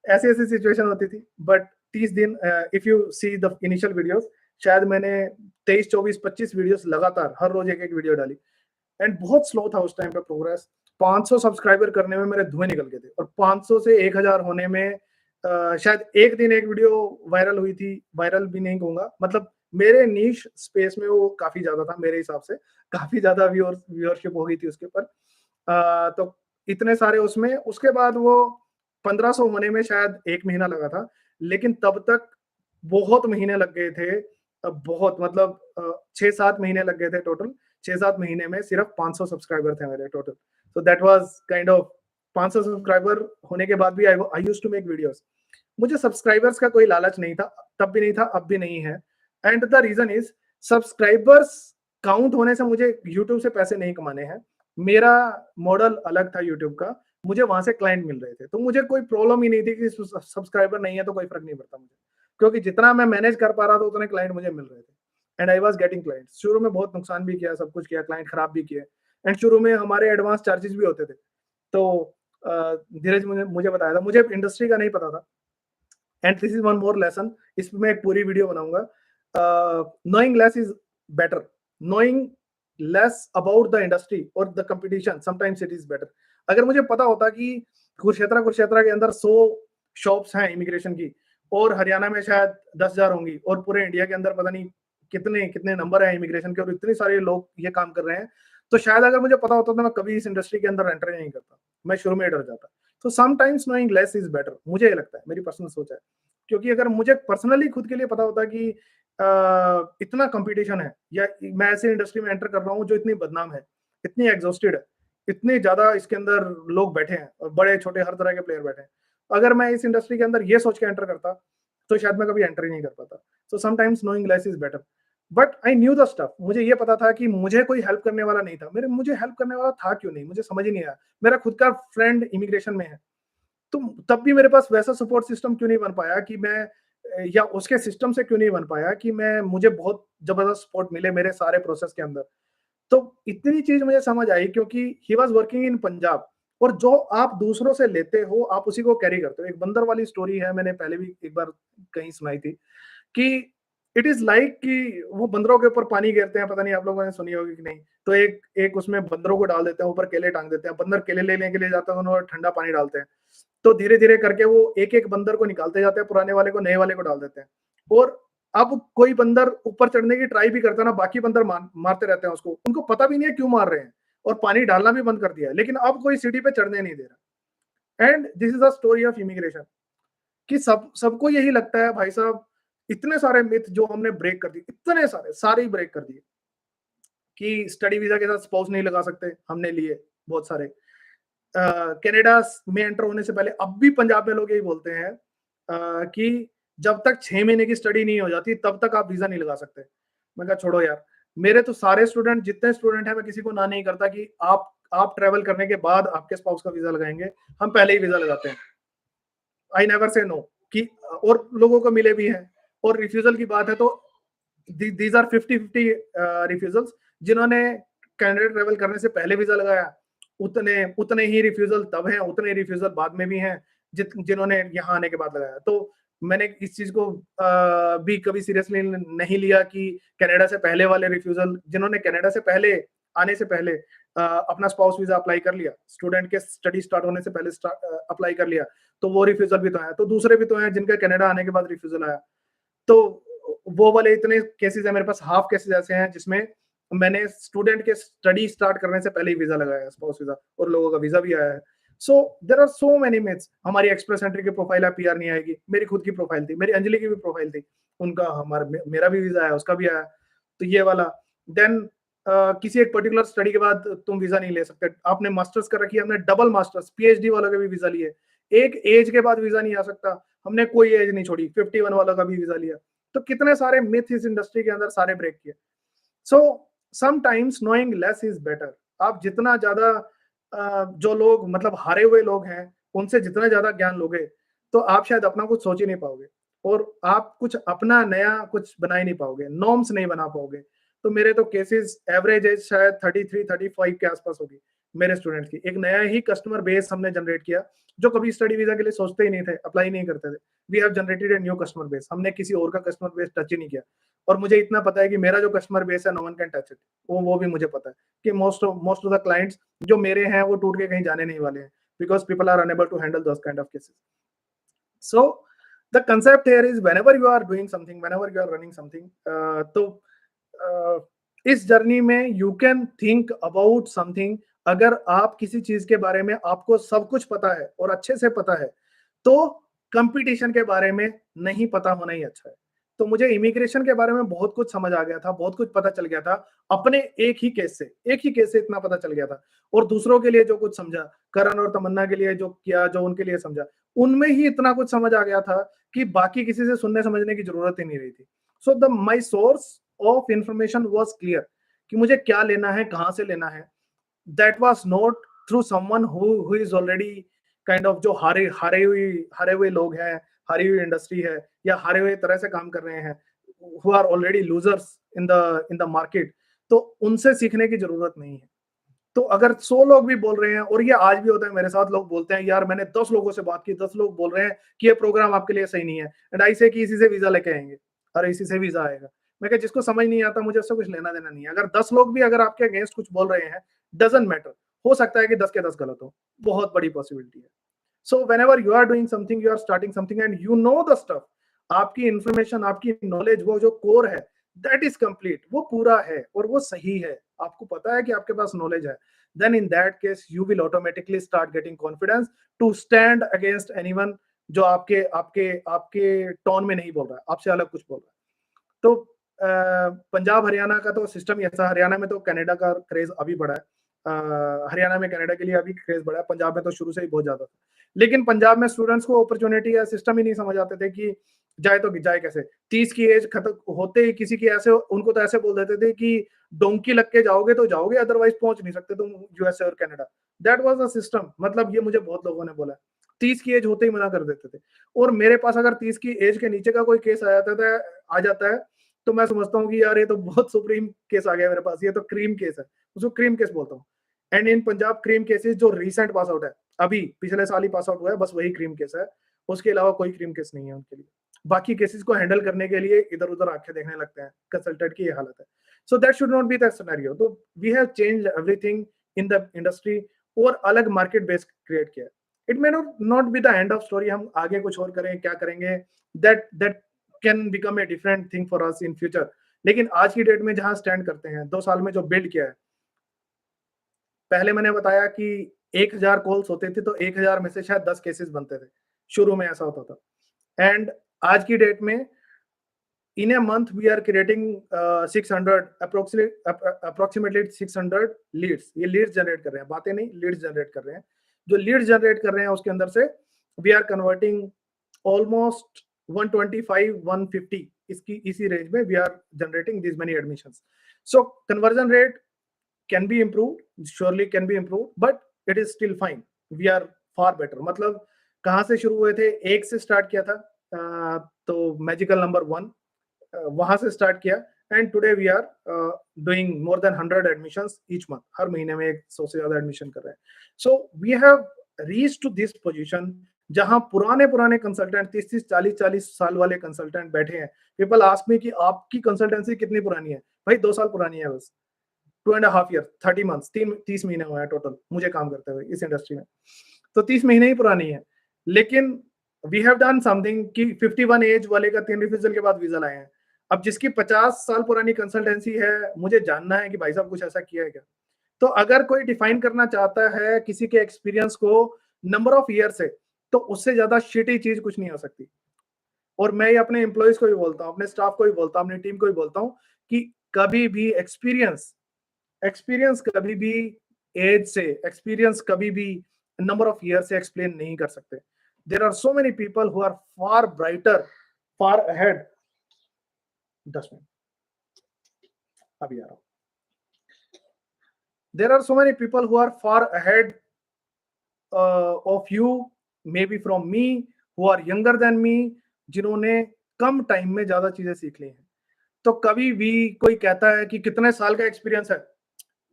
ऐसी-ऐसी सिचुएशन होती थी, बट 30 दिन if you see the initial videos, शायद मैंने 23, 24, 25 वीडियोज़ लगातार हर रोज़ एक-एक वीडियो डाली। एंड बहुत स्लो था उस टाइम पे प्रोग्रेस। 500 सब्सक्राइबर करने में मेरे धुएँ निकल गए थे और 500 से 1000 होने में शायद एक दिन एक वीडियो वायरल हुई थी, वायरल भी नहीं कहूँगा, मतलब मेरे नीश स्पेस में वो काफ़ी ज़्यादा था मेरे हिसाब से, काफ़ी ज़्यादा व्यूअरशिप हो गई थी उसके ऊपर। तो इतने सारे उसमें, उसके बाद वो 1500 होने में शायद 1 महीना लगा था, लेकिन तब तक बहुत महीने लग गए थे। बहुत मतलब 6-7 महीने लग गए थे टोटल। 6-7 महीने में सिर्फ 500 सब्सक्राइबर थे मेरे टोटल। So that was kind of 500 subscriber होने के बाद भी I used to make videos. मुझे सब्सक्राइबर्स का कोई लालच नहीं था, तब भी नहीं था, अब भी नहीं है। And the reason is subscribers count होने से मुझे यूट्यूब से पैसे नहीं कमाने हैं। मेरा मॉडल अलग था यूट्यूब का, मुझे वहाँ से क्लाइंट मिल रहे थे। तो मुझे कोई प्रॉब्लम ही नहीं थी कि सब्सक्राइबर नहीं है तो कोई फ़र्क नहीं पड़ता मुझे। क्योंकि जितना मैं मैनेज कर पा रहा था उतने क्लाइंट मुझे मिल रहे थे। And I was getting clients. शुरू में बहुत नुकसान भी किया, सब कुछ किया, क्लाइंट खराब भी किए। एंड शुरू में हमारे एडवांस चार्जेस भी होते थे। तो धीरज मुझे मुझे बताया था, मुझे इंडस्ट्री का नहीं पता था। And this is one more lesson, इस पे मैं एक पूरी वीडियो बनाऊंगा। Knowing less is better, knowing less about the industry और the competition sometimes it is better. अगर मुझे पता होता कि कुरुक्षेत्र के अंदर 100 शॉप्स हैं इमिग्रेशन की और हरियाणा में शायद 10,000 होंगी और पूरे इंडिया के अंदर पता नहीं कितने कितने नंबर है इमिग्रेशन के और इतने सारे लोग ये काम कर रहे हैं, तो शायद अगर मुझे पता होता तो मैं कभी इस इंडस्ट्री के अंदर एंटर नहीं करता, मैं शुरू में डर जाता। तो sometimes knowing less is better, मुझे ये लगता है, मेरी पर्सनल सोच है। क्योंकि अगर मुझे पर्सनली खुद के लिए पता होता कि इतना कंपटीशन है या मैं ऐसे इंडस्ट्री में एंटर कर रहा हूँ जो इतनी बदनाम है, इतनी एग्जॉस्टेड है, इतने ज्यादा इसके अंदर लोग बैठे हैं और बड़े छोटे हर तरह के प्लेयर बैठे हैं, अगर मैं इस इंडस्ट्री के अंदर ये सोच के एंटर करता तो शायद मैं कभी एंटर ही नहीं कर पाता। So sometimes knowing less is better, but I knew the stuff. मुझे ये पता था कि मुझे कोई हेल्प करने वाला नहीं था, मेरे मुझे हेल्प करने वाला था क्यों नहीं, मुझे समझ ही नहीं आया। मेरा खुद का फ्रेंड इमिग्रेशन में है, तो तब भी मेरे पास वैसा सपोर्ट सिस्टम क्यों नहीं बन पाया कि मैं या उसके सिस्टम से क्यों नहीं बन पाया कि मैं मुझे बहुत जबरदस्त सपोर्ट मिले मेरे सारे प्रोसेस के अंदर। तो इतनी चीज मुझे समझ आई क्योंकि he was working in Punjab, और जो आप दूसरों से लेते हो आप उसी को कैरी करते हो। एक बंदर वाली स्टोरी है, मैंने पहले भी एक बार कहीं सुनाई थी कि इट इज लाइक कि वो बंदरों के ऊपर पानी गिरते हैं, पता नहीं आप लोगों ने सुनी होगी कि नहीं। तो एक एक उसमें बंदरों को डाल देते हैं, ऊपर केले टांग देते हैं, बंदर केले लेने के लिए जाते हैं, उन्होंने ठंडा पानी डालते हैं। तो धीरे धीरे करके वो एक एक बंदर को निकालते जाते हैं, पुराने वाले को नए वाले को डाल देते हैं। और अब कोई बंदर ऊपर चढ़ने की ट्राई भी करता है ना, बाकी बंदर मारते रहते हैं उसको, उनको पता भी नहीं है क्यों मार रहे हैं, और पानी डालना भी बंद कर दिया है, लेकिन अब कोई सिटी पे चढ़ने नहीं दे रहा। And this is the story of immigration कि सबको यही लगता है भाई साहब, इतने सारे मिथ जो हमने ब्रेक कर दिए, इतने सारे ही ब्रेक कर दिए कि स्टडी वीजा के साथ स्पाउस नहीं लगा सकते, हमने लिए बहुत सारे। कनाडा में एंटर होने से पहले अब भी पंजाब में लोग यही बोलते हैं कि जब तक 6 महीने की स्टडी नहीं हो जाती तब तक आप वीजा नहीं लगा सकते। मैं कहा छोड़ो यार, मेरे तो सारे स्टूडेंट, जितने स्टूडेंट हैं, मैं किसी को ना नहीं करता कि आप ट्रेवल करने के बाद आपके स्पाउस का वीजा लगाएंगे, हम पहले ही वीजा लगाते हैं। आई नेवर से नो कि, और लोगों को मिले भी हैं। और रिफ्यूजल की बात है तो दीज आर 50-50 रिफ्यूजल्स। जिन्होंने कनाडा ट्रेवल करने से पहले वीजा लगाया उतने उतने ही रिफ्यूजल तब हैं, उतने रिफ्यूजल बाद में भी हैं जिन्होंने यहाँ आने के बाद लगाया। तो मैंने इस चीज को भी कभी सीरियसली नहीं लिया कि कनाडा से पहले वाले रिफ्यूजल, जिन्होंने कनाडा से पहले आने से पहले अपना स्पाउस वीजा अप्लाई कर लिया, स्टूडेंट के स्टडी स्टार्ट होने से पहले अप्लाई कर लिया, तो वो रिफ्यूजल भी तो आया। तो दूसरे भी तो हैं जिनका कनाडा आने के बाद रिफ्यूजल आया। तो वो वाले इतने केसेस है मेरे पास, हाफ केसेस ऐसे हैं जिसमें मैंने स्टूडेंट के स्टडी स्टार्ट करने से पहले ही वीजा लगाया है, स्पाउस वीजा, और लोगों का वीजा भी आया है। So there are so many myths. हमारी एक्सप्रेस एंट्री की प्रोफाइल है, पीआर नहीं आएगी। मेरी खुद की प्रोफाइल थी, मेरी अंजलि की भी प्रोफाइल थी, उनका हमारा मेरा भी वीजा आया, उसका भी आया। तो ये वाला देन किसी एक पर्टिकुलर स्टडी के बाद तुम वीजा नहीं ले सकते। आपने मास्टर्स कर रखी है, हमने डबल मास्टर्स पीएचडी वालों के भी वीजा लिए। एक एज के बाद वीजा नहीं आ सकता, हमने कोई एज नहीं छोड़ी, 51 वालों का भी वीजा लिया। तो कितने सारे मिथ इस इंडस्ट्री के अंदर सारे ब्रेक किए। So sometimes knowing less is better. आप जितना ज्यादा जो लोग मतलब हारे हुए लोग हैं उनसे जितना ज्यादा ज्ञान लोगे, तो आप शायद अपना कुछ सोच ही नहीं पाओगे, और आप कुछ अपना नया कुछ बना ही नहीं पाओगे, नॉर्म्स नहीं बना पाओगे। तो मेरे तो केसेस एवरेज एज शायद 33-35 के आसपास होगी मेरे स्टूडेंट्स की। एक नया ही कस्टमर बेस हमने जनरेट किया, जो कभी स्टडी वीजा के लिए सोचते ही नहीं थे, अप्लाई नहीं करते थे। We have generated a new customer base. हमने किसी और का कस्टमर बेस टच ही नहीं किया। और मुझे इतना पता है कि मेरा जो कस्टमर बेस है, no one can touch it. वो भी मुझे पता है कि मोस्ट ऑफ द क्लाइंट्स जो मेरे हैं वो टूट के कहीं जाने नहीं वाले हैं, because people are unable to handle those kind of cases. So the concept here is whenever you are doing something, whenever you are running something, तो इस जर्नी में you can think about something. अगर आप किसी चीज के बारे में आपको सब कुछ पता है और अच्छे से पता है, तो कंपटीशन के बारे में नहीं पता होना ही अच्छा है। तो मुझे इमिग्रेशन के बारे में बहुत कुछ समझ आ गया था, बहुत कुछ पता चल गया था अपने एक ही केस से इतना पता चल गया था। और दूसरों के लिए जो कुछ समझा, करण और तमन्ना के लिए जो किया, जो उनके लिए समझा, उनमें ही इतना कुछ समझ आ गया था कि बाकी किसी से सुनने समझने की जरूरत ही नहीं रही थी। So the my source of information was clear कि मुझे क्या लेना है, कहाँ से लेना है। That was not through someone who is already kind of जो हारे हुए लोग हैं, हारी हुई इंडस्ट्री है, या हारे हुए तरह से काम कर रहे हैं, who are already losers in the market. तो उनसे सीखने की जरूरत नहीं है। तो अगर 100 लोग भी बोल रहे हैं, और ये आज भी होता है मेरे साथ, लोग बोलते हैं यार मैंने 10 लोगों से बात की, 10 लोग बोल रहे हैं कि ये प्रोग्राम आपके लिए सही नहीं है, एंड आई से कि इसी से वीजा लेके आएंगे, अरे इसी से वीजा आएगा। मैं कहा जिसको समझ नहीं आता मुझे उससे कुछ लेना देना नहीं है। अगर 10 लोग भी अगर आपके अगेंस्ट कुछ बोल रहे हैं, डजंट मैटर, हो सकता है कि 10 के 10 गलत हो, बहुत बड़ी पॉसिबिलिटी है। So whenever you are doing something, you are starting something and you know the stuff, आपकी इंफॉर्मेशन, आपकी नॉलेज, वो जो कोर है दैट इज कंप्लीट, वो पूरा है और वो सही है, आपको पता है कि आपके पास नॉलेज है, then in that case you will automatically start getting confidence to stand against anyone जो आपके आपके आपके टोन में नहीं बोल रहा है, आपसे अलग कुछ बोल रहा है। तो पंजाब हरियाणा का तो सिस्टम ही ऐसा, हरियाणा में तो कनाडा का क्रेज अभी बढ़ा है, हरियाणा में कनाडा के लिए अभी क्रेज बढ़ा है, पंजाब में तो शुरू से ही बहुत ज्यादा था। लेकिन पंजाब में स्टूडेंट्स को अपॉर्चुनिटी या सिस्टम ही नहीं समझ आते थे कि जाए तो जाए कैसे। 30 की एज खत्म होते ही किसी की ऐसे, उनको तो ऐसे बोल देते थे कि डोंकी लग के जाओगे तो जाओगे, अदरवाइज पहुंच नहीं सकते तुम यूएसए और Canada. That was the system. मतलब ये मुझे बहुत लोगों ने बोला, 30 की एज होते ही मना कर देते थे। और मेरे पास अगर 30 की एज के नीचे का कोई केस आ जाता है तो मैं समझता हूँ कि यार ये तो बहुत सुप्रीम केस आ गया मेरे पास, ये तो क्रीम केस है, उसको क्रीम केस बोलता हूँ। And in Punjab cream cases जो रिसेंट पास आउट है, अभी पिछले साल ही पास आउट हुआ है, बस वही क्रीम केस है, उसके अलावा कोई क्रीम केस नहीं है उनके लिए। बाकी केसेस को हैंडल करने के लिए इधर उधर आंखें देखने लगते हैं, कंसल्टेंट की ये हालत है। So that should not be the scenario. तो we have changed everything in the industry, और अलग मार्केट बेस क्रिएट किया। It may not be the end of story, हम आगे कुछ और करें, क्या करेंगे, that can become a different thing for us in future. लेकिन आज की डेट में जहां स्टैंड करते हैं, 2 साल में जो बिल्ड किया है, पहले मैंने बताया कि 1000 कॉल्स होते थे तो 1000 में से शायद 10 केसेस बनते थे, शुरू में ऐसा होता था। एंड आज की डेट में in a month we are creating 600 approximately 600 leads। ये leads generate कर रहे हैं, बातें नहीं, leads generate कर रहे हैं। जो leads generate कर रहे हैं उसके अंदर से we are converting almost 125-150, इसकी इसी रेंज में we are generating these many admissions। So conversion rate can be improved, surely can be improved, but it is still fine, we are far better। मतलब कहाँ से शुरू हुए थे, एक से स्टार्ट किया था, तो मैजिकल नंबर 1 वहां से स्टार्ट किया, and today we are doing more than 100 admissions each month. हर महीने में 100 से ज्यादा एडमिशन कर रहे हैं। So we have reached to this position जहां पुराने कंसल्टेंट 30 40 साल वाले कंसल्टेंट बैठे हैं। पीपल आस्क मी कि आपकी कंसल्टेंसी कितनी पुरानी है? भाई 2 साल पुरानी है बस, 2.5 ईयर, 30 मंथ्स, 30 महीने हुए हैं टोटल मुझे काम करते हुए इस इंडस्ट्री में, तो 30 महीने ही पुरानी है। लेकिन वी हैव डन समथिंग कि 51 एज वाले का 3 रिविजन के बाद वीजा लाए हैं। अब जिसकी 50 साल पुरानी कंसल्टेंसी है, मुझे जानना है कि भाई साहब कुछ ऐसा किया है क्या? तो अगर कोई डिफाइन करना चाहता है किसी के एक्सपीरियंस को नंबर ऑफ ईयर से, तो उससे ज्यादा शिटी चीज कुछ नहीं हो सकती। और मैं ये अपने एम्प्लॉयज को भी बोलता हूँ, अपने स्टाफ को भी बोलता हूँ, अपनी टीम को भी बोलता हूँ कि कभी भी एक्सपीरियंस कभी भी एज से, एक्सपीरियंस कभी भी नंबर ऑफ ईयर से एक्सप्लेन नहीं कर सकते। There are so many people who are far brighter, far ahead. 10 minute अभी आ रहा हूं। There are so many people who are far ahead of you, maybe from me, who are younger than me, जिन्होंने कम time में ज्यादा चीजें सीख ली हैं। तो कभी भी कोई कहता है कि कितने साल का एक्सपीरियंस है,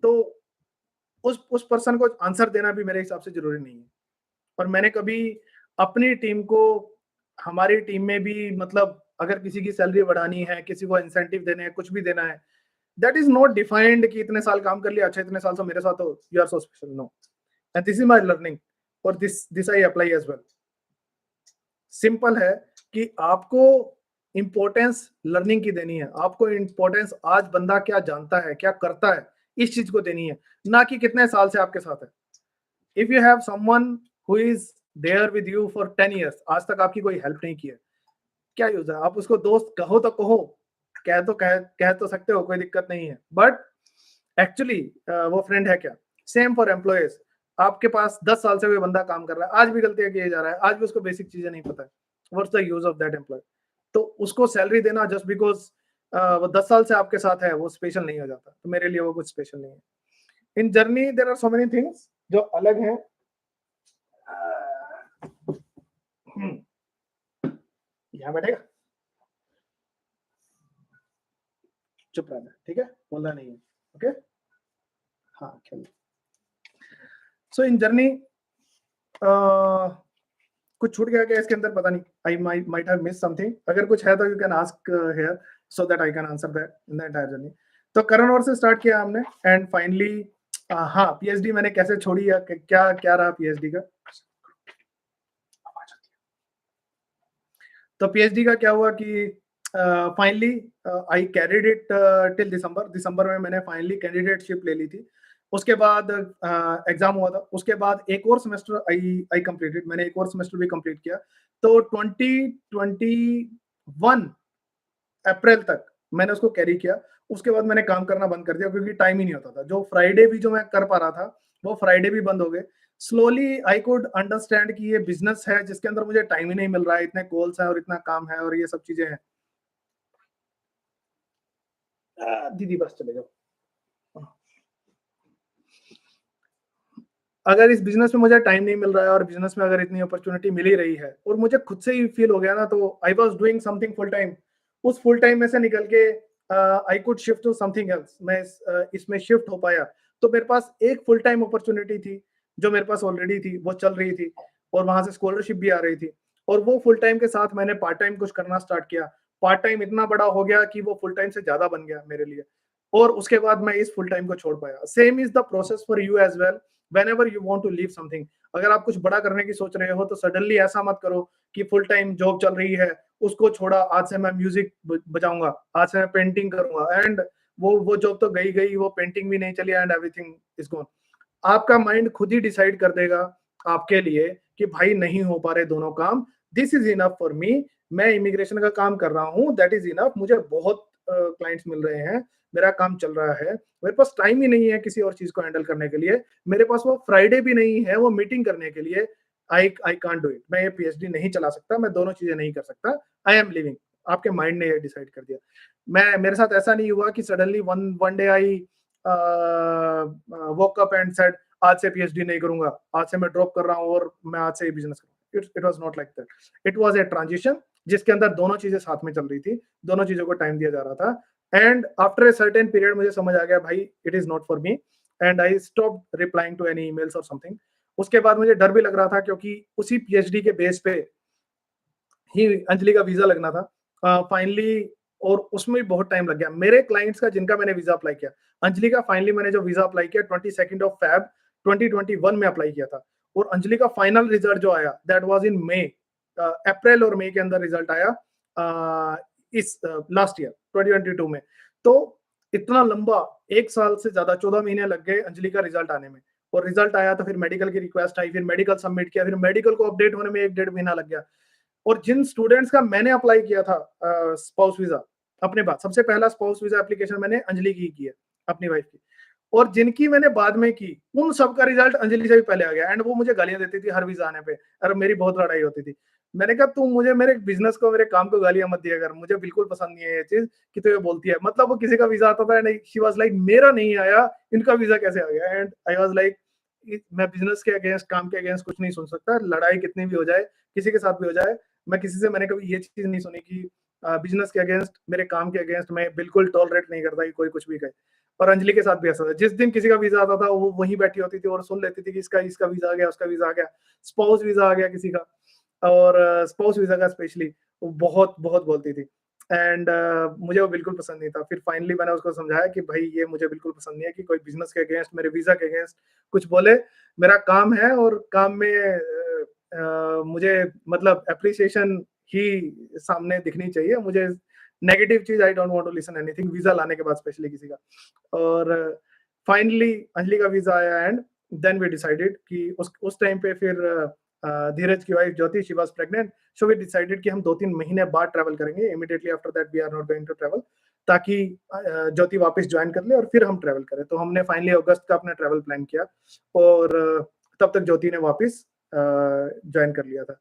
तो उस पर्सन को आंसर देना भी मेरे हिसाब से जरूरी नहीं है। और मैंने कभी अपनी टीम को, हमारी टीम में भी मतलब अगर किसी की सैलरी बढ़ानी है, किसी को इंसेंटिव देने हैं, कुछ भी देना है, दैट इज नॉट डिफाइंड कि इतने साल काम कर लिया, अच्छा इतने साल से मेरे साथ हो, you are so special, no. And this is my learning और this I apply as well. Simple है कि आपको इंपॉर्टेंस लर्निंग की देनी है, आपको इंपॉर्टेंस आज बंदा क्या जानता है, क्या करता है, इस चीज को देनी है, ना कि कितने साल से आपके साथ है। If you have someone who is there with you for 10 years, आज तक आपकी कोई हेल्प नहीं की है, क्या यूज है? आप उसको दोस्त कहो तो कहो, कह तो सकते हो, कोई दिक्कत नहीं है, बट एक्चुअली वो फ्रेंड है क्या? Same for employees. आपके पास 10 साल से कोई बंदा काम कर रहा है, आज भी गलतियां किए जा रहा है, आज भी उसको बेसिक चीजें नहीं पता है, what's the use of that employ? तो उसको सैलरी देना जस्ट बिकॉज वो 10 साल से आपके साथ है, वो स्पेशल नहीं हो जाता। तो मेरे लिए वो कुछ स्पेशल नहीं है। In journey there are so many things जो अलग हैं। यहाँ बैठेगा, चुप रहना, ठीक है, बोलना नहीं है, ओके? हाँ, चलिए। सो इन जर्नी कुछ छूट गया क्या इसके अंदर, पता नहीं, I might have miss something. अगर कुछ है तो you can ask here so that I can answer that in the entire journey. तो करण और से स्टार्ट किया हमने एंड फाइनली हाँ, पीएचडी मैंने कैसे छोड़ी या क्या क्या रहा पीएचडी का। तो पीएचडी का क्या हुआ कि finally I carried it till दिसंबर में मैंने फाइनली कैंडिडेटशिप ले ली थी। उसके बाद एग्जाम हुआ था, उसके बाद एक और सेमेस्टर आई कंप्लीटेड, मैंने एक और सेमेस्टर भी कंप्लीट किया। तो 2021 अप्रैल तक मैंने उसको कैरी किया। उसके बाद मैंने काम करना बंद कर दिया क्योंकि टाइम ही नहीं होता था। जो फ्राइडे भी जो मैं कर पा रहा था, वो फ्राइडे भी बंद हो गए। स्लोली आई कुड अंडरस्टैंड कि ये बिजनेस है जिसके अंदर मुझे टाइम ही नहीं मिल रहा है, इतने कॉल्स हैं और इतना काम है और ये सब चीजें हैं। दीदी बस चले जाओ। अगर इस बिजनेस में मुझे टाइम नहीं मिल रहा है और बिजनेस में अगर इतनी अपॉर्चुनिटी मिल ही रही है और मुझे खुद से ही फील हो गया ना, तो I was doing something full time. उस फुल टाइम में से निकल के I could shift to something else, मैं इसमें शिफ्ट हो पाया। तो मेरे पास एक फुल टाइम अपॉर्चुनिटी थी जो मेरे पास ऑलरेडी थी, वो चल रही थी और वहां से स्कॉलरशिप भी आ रही थी। और वो फुल टाइम के साथ मैंने पार्ट टाइम कुछ करना स्टार्ट किया। पार्ट टाइम इतना बड़ा हो गया कि वो फुल टाइम से ज्यादा बन गया मेरे लिए। और उसके बाद मैं इस फुल टाइम को छोड़ पाया। Same is the process for you as well. whenever you want to leave something, अगर आप कुछ बड़ा करने की सोच रहे हो तो सडनली ऐसा मत करो कि फुल टाइम जॉब चल रही है उसको छोड़ा, आज से मैं म्यूजिक बजाऊंगा, आज से मैं पेंटिंग करूंगा, एंड वो जॉब तो गई गई, वो पेंटिंग भी नहीं चली एंड एवरीथिंग इज गॉन। आपका माइंड खुद ही डिसाइड कर देगा आपके लिए कि भाई नहीं हो पा रहे दोनों काम, this is enough for me. मैं इमिग्रेशन का काम कर रहा हूँ, दैट इज इनफ। मुझे बहुत क्लाइंट्स मिल रहे हैं, मेरा काम चल रहा है, मेरे पास टाइम ही नहीं है किसी और चीज को हैंडल करने के लिए, मेरे पास वो फ्राइडे भी नहीं है वो मीटिंग करने के लिए। I can't do it. मैं ये पीएचडी नहीं चला सकता, मैं दोनों चीजें नहीं कर सकता, आई एम लिविंग। आपके माइंड ने ये डिसाइड कर दिया। मेरे साथ ऐसा नहीं हुआ कि suddenly one day I woke up and said आज से पीएचडी नहीं करूंगा, आज से मैं ड्रॉप कर रहा हूँ और मैं आज से ही बिजनेस करूंगा। It was not like that. It was a transition जिसके अंदर दोनों चीजें साथ में चल रही थी, दोनों चीजों को टाइम दिया जा रहा था। And after a certain period मुझे समझ आ गया भाई it is not for me, and I stop replying to any emails और समथिंग। उसके बाद मुझे डर भी लग रहा था क्योंकि उसी पीएचडी के बेस पे ही अंजलि का वीज़ा लगना था। फाइनली और उसमें भी बहुत टाइम लग गया। मेरे क्लाइंट्स का जिनका मैंने वीज़ा अप्लाई किया, अंजलि का फाइनली मैंने जो वीज़ा अप्लाई किया 22 ऑफ फ़ेब 2021 में अप्लाई किया था और अंजलि का फाइनल रिज़ल्ट जो आया दैट वाज़ इन मई। अप्रैल और मई के अंदर रिज़ल्ट आया इस लास्ट ईयर 2022 में। तो इतना लंबा 1 साल से ज़्यादा 14 महीने लग गए अंजलि का रिज़ल्ट आने में और रिज़ल्ट आया तो फिर मेडिकल की रिक्वेस्ट आई, फिर मेडिकल सबमिट किया, फिर मेडिकल को अपडेट होने में 1 डेढ़ महीना लग गया। और जिन स्टूडेंट्स का मैंने अप्लाई किया था स्पाउस वीजा अपने बाद, सबसे पहला स्पाउस वीजा एप्लीकेशन मैंने अंजलि की है अपनी वाइफ की, और जिनकी मैंने बाद में की उन सबका रिजल्ट अंजलि से भी पहले आ गया। एंड वो मुझे गालियां देती थी हर वीजा आने पे और मेरी बहुत लड़ाई होती थी। मैंने कहा तू मुझे मेरे बिजनेस को मेरे काम को गालियां मत दिया कर, मुझे बिल्कुल पसंद नहीं है ये चीज कि तू ये बोलती है। मतलब वो किसी का वीजा आता था एंड शी वाज लाइक मेरा नहीं आया, इनका वीजा कैसे आ गया। एंड आई वाज लाइक मैं बिजनेस के अगेंस्ट, काम के अगेंस्ट कुछ नहीं सुन सकता, लड़ाई कितनी भी हो जाए, किसी के साथ भी हो जाए। मैं किसी से, मैंने कभी ये चीज नहीं सुनी कि बिजनेस के अगेंस्ट, मेरे काम के अगेंस्ट मैं बिल्कुल टॉलरेट नहीं करता कि कोई कुछ भी कहे। और अंजलि के साथ भी ऐसा था, जिस दिन किसी का वीजा आता था वो वहीं बैठी होती थी और सुन लेती थी कि इसका इसका वीजा आ गया, उसका वीजा आ गया, स्पाउस वीजा आ गया किसी का। और स्पाउस वीजा का स्पेशली वो बहुत बहुत बोलती थी। एंड मुझे वो बिल्कुल पसंद नहीं था। फिर फाइनली मैंने उसको समझाया कि भाई ये मुझे बिल्कुल पसंद नहीं है कि कोई बिजनेस के अगेंस्ट, मेरे वीजा के अगेंस्ट कुछ बोले। मेरा काम है और काम में मुझे मतलब एप्रिसिएशन ही सामने दिखनी चाहिए। मुझे नेगेटिव चीज I don't want to listen anything visa लाने के बाद, स्पेशली किसी का। और फाइनली अंजलि का वीजा आया एंड देन वी डिसाइडेड कि उस टाइम पे फिर धीरज की wife Jyoti she was pregnant, so we decided कि हम 2-3 महीने बाद ट्रैवल करेंगे। Immediately after that we are not going to travel, ताकि ज्योति वापस ज्वाइन कर ले और फिर हम ट्रैवल करें। तो हमने फाइनली अगस्त का अपना ट्रैवल प्लान किया और तब तक ज्योति ने वापस ज्वाइन कर लिया था।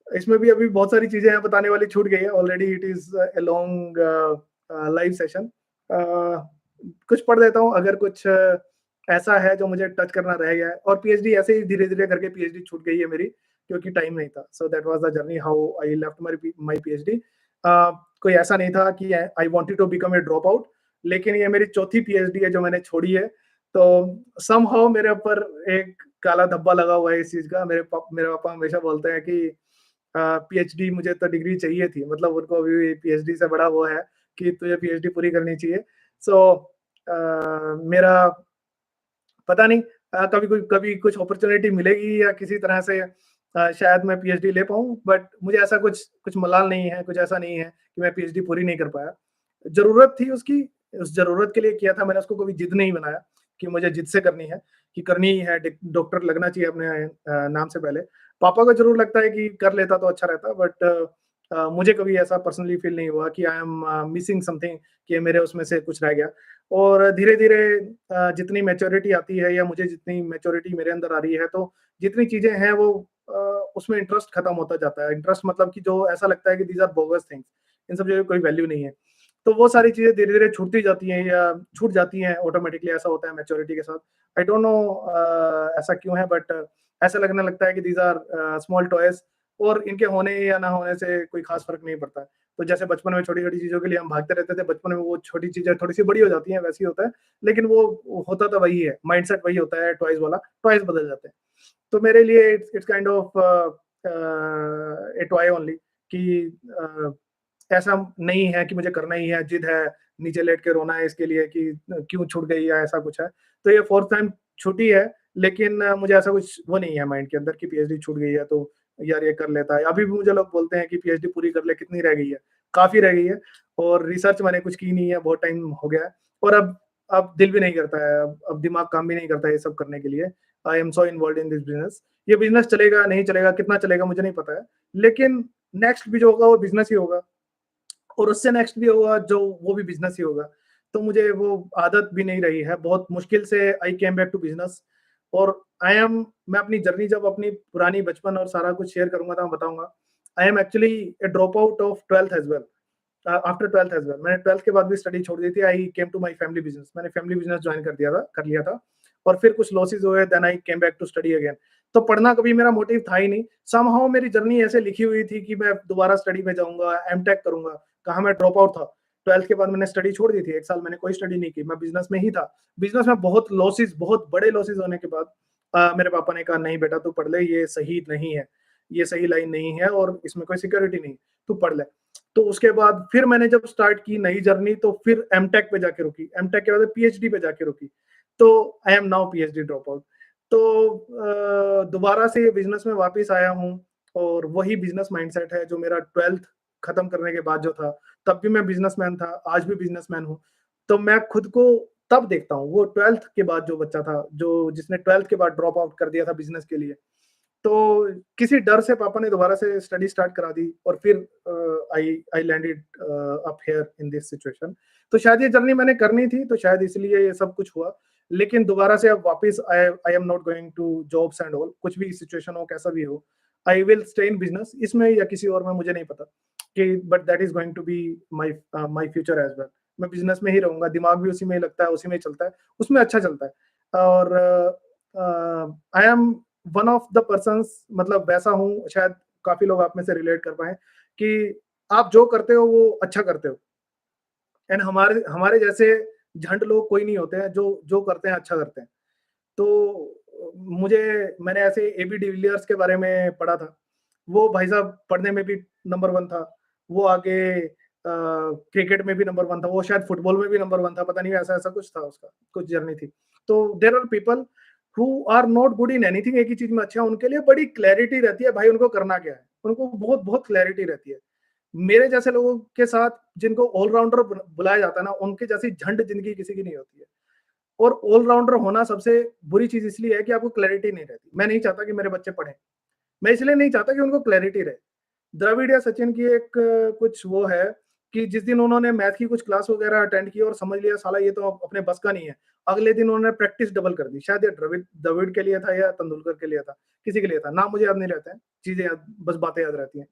इसमें भी अभी बहुत सारी चीजें हैं बताने वाली, छूट गई है already. It is a long live session. कुछ पढ़ देता हूँ अगर कुछ ऐसा है जो मुझे टच करना रह गया है। और पीएचडी ऐसे ही धीरे धीरे करके पीएचडी छूट गई है मेरी, क्योंकि टाइम नहीं था। So that was the journey how I left my PhD. कोई ऐसा नहीं था कि I wanted to become a drop out, लेकिन ये मेरी चौथी पीएचडी है जो मैंने छोड़ी है। तो समहाउ मेरे ऊपर एक काला धब्बा लगा हुआ है इस चीज का। मेरे पापा हमेशा बोलते हैं कि पीएचडी, मुझे तो डिग्री चाहिए थी, मतलब उनको अभी पीएचडी से बड़ा वो है कि तुझे पीएचडी पूरी करनी चाहिए। सो मेरा पता नहीं कभी कुछ अपॉर्चुनिटी मिलेगी या किसी तरह से शायद मैं पीएचडी ले पाऊँ, बट मुझे ऐसा कुछ कुछ मलाल नहीं है, कुछ ऐसा नहीं है कि मैं पीएचडी पूरी नहीं कर पाया। ज़रूरत थी उसकी, उस ज़रूरत के लिए किया था मैंने, उसको कभी जिद नहीं बनाया कि मुझे जिद से करनी है, कि करनी ही है, डॉक्टर लगना चाहिए अपने नाम से पहले। पापा को ज़रूर लगता है कि कर लेता तो अच्छा रहता, बट मुझे कभी ऐसा पर्सनली फील नहीं हुआ कि आई एम मिसिंग समथिंग, कि मेरे उसमें से कुछ रह गया। और धीरे-धीरे जितनी मैच्योरिटी आती है या मुझे जितनी मैच्योरिटी मेरे अंदर आ रही है, तो जितनी चीज़ें हैं वो उसमें इंटरेस्ट खत्म होता जाता है। इंटरेस्ट मतलब कि जो ऐसा लगता है कि दीज़ आर बोगस थिंग्स, इन सब चीज़ों की कोई वैल्यू नहीं है। तो वो सारी चीज़ें धीरे-धीरे छूटती जाती हैं या छूट जाती हैं ऑटोमैटिकली, ऐसा होता है मैच्योरिटी के साथ। आई डोंट नो ऐसा क्यों है, बट ऐसा लगने लगता है कि दीज़ आर स्मॉल टॉयज़ और इनके होने या ना होने से कोई ख़ास फ़र्क नहीं पड़ता है। तो जैसे बचपन में छोटी-छोटी चीज़ों के लिए हम भागते रहते थे, बचपन में वो छोटी चीज़ें थोड़ी-सी बड़ी हो जाती हैं, वैसे ही होता है। लेकिन वो होता तो वही है, माइंडसेट वही होता है टॉयज़ वाला, टॉयज़ बदल जाते हैं। तो मेरे लिए it's it's kind of A toy only, कि ऐसा नहीं है कि मुझे करना ही है, जिद है, नीचे लेट के रोना है इसके लिए कि क्यों छूट गई या ऐसा कुछ है। तो ये 4th टाइम छूटी है, लेकिन मुझे ऐसा कुछ वो नहीं है माइंड के अंदर कि पीएचडी छूट गई है तो यार ये कर लेता है। अभी भी मुझे लोग बोलते हैं कि पीएचडी पूरी कर ले, कितनी रह गई है? काफ़ी रह गई है और रिसर्च मैंने कुछ की नहीं है, बहुत टाइम हो गया है और अब दिल भी नहीं करता है, अब दिमाग काम भी नहीं करता है ये सब करने के लिए। I am so involved in this business. ये बिज़नेस चलेगा, नहीं चलेगा, कितना चलेगा मुझे नहीं पता है, लेकिन नेक्स्ट भी जो होगा वो बिज़नेस ही होगा। और उससे नेक्स्ट भी होगा जो वो भी बिज़नेस ही होगा। तो मुझे वो आदत भी नहीं रही है, बहुत मुश्किल से आई केम बैक टू बिज़नेस। और मैं अपनी जर्नी जब अपनी पुरानी बचपन और सारा कुछ शेयर करूँगा तो मैं बताऊँगा। I am actually a drop out of 12th as well. After 12th as well, मैंने 12th के बाद भी स्टडी छोड़ दी थी। I came to my family business, मैंने फैमिली बिज़नेस जॉइन कर लिया था और फिर कुछ लॉसेस हुए, then I came back to study again. तो पढ़ना कभी मेरा मोटिव था ही नहीं। समहाउ मेरी जर्नी ऐसे लिखी हुई थी कि मैं दोबारा स्टडी में जाऊँगा, एमटेक करूँगा। कहाँ मैं ड्रॉप आउट था। 12th के बाद मैंने स्टडी छोड़ दी थी, 1 साल मैंने कोई स्टडी नहीं की, मैं बिज़नेस में ही था। बिज़नेस में बहुत बड़े लॉसेस होने के बाद मेरे पापा ने कहा नहीं बेटा तू पढ़ ले, ये सही नहीं है, ये सही लाइन नहीं है और इसमें कोई सिक्योरिटी नहीं, तू पढ़ ले। तो उसके बाद फिर मैंने जब स्टार्ट की नई जर्नी तो फिर एमटेक पे जाके रुकी, एमटेक के बाद पीएचडी पे जाके रुकी। तो I M now PhD drop out. तो दोबारा से बिजनेस में वापस आया हूँ और वही बिजनेस माइंडसेट है जो मेरा 12th खत्म करने के बाद जो था, तब भी मैं बिजनेसमैन था, आज भी बिजनेसमैन हूँ। तो मैं खुद को तब देखता हूँ, वो 12th के बाद जो बच्चा था, जो जिसने 12th के बाद ड्रॉप आउट कर दिया था बिजनेस के लिए। तो किसी डर से पापा ने दोबारा से स्टडी स्टार्ट करा दी और फिर I I landed up here in this situation. तो शायद ये जर्नी मैंने करनी थी, तो शायद इसलिए ये सब कुछ हुआ। लेकिन दोबारा से अब वापस I am not going to jobs and all, कुछ भी सिचुएशन हो, कैसा भी हो, I will stay in business, इसमें या किसी और में मुझे नहीं पता कि, but that is going to be my my future as well. मैं बिजनेस में ही रहूंगा, दिमाग भी उसी में ही लगता है, उसी में ही चलता है, उसमें अच्छा चलता है। और I am one of the persons, मतलब वैसा हूँ, शायद काफी लोग आप में से रिलेट कर पाए कि आप जो करते हो वो अच्छा करते हो। एंड हमारे हमारे जैसे झंड लोग कोई नहीं होते हैं जो जो करते हैं अच्छा करते हैं। तो मुझे, मैंने ऐसे एबी डिविलियर्स के बारे में पढ़ा था। वो भाई साहब पढ़ने में भी नंबर 1 था। वो आगे क्रिकेट में भी नंबर 1 था। वो शायद फुटबॉल में भी नंबर 1 था। पता नहीं ऐसा-ऐसा कुछ था उसका, कुछ जर्नी थी। तो there are people who are not good in anything, एक ही चीज़ में अच्छे हैं, उनके लिए बड़ी क्लैरिटी रहती है भाई उनको करना क्या है। उनको बहुत-बहुत क्लैरिटी रहती है। मेरे जैसे लोगों के साथ जिनको ऑलराउंडर बुलाया जाता है ना, उनके जैसी झंड ज़िंदगी किसी की नहीं होती है। और ऑलराउंडर होना सबसे बुरी चीज़ इसलिए है कि आपको क्लैरिटी नहीं रहती। मैं नहीं चाहता कि मेरे बच्चे पढ़ें। मैं इसलिए नहीं चाहता कि उनको क्लैरिटी रहे। द्रविड़ या सचिन की एक कुछ वो है कि जिस दिन उन्होंने मैथ की कुछ क्लास वगैरह अटेंड की और समझ लिया साला ये तो अपने बस का नहीं है, अगले दिन उन्होंने प्रैक्टिस डबल कर दी। शायद ये द्रविड़ द्रविड़ के लिए था या तेंदुलकर के लिए था, किसी के लिए था। नाम मुझे याद नहीं रहता है, चीज़ें याद, बस बातें याद रहती हैं।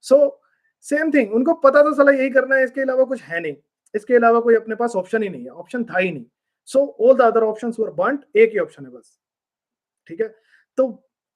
सो सेम थिंग, उनको पता था साला यही करना है, इसके अलावा कुछ है नहीं। इसके अलावा कोई अपने पास ऑप्शन ही नहीं है, ऑप्शन था ही नहीं। So all the other options were burned, एक ही ऑप्शन है बस। ठीक है? तो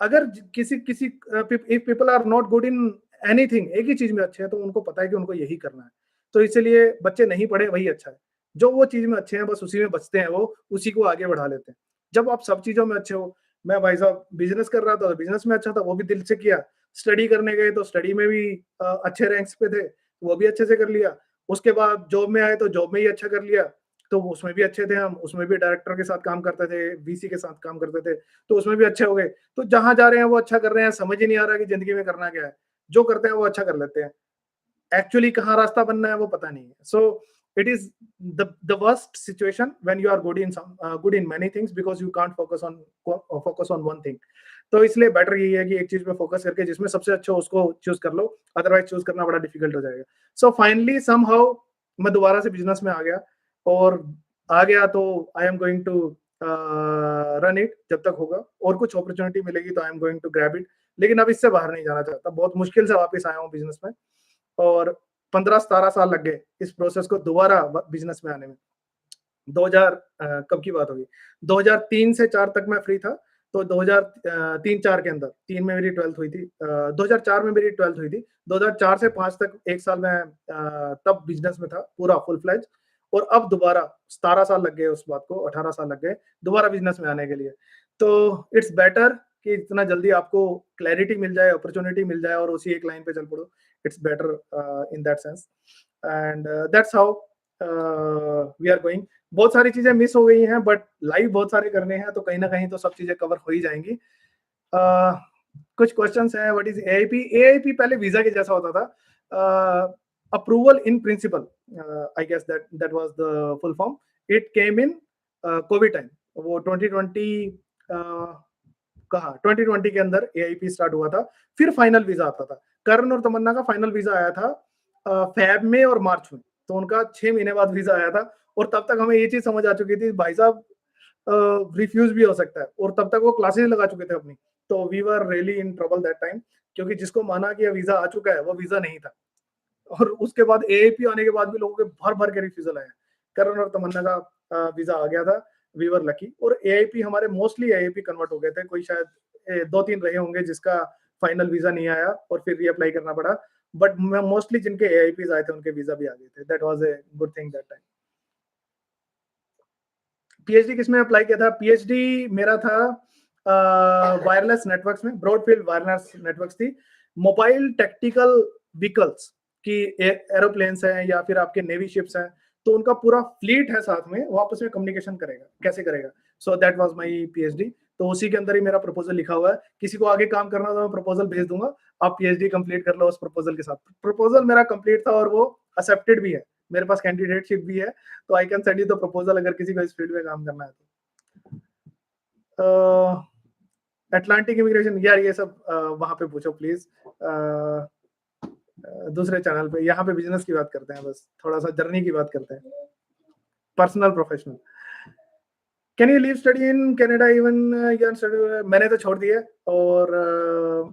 अगर किसी किसी if people are not good in anything, एक ही चीज में अच्छे हैं, तो उनको पता है कि उनको यही करना है। तो इसलिए बच्चे नहीं पढ़े वही अच्छा है। जो वो चीज में अच्छे हैं बस उसी में बचते हैं, वो उसी को आगे बढ़ा लेते हैं। जब आप सब चीजों में अच्छे हो, मैं भाई साहब बिजनेस कर रहा था तो बिजनेस में अच्छा था, वो भी दिल से किया। स्टडी करने गए तो स्टडी में भी अच्छे रैंक्स पे थे, वो भी अच्छे से कर लिया। उसके बाद जॉब में आए तो जॉब में ही अच्छा कर लिया, तो उसमें भी अच्छे थे हम, उसमें भी डायरेक्टर के साथ काम करते थे, वीसी के साथ काम करते थे, तो उसमें भी अच्छे हो गए। तो जहाँ जा रहे हैं वो अच्छा कर रहे हैं, समझ ही नहीं आ रहा कि ज़िंदगी में करना क्या है। जो करते हैं वो अच्छा कर लेते हैं। एक्चुअली कहाँ रास्ता बनना है वो पता नहीं है। So it is the worst situation when you are good in many things because you can't focus on one thing. तो इसलिए बेटर यही है कि एक चीज़ पे फोकस करके जिसमें सबसे अच्छा हो उसको चूज़ कर लो, अदरवाइज़ चूज़ करना बड़ा डिफिकल्ट हो जाएगा। सो फाइनली समहाउ मैं दोबारा से बिज़नेस में आ गया और आ गया तो I am going to run it जब तक होगा, और कुछ अपॉर्चुनिटी मिलेगी तो I am going to grab it. लेकिन अब इससे बाहर नहीं जाना चाहता। बहुत मुश्किल से वापस आया हूँ बिज़नेस में और 15-17 साल लग गए इस प्रोसेस को दोबारा बिज़नेस में आने में। 2000 कब की बात होगी? 2003 से 4 तक मैं फ्री था। तो 2003-4 के अंदर, 3 में मेरी 12th हुई थी। 2004 में मेरी 12th हुई थी। 2004 से 5 तक 1 साल मैं तब बिज़नेस में था, पूरा फुल फ्लेज। और अब दोबारा 17 साल लग गए उस बात को, 18 साल लग गए दोबारा बिज़नेस में आने के लिए। तो इट्स बेटर कि इतना जल्दी आपको क्लैरिटी मिल जाए, अपॉर्च्युनिटी मिल जाए और उसी एक लाइन पे चल पड़ो। It's better in that sense and that's how we are going. बहुत सारी चीजें मिस हो गई हैं बट लाइव बहुत सारे करने हैं, तो कहीं ना कहीं तो सब चीजें कवर हो ही जाएंगी। कुछ क्वेश्चंस हैं, व्हाट इज एआईपी? एआईपी पहले वीजा के जैसा होता था, approval in principle, I guess that was the full form. It came in COVID time, वो 2020 कहा 2020 के अंदर एआईपी स्टार्ट हुआ था। फिर फाइनल वीजा आता था। करण और तमन्ना का फाइनल वीजा आया था फेब में और मार्च में, तो उनका 6 महीने बाद वीजा आया था। और तब तक हमें ये चीज समझ आ चुकी थी भाई साहब रिफ्यूज भी हो सकता है, और तब तक वो क्लासेस लगा चुके थे अपनी। तो we were really in trouble that time, क्योंकि जिसको माना कि वीजा आ चुका है वो वीजा नहीं था। और उसके बाद एआईपी आने के बाद भी लोगों के भर भर के रिफ्यूजल आए। करण और तमन्ना का वीजा आ गया था, वी वर लकी। और एआईपी हमारे मोस्टली एआईपी कन्वर्ट हो गए थे, कोई शायद 2-3 रहे होंगे जिसका फाइनल वीजा नहीं आया और फिर रीअप्लाई करना पड़ा। बट मोस्टली जिनके एआईपीज आए थे उनके वीजा भी आ गए थे। That was a good thing that time. PhD किसमें अप्लाई किया था? पीएचडी मेरा था वायरलेस नेटवर्क्स में, ब्रॉडफील्ड वायरलेस नेटवर्क्स थी, मोबाइल टैक्टिकल व्हीकल्स की, एरोप्लेन्स हैं या फिर आपके नेवी शिप्स हैं, तो उनका पूरा फ्लीट है साथ में, वो आपस में कम्युनिकेशन करेगा, कैसे करेगा। सो दैट वाज माय पीएचडी। तो उसी के अंदर ही मेरा प्रपोजल लिखा हुआ है। किसी को आगे काम करना तो मैं प्रपोजल भेज दूंगा, आप पीएचडी कंप्लीट कर लो उस प्रपोजल के साथ। प्रपोजल मेरा कंप्लीट था और वो एक्सेप्टेड भी है, मेरे पास कैंडिडेटशिप भी है, तो I can send you the proposal अगर किसी को इस फील्ड में काम करना है तो। अटलांटिक इमिग्रेशन यार, ये सब वहां पे पूछो प्लीज, दूसरे चैनल पे। यहाँ पे बिजनेस की बात करते हैं, बस थोड़ा सा जर्नी की बात करते हैं, personal professional. Can you leave study in Canada even your study? मैंने तो छोड़ दिया और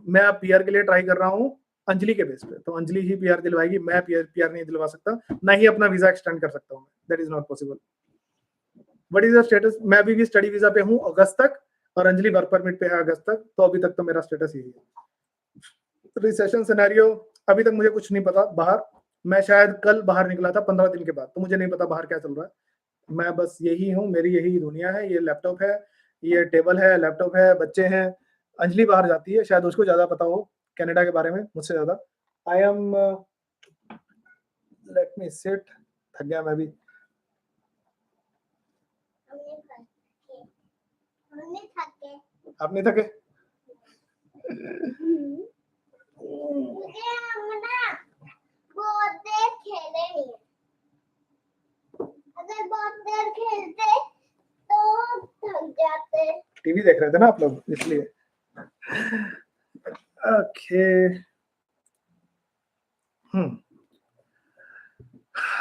मैं अब पीआर के लिए ट्राई कर रहा हूँ अंजलि के बेस पे। तो अंजलि ही पीआर दिलवाएगी, मैं पीआर नहीं दिलवा सकता, ना ही अपना वीजा एक्सटेंड कर सकता हूँ, that is not possible. What is the status? मैं अभी भी स्टडी वीजा पे हूँ अगस्त तक, और अंजलि वर्क परमिट पे है अगस्त तक, तो अभी तक तो मेरा स्टेटस यही है। रिसेशन सिनेरियो अभी तक मुझे कुछ नहीं पता बाहर। मैं शायद कल बाहर निकला था 15 दिन के बाद, तो मुझे नहीं पता बाहर क्या चल रहा है। मैं बस यही हूँ, मेरी यही दुनिया है, ये लैपटॉप है, ये टेबल है, लैपटॉप है, बच्चे हैं। अंजलि बाहर जाती है, शायद उसको ज्यादा पता हो कनाडा के बारे में मुझसे ज्यादा। I am let me sit, थक गया मैं भी। आप नहीं थके? बहुत देर खेले नहीं, अगर बहुत देर खेलते तो थक जाते। टीवी देख रहे थे ना आप लोग, इसलिए। ओके।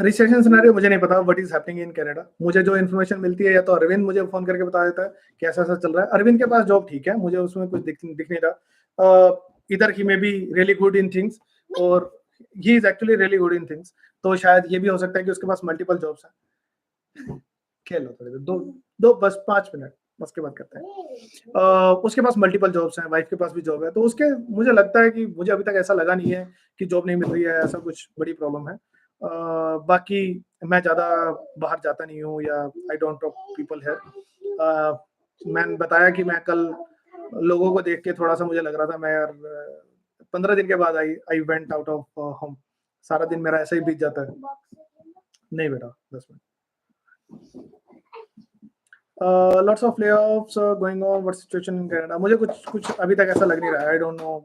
रिसेशन सिनेरियो मुझे नहीं पता what is happening in Canada. मुझे जो इन्फॉर्मेशन मिलती है, या तो अरविंद मुझे फोन करके बता देता है कि ऐसा ऐसा चल रहा है। अरविंद के पास जॉब ठीक है, मुझे उसमें कुछ दिख नहीं रहा। इधर ही में be really good in things, और he is actually really good in things. तो शायद ये भी हो सकता है कि उसके पास मल्टीपल जॉब्स हैं। खेलो थोड़ी देर, दो बस 5 मिनट, उसके बाद करते हैं। उसके पास मल्टीपल जॉब्स हैं, वाइफ के पास भी जॉब है, तो उसके मुझे लगता है कि मुझे अभी तक ऐसा लगा नहीं है कि जॉब नहीं मिल रही है, ऐसा कुछ बड़ी प्रॉब्लम है। बाकी मैं ज़्यादा बाहर जाता नहीं हूँ, या आई डोंट टॉक पीपल है। मैंने बताया कि मैं कल लोगों को देख के थोड़ा सा मुझे लग रहा था, मैं यार 15 दिन के बाद I went out of home. सारा दिन मेरा ऐसे ही बीत जाता है। नहीं बेटा, 10 minute. Lots of layoffs going on, what situation in Canada? मुझे कुछ अभी तक ऐसा लग नहीं रहा है। आई डोंट नो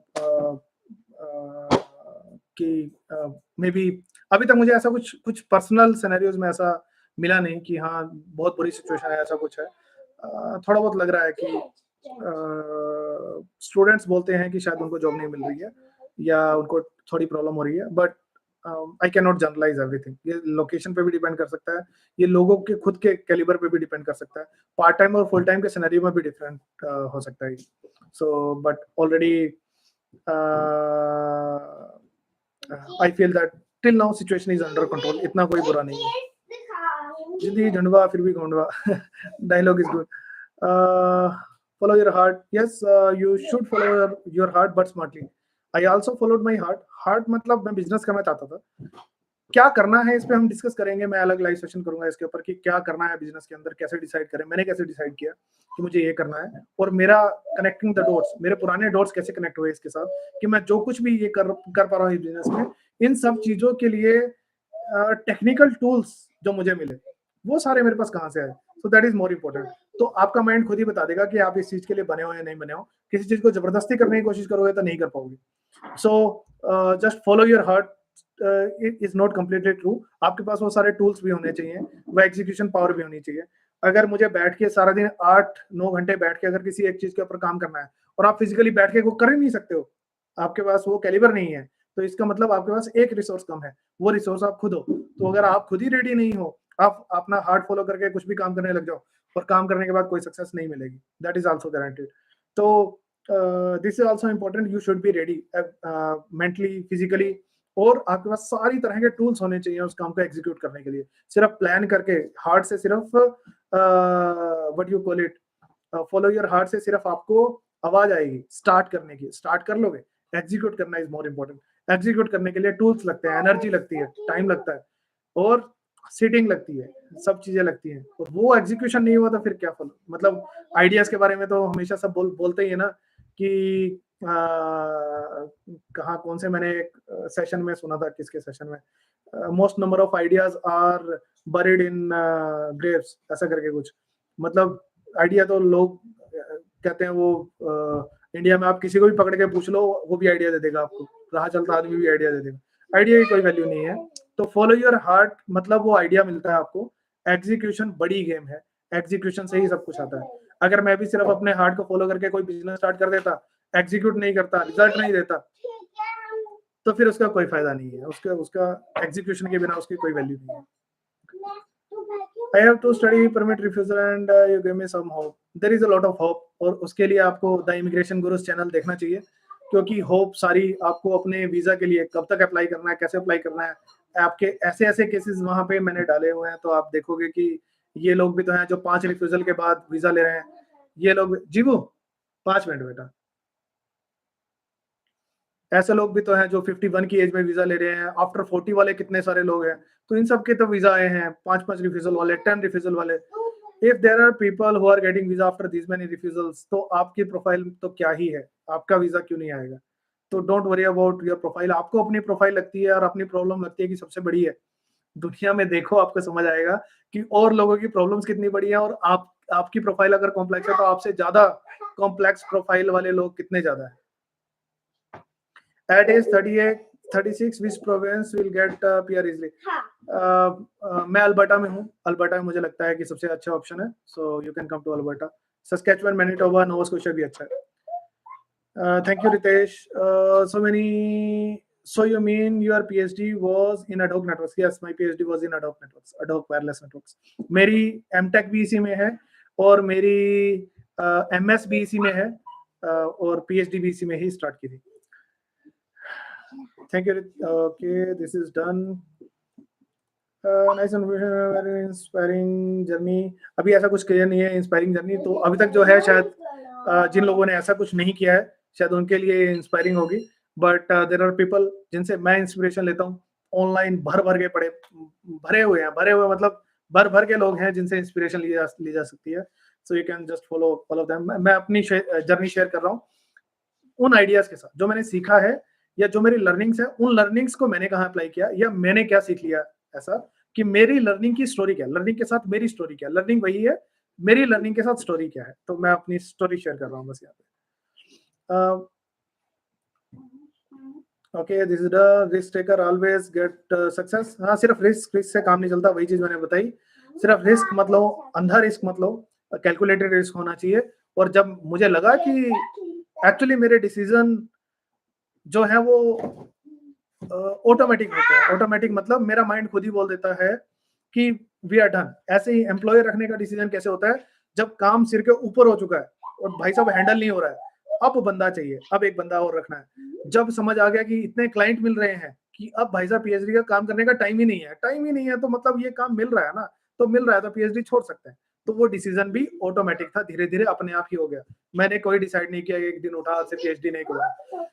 कि मे बी अभी तक मुझे ऐसा कुछ पर्सनल सिनेरियोज में ऐसा मिला नहीं कि हाँ बहुत बुरी सिचुएशन है, ऐसा कुछ है। थोड़ा बहुत लग रहा है कि स्टूडेंट्स बोलते हैं कि शायद उनको जॉब नहीं मिल रही है, या उनको थोड़ी प्रॉब्लम हो रही है, but I can not generalise everything. ये लोकेशन पे भी डिपेंड कर सकता है, ये लोगों के खुद के कैलिबर पे भी डिपेंड कर सकता है, पार्ट टाइम और फुल टाइम के सिनेरियो में भी डिफरेंट हो सकता है। So but already I feel that till now situation is under control, इतना कोई बुरा नहीं है। जिंदगी झंडवा फिर भी गोंडवा, dialogue is good. follow your heart, yes, you should follow your heart but smartly. I also followed my heart मतलब मैं बिजनेस करना चाहता था। क्या करना है इस पे हम डिस्कस करेंगे, मैं अलग लाइव सेशन करूंगा इसके ऊपर कि क्या करना है बिजनेस के अंदर, कैसे डिसाइड करें। मैंने कैसे डिसाइड किया कि मुझे ये करना है, और मेरा कनेक्टिंग द डॉट्स, मेरे पुराने डॉट्स कैसे कनेक्ट हुए इसके साथ, कि मैं जो कुछ भी ये कर पा रहा हूँ इस बिजनेस में, इन सब चीजों के लिए टेक्निकल टूल्स जो मुझे मिले वो सारे मेरे पास कहाँ से आए। So that is more important. तो आपका माइंड खुद ही बता देगा कि आप इस चीज के लिए बने हो या नहीं बने हो। किसी चीज को जबरदस्ती करने की कोशिश करोगे तो नहीं कर पाओगे। So just follow your heart is not completely true. आपके पास वो सारे टूल्स भी होने चाहिए, वो एग्जीक्यूशन पावर भी होनी चाहिए। अगर मुझे बैठ के सारा दिन 8-9 घंटे बैठ के अगर किसी एक चीज के ऊपर काम करना है, और आप फिजिकली बैठ के वो कर ही नहीं सकते हो, आपके पास वो कैलिबर नहीं है, तो इसका मतलब आपके पास एक रिसोर्स कम है, वो रिसोर्स आप खुद हो। तो अगर आप खुद ही रेडी नहीं हो, आप अपना हार्ट फॉलो करके कुछ भी काम करने लग जाओ, और काम करने के बाद कोई सक्सेस नहीं मिलेगी, दैट इज आल्सो गारंटेड। तो this is also important, you should be ready mentally, physically, और आपके पास सारी तरह के टूल्स होने चाहिए उस काम को एग्जीक्यूट करने के लिए। सिर्फ प्लान करके हार्ट से सिर्फ what you call it, follow your heart से सिर्फ आपको आवाज आएगी स्टार्ट करने की, स्टार्ट कर लोगे। एग्जीक्यूट करना इज मोर इम्पोर्टेंट। एग्जीक्यूट करने के लिए टूल्स लगते हैं, एनर्जी लगती है, टाइम लगता है, और सीटिंग लगती है, सब चीजें लगती हैं, और वो एग्जीक्यूशन नहीं हुआ तो फिर क्या फल। मतलब आइडियाज के बारे में तो हमेशा सब बोलते ही है ना कि कहाँ कौन से मैंने एक सेशन में सुना था, किसके सेशन में, most number of ideas are buried in graves, ऐसा करके कुछ। मतलब आइडिया तो लोग कहते हैं वो इंडिया में आप किसी को भी पकड़ के पूछ लो, वो भी आइडिया दे देगा आपको, राह चलता आदमी भी आइडिया दे देगा। आइडिया की कोई वैल्यू नहीं है। तो फॉलो योर हार्ट, मतलब वो आइडिया मिलता है आपको। एग्जीक्यूशन बड़ी गेम है, एग्जीक्यूशन से ही सब कुछ आता है। अगर मैं भी सिर्फ अपने हार्ट को फॉलो करके कोई बिजनेस स्टार्ट कर देता, एग्जीक्यूट नहीं करता, रिजल्ट नहीं देता, तो फिर उसका कोई फायदा नहीं है। उसका एग्जीक्यूशन के बिना उसकी कोई वैल्यू नहीं है। I have to study permit refusal and you give me some hope. There is a lot of hope, और उसके लिए आपको द इमिग्रेशन गुरुज चैनल देखना चाहिए, क्योंकि होप सारी आपको अपने वीजा के लिए कब तक अप्लाई करना है, कैसे अप्लाई करना है, आपके ऐसे ऐसे केसेस वहां पे मैंने डाले हुए हैं। तो आप देखोगे कि ये लोग भी तो हैं जो 5 रिफ्यूजल के बाद वीजा ले रहे हैं। ये लोग जीवो 5 मिनट बेटा, ऐसे लोग भी तो हैं जो 51 की एज में वीजा ले रहे हैं। आफ्टर 40 वाले कितने सारे लोग हैं। तो इन सब के तो वीजा आए हैं 5 रिफ्यूजल वाले, 10 रिफ्यूजल वाले। If there are people who are getting visa after this many refusals, तो आपकी प्रोफाइल तो क्या ही है, आपका वीजा क्यों नहीं आएगा। तो don't worry about your profile. आपको अपनी प्रोफाइल लगती है और अपनी प्रॉब्लम लगती है कि सबसे बड़ी है। दुनिया में देखो, आपको समझ आएगा कि और लोगों की प्रॉब्लम्स कितनी बड़ी है, और आपकी प्रोफाइल अगर कॉम्प्लेक्स है तो आपसे ज्यादा कॉम्प्लेक्स प्रोफाइल वाले लोग कितने ज्यादा है। At age 38, 36, which province will get PR easily? मैं अल्बर्टा में हूँ। अल्बर्टा में मुझे लगता है कि सबसे अच्छा ऑप्शन है, so you can come to Alberta. Saskatchewan, Manitoba, Nova Scotia भी अच्छा है। Thank you Ritesh. So you mean your PhD was in ad hoc networks? Yes, my PhD was in ad hoc networks, ad hoc wireless networks. मेरी MTech भी इसी में है, और मेरी MS भी इसी में है, और PhD भी इसी में ही स्टार्ट की थी। Thank you. Okay, this is done. Nice and very inspiring journey. अभी ऐसा कुछ क्लियर नहीं है इंस्पायरिंग जर्नी, तो अभी तक जो है शायद जिन लोगों ने ऐसा कुछ नहीं किया है शायद उनके लिए इंस्पायरिंग होगी। बट देयर आर पीपल जिनसे मैं इंस्पिरेशन लेता हूँ, ऑनलाइन भर के भरे हुए मतलब भर के लोग हैं जिनसे इंस्पिरेशन ली जा सकती है। So you can just follow all of them. मैं अपनी जर्नी शेयर कर रहा हूँ उन आइडियाज के साथ जो मैंने सीखा है, या जो मेरी लर्निंग्स है, उन लर्निंग्स को मैंने कहाँ अप्लाई किया, या मैंने क्या सीख लिया ऐसा कि मेरी लर्निंग की स्टोरी क्या है, लर्निंग के साथ मेरी स्टोरी क्या है। लर्निंग वही है, मेरी लर्निंग के साथ स्टोरी क्या है। तो मैं अपनी स्टोरी शेयर कर रहा हूँ बस यहाँ पे। Okay, this is the risk taker always get success. हाँ, सिर्फ रिस्क से काम नहीं चलता, वही चीज मैंने बताई। सिर्फ रिस्क मत लो, अंधा रिस्क मत लो, कैलकुलेटेड रिस्क होना चाहिए। और जब मुझे लगा कि एक्चुअली मेरे डिसीजन जो है वो ऑटोमेटिक होता है। ऑटोमेटिक मतलब मेरा माइंड खुद ही बोल देता है कि वी आर डन। ऐसे ही एम्प्लॉय रखने का डिसीजन कैसे होता है, जब काम सिर के ऊपर हो चुका है और भाई साहब हैंडल नहीं हो रहा है, अब बंदा चाहिए, अब एक बंदा और रखना है। जब समझ आ गया कि इतने क्लाइंट मिल रहे हैं कि अब भाई साहब पीएचडी का काम करने का टाइम ही नहीं है, तो मतलब ये काम मिल रहा है ना, तो मिल रहा है तो पीएचडी छोड़ सकते हैं। तो वो डिसीजन भी ऑटोमेटिक था, धीरे धीरे अपने आप ही हो गया। मैंने कोई डिसाइड नहीं किया एक दिन उठा से पीएचडी नहीं करूंगा।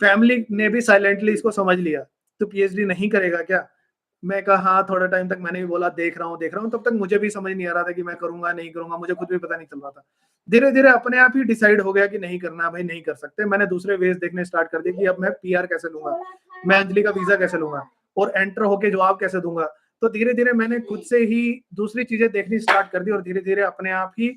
फैमिली ने भी साइलेंटली इसको समझ लिया, तो पीएचडी नहीं करेगा क्या। मैं कहा हाँ, थोड़ा टाइम तक मैंने भी बोला देख रहा हूँ। तब तक मुझे भी समझ नहीं आ रहा था कि मैं करूंगा नहीं करूंगा, मुझे खुद भी पता नहीं चल रहा था। धीरे धीरे अपने आप ही डिसाइड हो गया कि नहीं करना भाई, नहीं कर सकते। मैंने दूसरे वेज देखने स्टार्ट कर दिए कि अब मैं पीआर कैसे लूंगा, मैं अंजलि का वीजा कैसे लूंगा, और एंटर होके जवाब कैसे दूंगा। तो धीरे धीरे मैंने खुद से ही दूसरी चीजें देखनी स्टार्ट कर दी, और धीरे धीरे अपने आप ही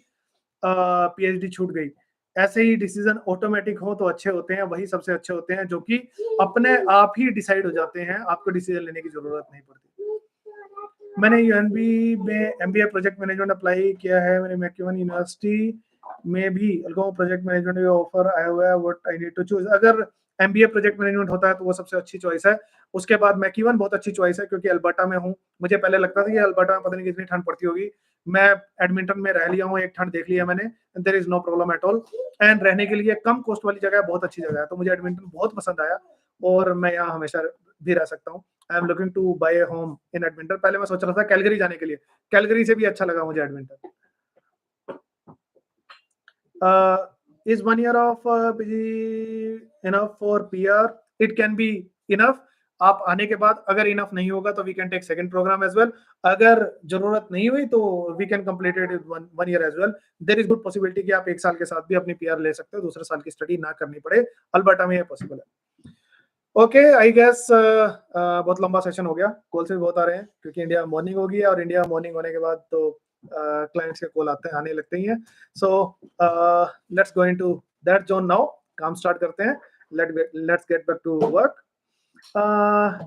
पीएचडी छूट गई। ऐसे ही डिसीजन ऑटोमेटिक हो तो अच्छे होते हैं, वही सबसे अच्छे होते हैं जो कि अपने आप ही डिसाइड हो जाते हैं, आपको डिसीजन लेने की जरूरत नहीं पड़ती। मैंने यूएनबी में एमबीए प्रोजेक्ट मैनेजमेंट अप्लाई किया है। मैंने मैक्यूवन यूनिवर्सिटी में भी प्रोजेक्ट मैनेजमेंट ऑफर आया हुआ है, what I need to choose. अगर एमबीए प्रोजेक्ट मैनेजमेंट होता है तो वो सबसे अच्छी चॉइस है। उसके बाद मैक्यूवन बहुत अच्छी चॉइस है, क्योंकि अल्बर्टा में हूँ। मुझे पहले लगता था कि अल्बर्टा में पता नहीं कितनी ठंड पड़ती होगी। मैं एडमिंटन में रह लिया हूँ, एक ठंड देख लिया मैंने, there is no problem at all. And रहने के लिए कम कॉस्ट वाली जगह है, बहुत अच्छी जगह है, तो मुझे एडमिंटन बहुत पसंद आया, और मैं यहाँ हमेशा भी रह सकता हूँ। I am looking to buy a home in Edmonton. पहले मैं सोच रहा था कैलगरी जाने के लिए, कैलगरी से भी अच्छा लगा मुझे Edmonton. Is 1 year of PG enough for PR? It can be enough, आप आने के बाद अगर इनफ नहीं होगा तो we can take second program as well, अगर जरूरत नहीं हुई तो we can complete it one year as well. There is good possibility कि आप 1 साल के साथ भी अपनी पीआर ले सकते हो, दूसरे साल की स्टडी ना करनी पड़े, अल्बर्टा में ये पॉसिबल है। ओके, आई गेस बहुत लंबा सेशन हो गया, कॉल से बहुत आ रहे हैं क्योंकि इंडिया मॉर्निंग हो गई है, और इंडिया मॉर्निंग होने के बाद तो क्लाइंट्स के कॉल आने लगते ही हैं। So let's go into that zone now, काम स्टार्ट करते हैं। Let's get back to work.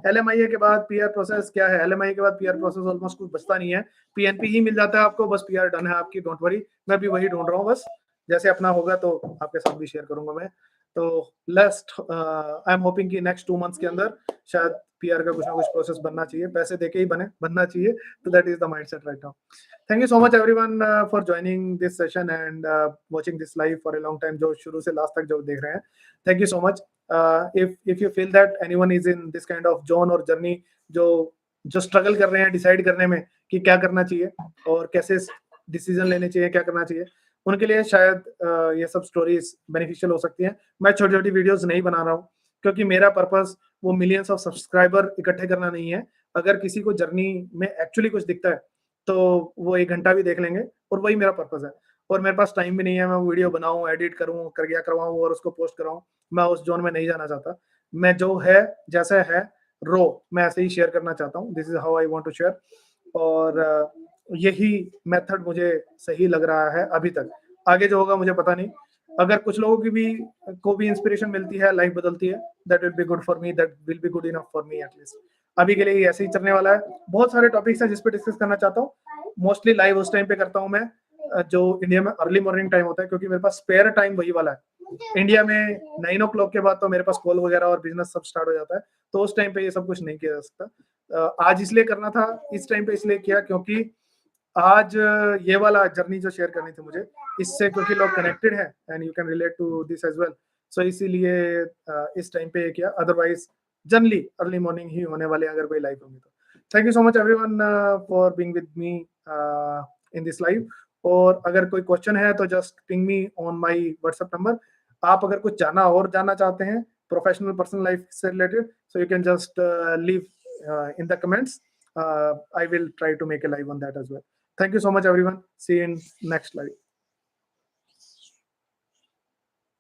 LMIA के बाद पीआर प्रोसेस क्या है? LMIA के बाद पीआर प्रोसेस ऑलमोस्ट कुछ बचता नहीं है, PNP ही मिल जाता है आपको, बस पीआर डन है आपकी, डोंट वरी। मैं भी वही ढूंढ रहा हूँ, बस जैसे अपना होगा तो आपके साथ भी शेयर करूंगा मैं। तो लेस्ट आई एम होपिंग कि नेक्स्ट 2 मंथ्स के अंदर शायद पीआर का कुछ ना कुछ प्रोसेस बनना चाहिए, पैसे देके ही बनना चाहिए, तो that is the mindset right now. Thank you so much everyone for joining this session and watching this live for a long time, जो शुरू से लास्ट तक जो देख रहे हैं, thank you so much. if you feel that anyone is in this kind of zone और journey, जो स्ट्रगल कर रहे हैं डिसाइड करने में कि क्या करना चाहिए और कैसे डिसीजन लेने चाहिए, क्या करना चाहिए, उनके लिए शायद ये सब स्टोरीज बेनिफिशियल हो सकती हैं। मैं छोटी छोटी वीडियोस नहीं बना रहा हूँ क्योंकि मेरा पर्पस वो मिलियंस ऑफ सब्सक्राइबर इकट्ठे करना नहीं है। अगर किसी को जर्नी में एक्चुअली कुछ दिखता है तो वो 1 घंटा भी देख लेंगे, और वही मेरा पर्पस है। और मेरे पास टाइम भी नहीं है मैं वीडियो बनाऊं, एडिट करूं, करवाऊं और उसको पोस्ट कराऊं। मैं उस जोन में नहीं जाना चाहता। मैं जो है जैसा है रो, मैं ऐसे ही शेयर करना चाहता हूँ। This is how I want to share, और यही मेथड मुझे सही लग रहा है अभी तक। आगे जो होगा मुझे पता नहीं। अगर कुछ लोगों की को भी इंस्पिरेशन मिलती है, लाइफ बदलती है, that will be good for me, that will be good enough for me at least. अभी के लिए ऐसे ही चलने वाला है। बहुत सारे टॉपिक्स हैं जिस पे डिस्कस करना चाहता हूँ। मोस्टली लाइव उस टाइम पे करता हूँ मैं जो इंडिया में अर्ली मॉर्निंग टाइम होता है, क्योंकि मेरे पास स्पेयर टाइम वही वाला है। इंडिया में 9 o'clock के बाद तो मेरे पास कॉल वगैरह और बिजनेस सब स्टार्ट हो जाता है, तो उस टाइम पे ये सब कुछ नहीं किया जा सकता। आज इसलिए करना था, इस टाइम पे इसलिए किया क्योंकि आज ये वाला जर्नी जो शेयर करनी थी मुझे, इससे क्योंकि लोग कनेक्टेड है and you can relate to this as well, so इसीलिए इस टाइम पे ये किया। अदरवाइज जनरली अर्ली मॉर्निंग ही होने वाले अगर कोई लाइव होंगे तो। Thank you so much everyone for being with me in this live. और अगर कोई क्वेश्चन है तो just ping me on my WhatsApp number. आप अगर कुछ जानना चाहते हैं प्रोफेशनल पर्सनल लाइफ से related, so you can just leave in the comments. I will try to make a live on that as well. Thank you so much, everyone. See you in next live.